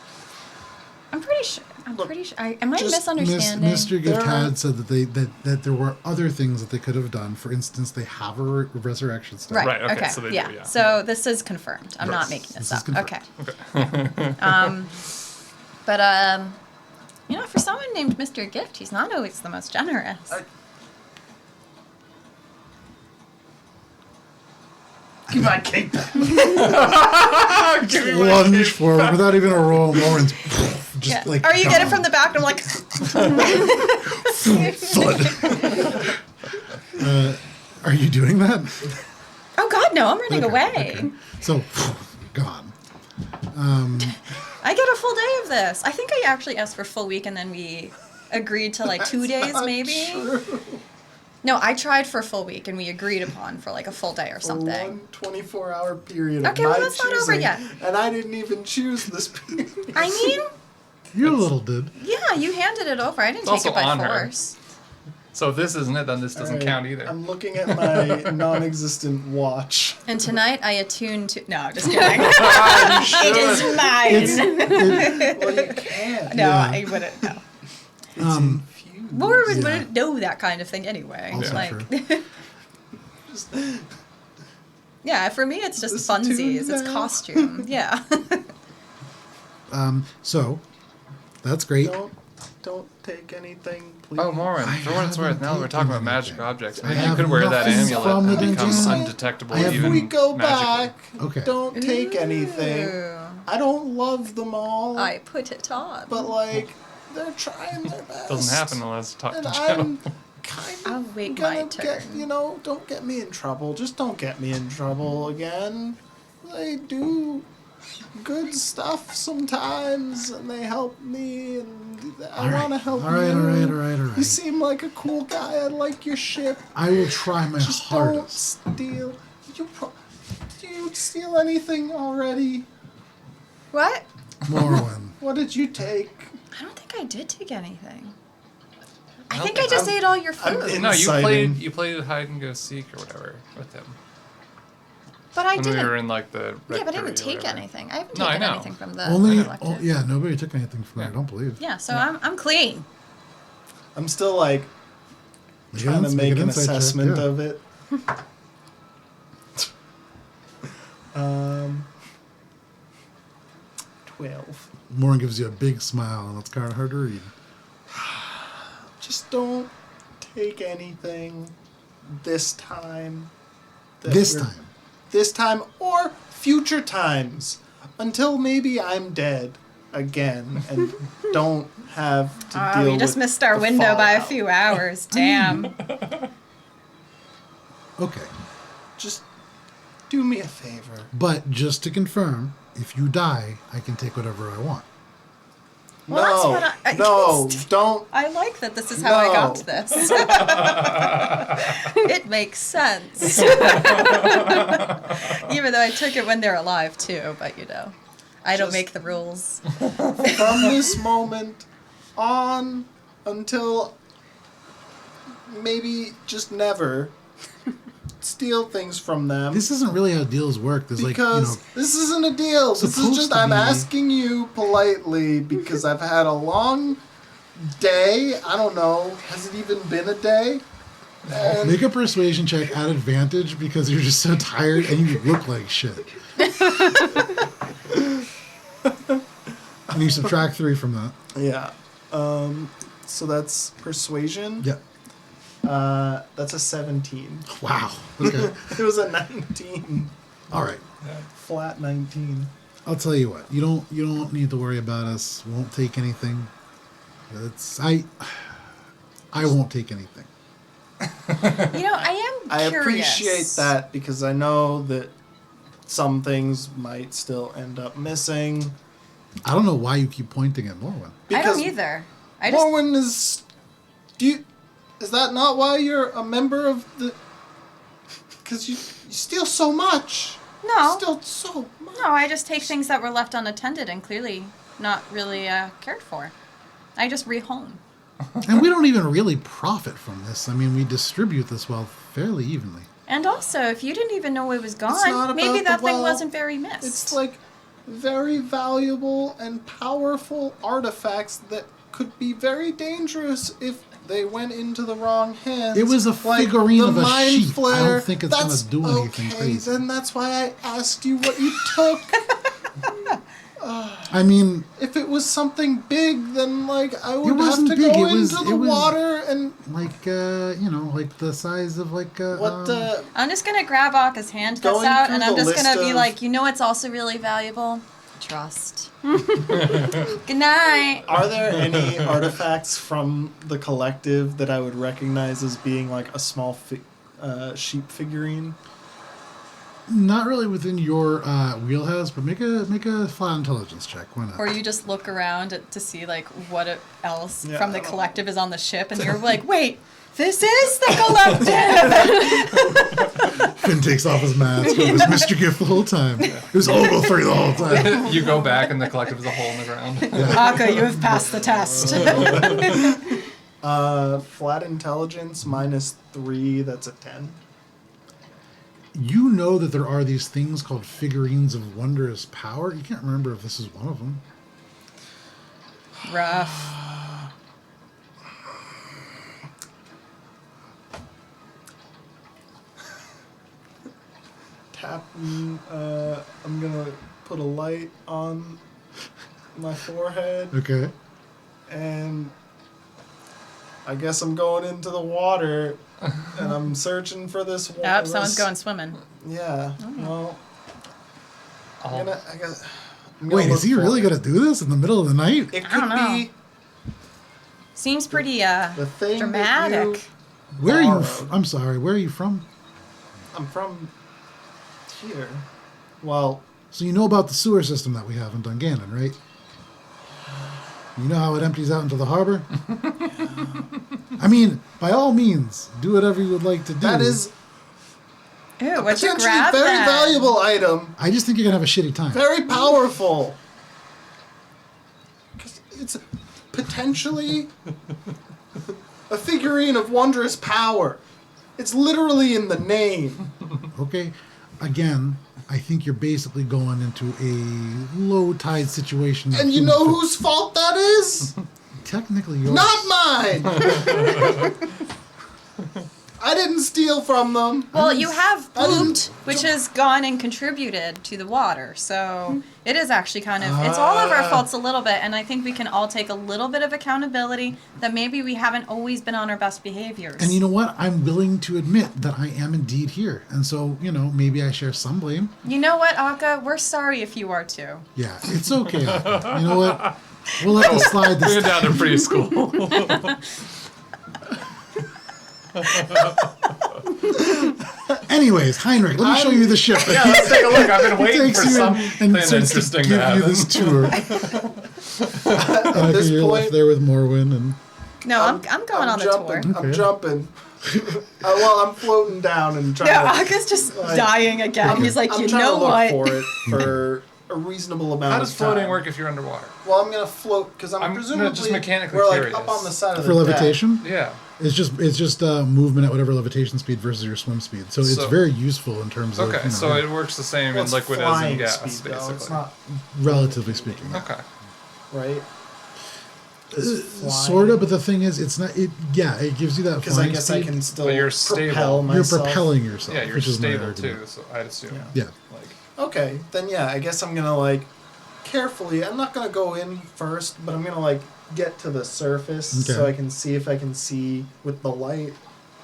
I'm pretty sure. Look, Am I just misunderstanding? Mr. Gift There- had said that there were other things that they could have done. For instance, they have a resurrection stone. Right. Right, okay, Okay. so they do, yeah. yeah. So this is confirmed. I'm not Yes, making this this is up. confirmed. Okay. But you know, for someone named Mr. Gift, he's not always the most generous. Give my cake back. Lunge forward without even a roll. Morwen's just Yeah. like. Or you get it gone. from the back, and I'm like, Thud. Are you doing that? oh God, no, I'm running Okay, away. okay. So, gone. I get a full day of this. I think I actually asked for a full week, and then we agreed to like 2 days, Not maybe. true. No, I tried for a full week, and we agreed upon for like a full day or something. One 24-hour period Okay, of well, my that's not over choosing, yet. and I didn't even choose this period. I mean, You a little did. yeah, you handed it over. I didn't It's take it also by on her. force. So if this isn't it, then this doesn't Alright, count either. I'm looking at my non-existent watch. And tonight I attune to. No, just kidding. It It is mine. Well, you can't. No, Yeah. I wouldn't. No. It's infused. Morwen Yeah. wouldn't know that kind of thing anyway. Also like, true. Just- yeah, for me it's just This funsies. attuned It's now. costume. Yeah. So, that's great. Don't take anything, please. Oh, Morwen, I for what it's worth, haven't now that we're talking about taken magic anything. objects, I maybe you have could wear that nothing from amulet the and become dungeon. undetectable I have- even If we go magically. back, Okay. don't take anything. Ooh. I don't love them all, I put it on. but like they're trying their best. Doesn't happen unless talk And to Joe. I'm kind of I'll wait gonna my get, turn. don't get me in trouble. Just don't get me in trouble again. They do good stuff sometimes, and they help me, and I want to help All right, you. all right. You seem like a cool guy. I like your ship. I will try my Just hardest. don't steal. Do you steal anything already? What? Morwen. What did you take? I don't think I did take anything. I don't think I think just I'm- ate all your I'm food. in- No, Inciting. you played hide and go seek or whatever with him. But I When we didn't. were in like the Yeah, but I rectory didn't or take whatever. anything. I haven't No, I taken know. anything from the Only, collective. yeah, nobody took anything from there, I Yeah. don't believe. Yeah, so I'm clean. I'm still like trying to Yes, make an insight check, assessment yeah. of it. 12. Morwen gives you a big smile, and it's kind of hard to read. Just don't take anything this time. that This we're- time. This time or future times. Until maybe I'm dead again and don't have to deal We just with missed our the window by a fallout. few hours. Damn. Okay. Just do me a favor. But just to confirm, if you die, I can take whatever I want. Well, that's no, what I- no, don't. I like that this is how I got to this. It makes sense. Even though I took it when they're alive too, but I don't Just- make the rules. From this moment on until maybe just never steal things from them. This isn't really how deals work. There's Because this isn't a deal. This is supposed just to I'm be- asking you politely because I've had a long day. I don't know. Has it even been a day? Make a persuasion check at advantage because you're just so tired and you look like shit. And you subtract 3 from that. Yeah. So that's persuasion. Yeah. That's a 17. Wow. Okay. It was a 19. All right. Flat 19. I'll tell you what. You don't need to worry about us. Won't take anything. I won't take anything. I am I curious. appreciate that because I know that some things might still end up missing. I don't know why you keep pointing at Morwen. I don't either. Morwen is... Is that not why you're a member of the... Because you steal so much. No. You steal so much. No, I just take things that were left unattended and clearly not really cared for. I just rehome. And we don't even really profit from this. I mean, we distribute this wealth fairly evenly. And also, if you didn't even know it was not gone, about maybe that the thing wealth. wasn't very missed. It's like very valuable and powerful artifacts that could be very dangerous if they went into the wrong hands. It was a Like figurine the of a mind sheep. I flayer. don't think it's going That's to do anything okay, crazy. Then that's why I asked you what you took. I mean, If it was something big, then like I would have wasn't to big, go it was- into it the was- water and like, like the size of like what I'm just going to grab Aka's hand that's Going out, through and I'm the just going to list be of- like, you know what's also really valuable? Trust. Good night. Are there any artifacts from the collective that I would recognize as being like a small sheep figurine? not really within your wheelhouse, but make a flat intelligence check. Why not? Or you just look around to see like what else Yeah, from the I don't- collective is on the ship, and you're like, wait, this is the collective. Finn takes off his mask. It was Mr. Gift the whole time. It was Ogle 3 the whole time. You go back and the collective is a hole in the ground. Aka, you have passed the test. Flat intelligence -3, that's a 10. You know that there are these things called figurines of wondrous power. You can't remember if this is one of them. Rough. I'm gonna put a light on my forehead, Okay. and I guess I'm going into the water, and I'm searching for this water. Yep, someone's going swimming. Yeah. Well, I'm gonna Wait, is look he for really it. going to do this in the middle of the night? It I could don't know. be Seems pretty the thing dramatic. Where are you? borrowed. I'm sorry. Where are you from? I'm from here. Well, So you know about the sewer system that we have in Dungannon, right? You know how it empties out into the harbor? I mean, by all means, do whatever you would like to do. that is Ew, a what'd you potentially grab very then? valuable item. I just think you're going to have a shitty time. Very powerful. 'Cause it's potentially a figurine of wondrous power. It's literally in the name. Okay? Again, I think you're basically going into a low tide situation. of And you human know fi- whose fault that is? Technically, yours. Not mine! I didn't steal from them. Well, you have I didn't- pooped, which has gone and contributed to the water. So it is actually kind of, it's all of our faults a little bit. And I think we can all take a little bit of accountability that maybe we haven't always been on our best behaviors. And you know what? I'm willing to admit that I am indeed here. And so, maybe I share some blame. You know what, Aka? We're sorry if you are too. Yeah, it's okay. Alka. You know what? We'll let this slide this We're time. down to preschool. Anyways, Heinrich, let me show you the ship. Yeah, let's take a look. I've been waiting Takes for you something and starts to interesting give to you happen. this tour. this you're point- left there with Morwen, and No, I'm going on the jumping. tour. I'm Okay. jumping. I'm floating down and trying No, to... Aka's just Like, dying again. He's like, I'm you trying know to look what? for it for a reasonable amount How of does time. floating work if you're underwater? Well, I'm gonna float because I'm I'm presumably just mechanically we're like curious. up on the side of for the levitation, Yeah. it's just movement at whatever levitation speed versus your swim speed. So it's So- very useful in terms of Okay, so it works the same Deck. Well, in it's liquid as flying in gas, speed, though. basically. It's not relatively speaking. Okay. right. Sort of, but the thing is, it's not. It gives you that Because I flying guess speed. I can still But you're propel stable. You're myself. propelling yourself. Yeah, you're which is my stable argument. too. So I'd assume. Yeah. Like, Okay, then yeah, I guess I'm gonna like carefully. I'm not gonna go in first, but I'm gonna like get to the surface so Okay. I can see if I can see with the light.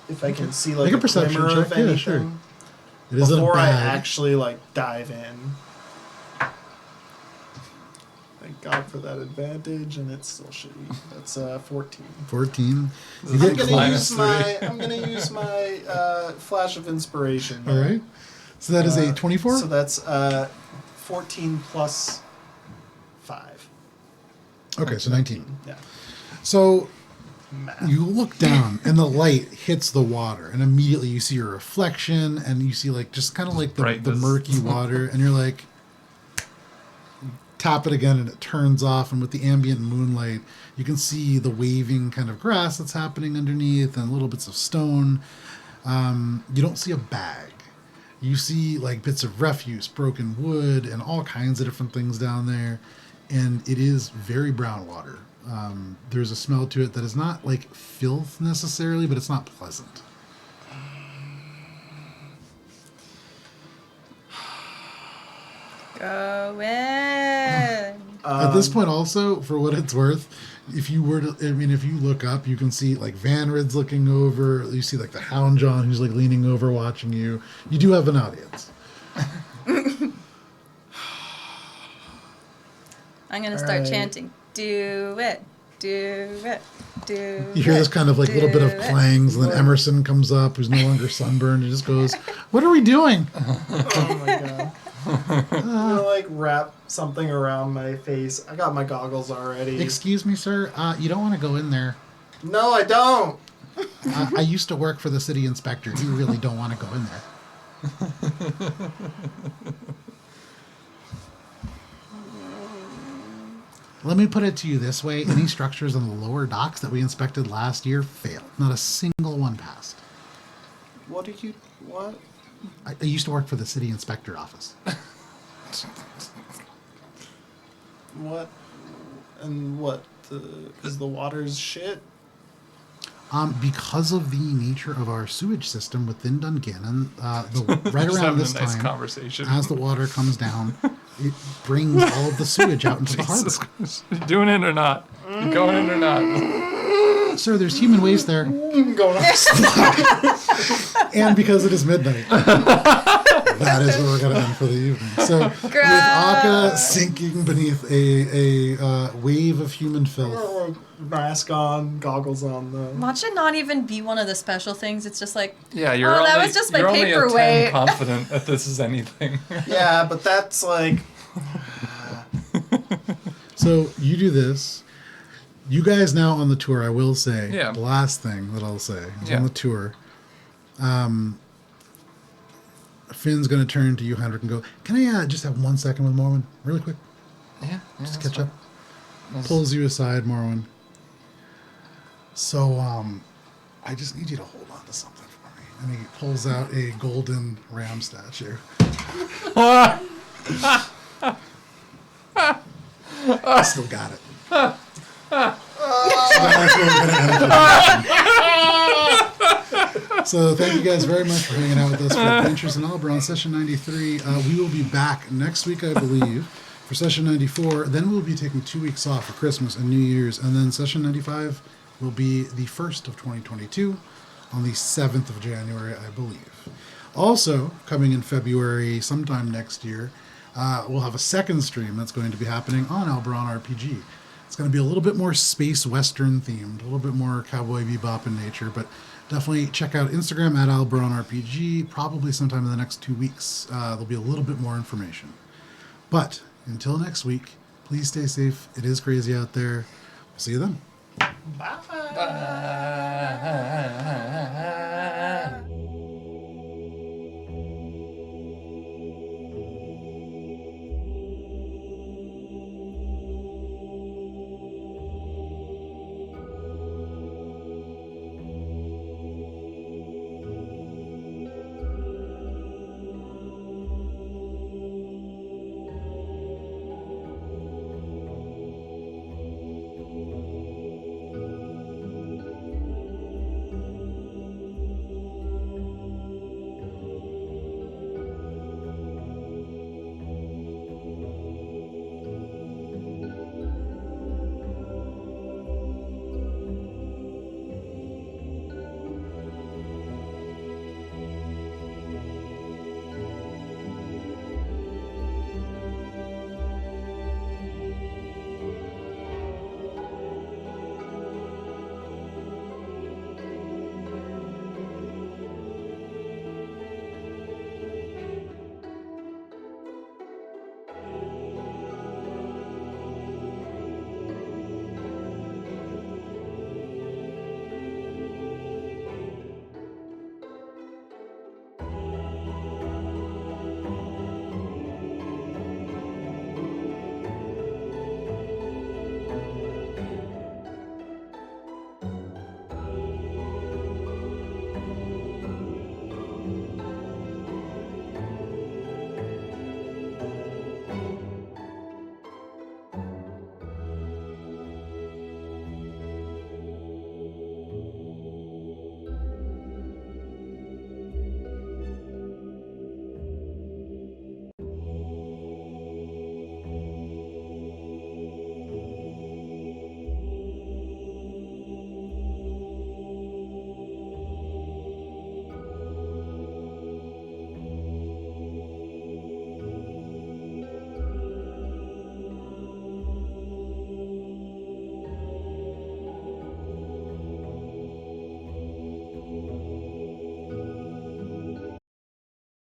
If I can see like Make a a perception glimmer check, of yeah, anything sure. It isn't a before I bag. actually like dive in. Thank God for that advantage, and it's still shitty. That's 14. 14. You I'm get gonna close. use my flash of inspiration. All right. So that is a 24. So that's 14 plus 5. Okay, so 19. Yeah. So Math. you look down, and the light hits the water, and immediately you see your reflection, and you see like just kind of like the Brightness. murky water, and you're like, tap it again, and it turns off. And with the ambient moonlight, you can see the waving kind of grass that's happening underneath, and little bits of stone. You don't see a bag. You see like bits of refuse, broken wood, and all kinds of different things down there. And it is very brown water. There's a smell to it that is not like filth necessarily, but it's not pleasant. Go in. At this point, also, for what it's worth, if you were to, if you look up, you can see like Vanrid's looking over. You see like the Hound John who's like leaning over watching you. You do have an audience. I'm gonna start Alright. chanting. Do it. Do it. Do You hear this kind of like little bit of do it. clangs, and then Emerson comes up, who's no longer sunburned, and just goes, "What are we doing?" Oh my god. I'm gonna like wrap something around my face. I got my goggles already. Excuse me, sir. You don't want to go in there. No, I don't. I used to work for the city inspector. You really don't want to go in there. Let me put it to you this way. Any structures on the lower docks that we inspected last year failed. Not a single one passed. What did you? What? I used to work for the city inspector office. What? And what? Is the water's shit? Because of the nature of our sewage system within Dungannon, right just around having this a nice time, conversation. as the water comes down, it brings all of the sewage out into the Jesus harbor. Christ. You doing it or not? You going in or not? Sir, there's human waste there. Going And because it is midnight, that is where we're going to end for the evening. So, with Akka sinking beneath a wave of human filth, Mask on, goggles on. Though. Watch it not even be one of the special things. It's just like, Yeah, you're Oh, only, that was just my you're only a 10 paperweight. confident that this is anything. Yeah, but that's like. so you do this. You guys now on the tour, I will say, Yeah. the last thing that I'll say is Yeah. on the tour, Finn's going to turn to you, Hendrik, and go, "Can I just have 1 second with Morwen? Really quick? Yeah, Just catch up." Pulls you aside, Morwen. So, I just need you to hold on to something for me. And he pulls out a golden ram statue. Still got it. So thank you guys very much for hanging out with us for Adventures in Alberon Session 93. We will be back next week, I believe, for Session 94. Then we'll be taking 2 weeks off for Christmas and New Year's. And then Session 95 will be the 1st of 2022 on the 7th of January, I believe. Also, coming in February, sometime next year, we'll have a second stream that's going to be happening on Alberon RPG. It's going to be a little bit more space western themed, a little bit more Cowboy Bebop in nature, but definitely check out Instagram at Alberon RPG. Probably sometime in the next 2 weeks, there'll be a little bit more information. But until next week, please stay safe. It is crazy out there. We'll see you then. Bye. Bye.